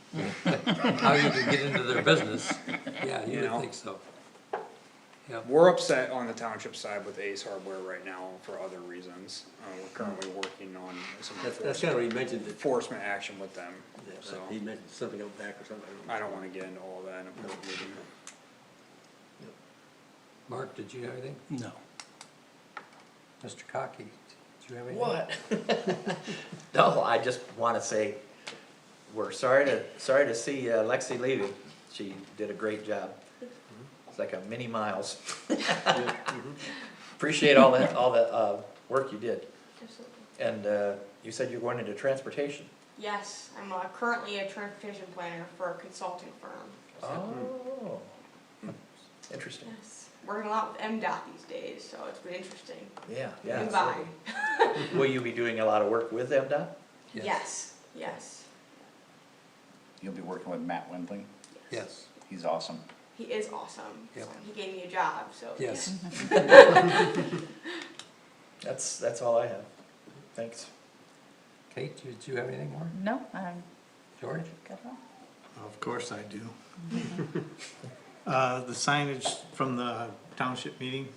How you can get into their business, yeah, you You would know. think so. Yep. We're upset on the township side with Ace Hardware right now for other reasons, we're currently working on some That's kinda what he mentioned, that, enforcement action with them, so. he mentioned something out back or something. I don't wanna get into all that in a public meeting. Mark, did you have anything? No. Mr. Cocky, did you have anything? What? No, I just wanna say, we're sorry to see Lexi leaving. She did a great job. It's like a mini Miles. Appreciate all the work you did. Absolutely. And you said you're going into transportation. Yes, I'm currently a transportation planner for a consulting firm. Oh, interesting. Yes, working a lot with MDOT these days, so it's been interesting. Yeah, New yeah. vibe. Will you be doing a lot of work with MDOT? Yes, yes, You'll be working with Matt Wendling. Yes, He's awesome. he is awesome. Yep. He gave me a job, so. yes. That's all I have. Thanks. Kate, did you have anything more? No, I'm George? good. Of course I do. The signage from the township meeting,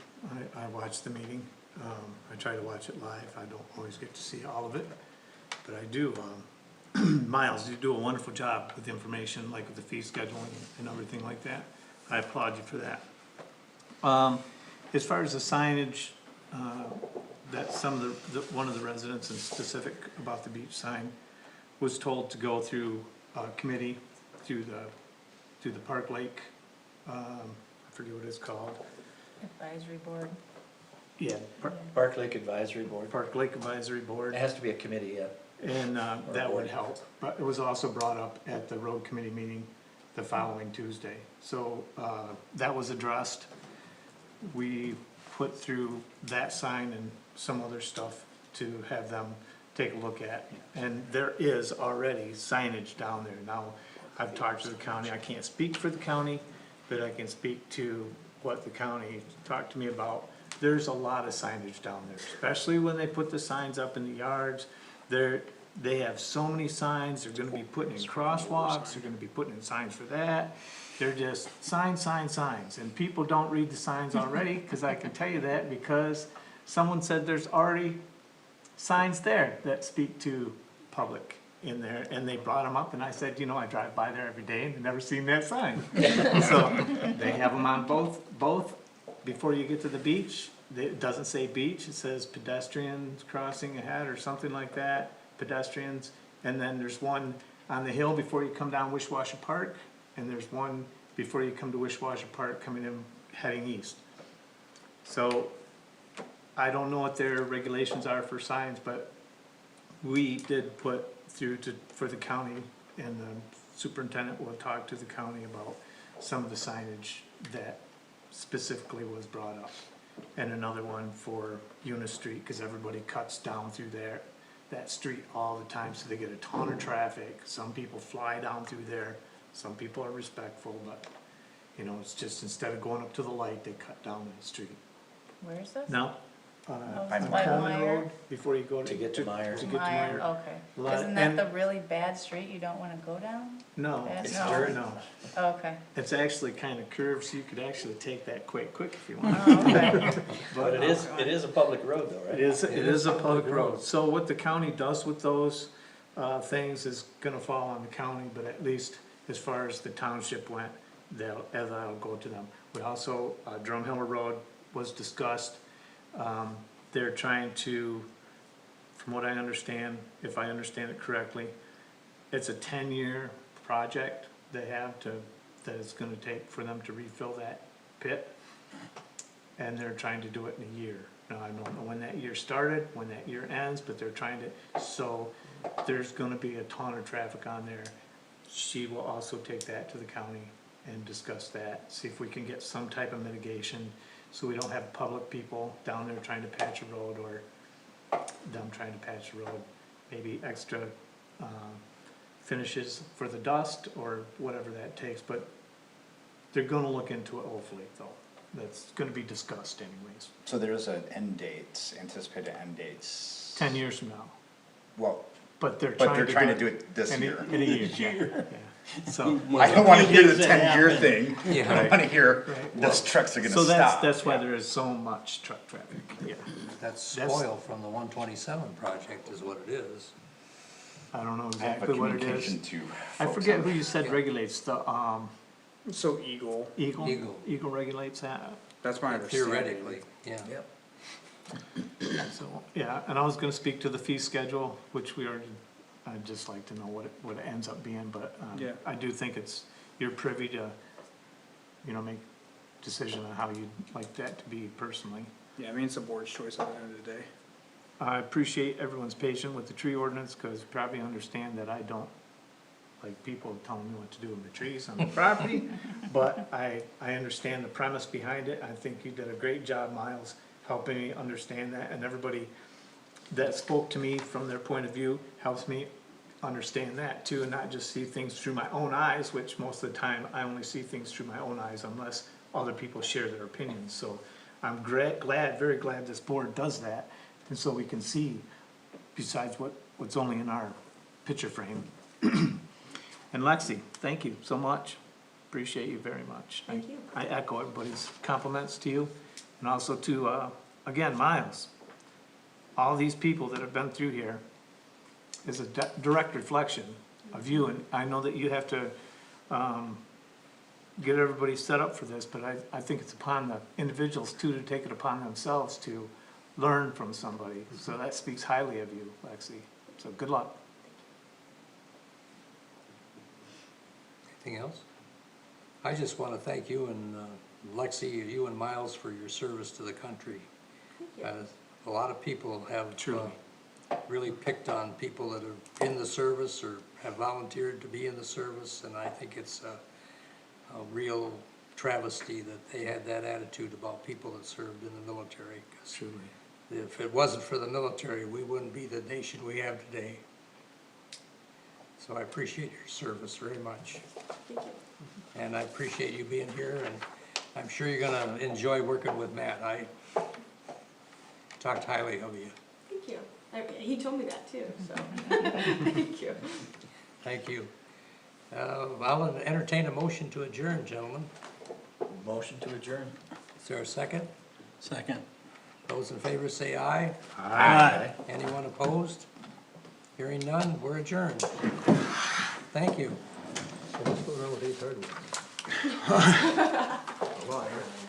I watched the meeting. I try to watch it live. I don't always get to see all of it, but I do. Miles, you do a wonderful job with information, like with the fee scheduling and everything like that. I applaud you for that. As far as the signage, that some of one of the residents in specific about the beach sign was told to go through a committee, through the Park Lake, I forget what it's called. Advisory board. Yeah, Park Lake Advisory Board. Park Lake Advisory Board, It has to be a committee, yeah. and that would help. But it was also brought up at the road committee meeting the following Tuesday. So that was addressed. We put through that sign and some other stuff to have them take a look at. And there is already signage down there. Now, I've talked to the county, I can't speak for the county, but I can speak to what the county talked to me about. There's a lot of signage down there, especially when they put the signs up in the yards. They have so many signs, they're gonna be putting in crosswalks, they're gonna be putting in signs for that. They're just signs, and people don't read the signs already, cause I can tell you that because someone said there's already signs there that speak to public in there, and they brought them up, and I said, you know, I drive by there every day and I've never seen that sign. So, they have them on both, before you get to the beach, it doesn't say beach, it says pedestrians crossing ahead or something like that, pedestrians, and then there's one on the hill before you come down Wishwasher Park, and there's one before you come to Wishwasher Park coming in, heading east. So, I don't know what their regulations are for signs, but we did put through for the county, and the superintendent will talk to the county about some of the signage that specifically was brought up. And another one for Eunice Street, cause everybody cuts down through there, that street all the time, so they get a ton of traffic. Some people fly down through there, some people are respectful, but, you know, it's just instead of going up to the light, they cut down the street. Where is this? Now, Oh, on it's by Coleman Meyer. Road, before you go To get to Meyer. To get to Meyer, Meyer. okay. Lot- Isn't that and- the really bad street you don't wanna go down? No, Bad? It's No. dirt. no, Oh, okay. it's actually kinda curved, so you could actually take that quick if you want. Oh, okay. But it is a public road though, right? It is a public road, so what the county does with those, things is gonna fall on the county, but at least as far as the township went, that'll go to them. We also, Drumhill Road was discussed, they're trying to, from what I understand, if I understand it correctly, it's a 10-year project they have that it's gonna take for them to refill that pit. And they're trying to do it in a year. Now, I don't know when that year started, when that year ends, but they're trying to, so there's gonna be a ton of traffic on there. She will also take that to the county and discuss that, see if we can get some type of mitigation, so we don't have public people down there trying to patch a road, or them trying to patch a road. Maybe extra, finishes for the dust, or whatever that takes, but they're gonna look into it hopefully, though. That's gonna be discussed anyways, So there's an end date, anticipated end dates? 10 years from now. Well, But they're but they're trying to do it this in a- year. in a year, yeah. So, I don't wanna hear the Things that 10-year happen. thing, Yeah. I wanna hear, Right. those trucks are gonna so stop. that's why Yeah. there is so much truck traffic, yeah. That's That's- spoil from the 127 project is what it is. I don't know I have a exactly what it communication is. to I folks forget on who you said Yeah. regulates the, So Eagle, Eagle? Eagle. Eagle regulates that, that's my understanding. Theoretically, yeah. Yep. so, yeah, and I was gonna speak to the fee schedule, which we already, I'd just like to know what it ends up being, but, Yeah. I do think it's, you're privy to, you know, make decision on how you'd like that to be personally. Yeah, I mean, it's the board's choice at the end of the day. I appreciate everyone's patience with the tree ordinance, cause you probably understand that I don't like people telling me what to do with the trees on the property. But I understand the premise behind it. I think you did a great job, Miles, helping me understand that, and everybody that spoke to me from their point of view helps me understand that too, and not just see things through my own eyes, which most of the time I only see things through my own eyes unless other people share their opinions. So I'm very glad this board does that, and so we can see besides what's only in our picture frame. And Lexi, thank you so much. Appreciate you very much. Thank you. I echo everybody's compliments to you, and also to, again, Miles. All these people that have been through here is a direct reflection of you, and I know that you have to, get everybody set up for this, but I think it's upon the individuals too to take it upon themselves to learn from somebody. So that speaks highly of you, Lexi. So good luck. Anything else? I just want to thank you and Lexi, you and Miles for your service to the country. A lot of people have Truly. really picked on people that are in the service or have volunteered to be in the service, and I think it's a real travesty that they had that attitude about people that served in the military. 'Cause Truly. if it wasn't for the military, we wouldn't be the nation we have today. So I appreciate your service very much. Thank you. And I appreciate you being here, and I'm sure you're gonna enjoy working with Matt. I talked highly of you. Thank you. He told me that too, so, thank you. Thank you. I'll entertain a motion to adjourn, gentlemen. Motion to adjourn. Is there a second? Second. Those in favor say aye. Aye. Anyone opposed? Hearing none, we're adjourned. Thank you. So what's going on with Ace Hardware? A lot, huh?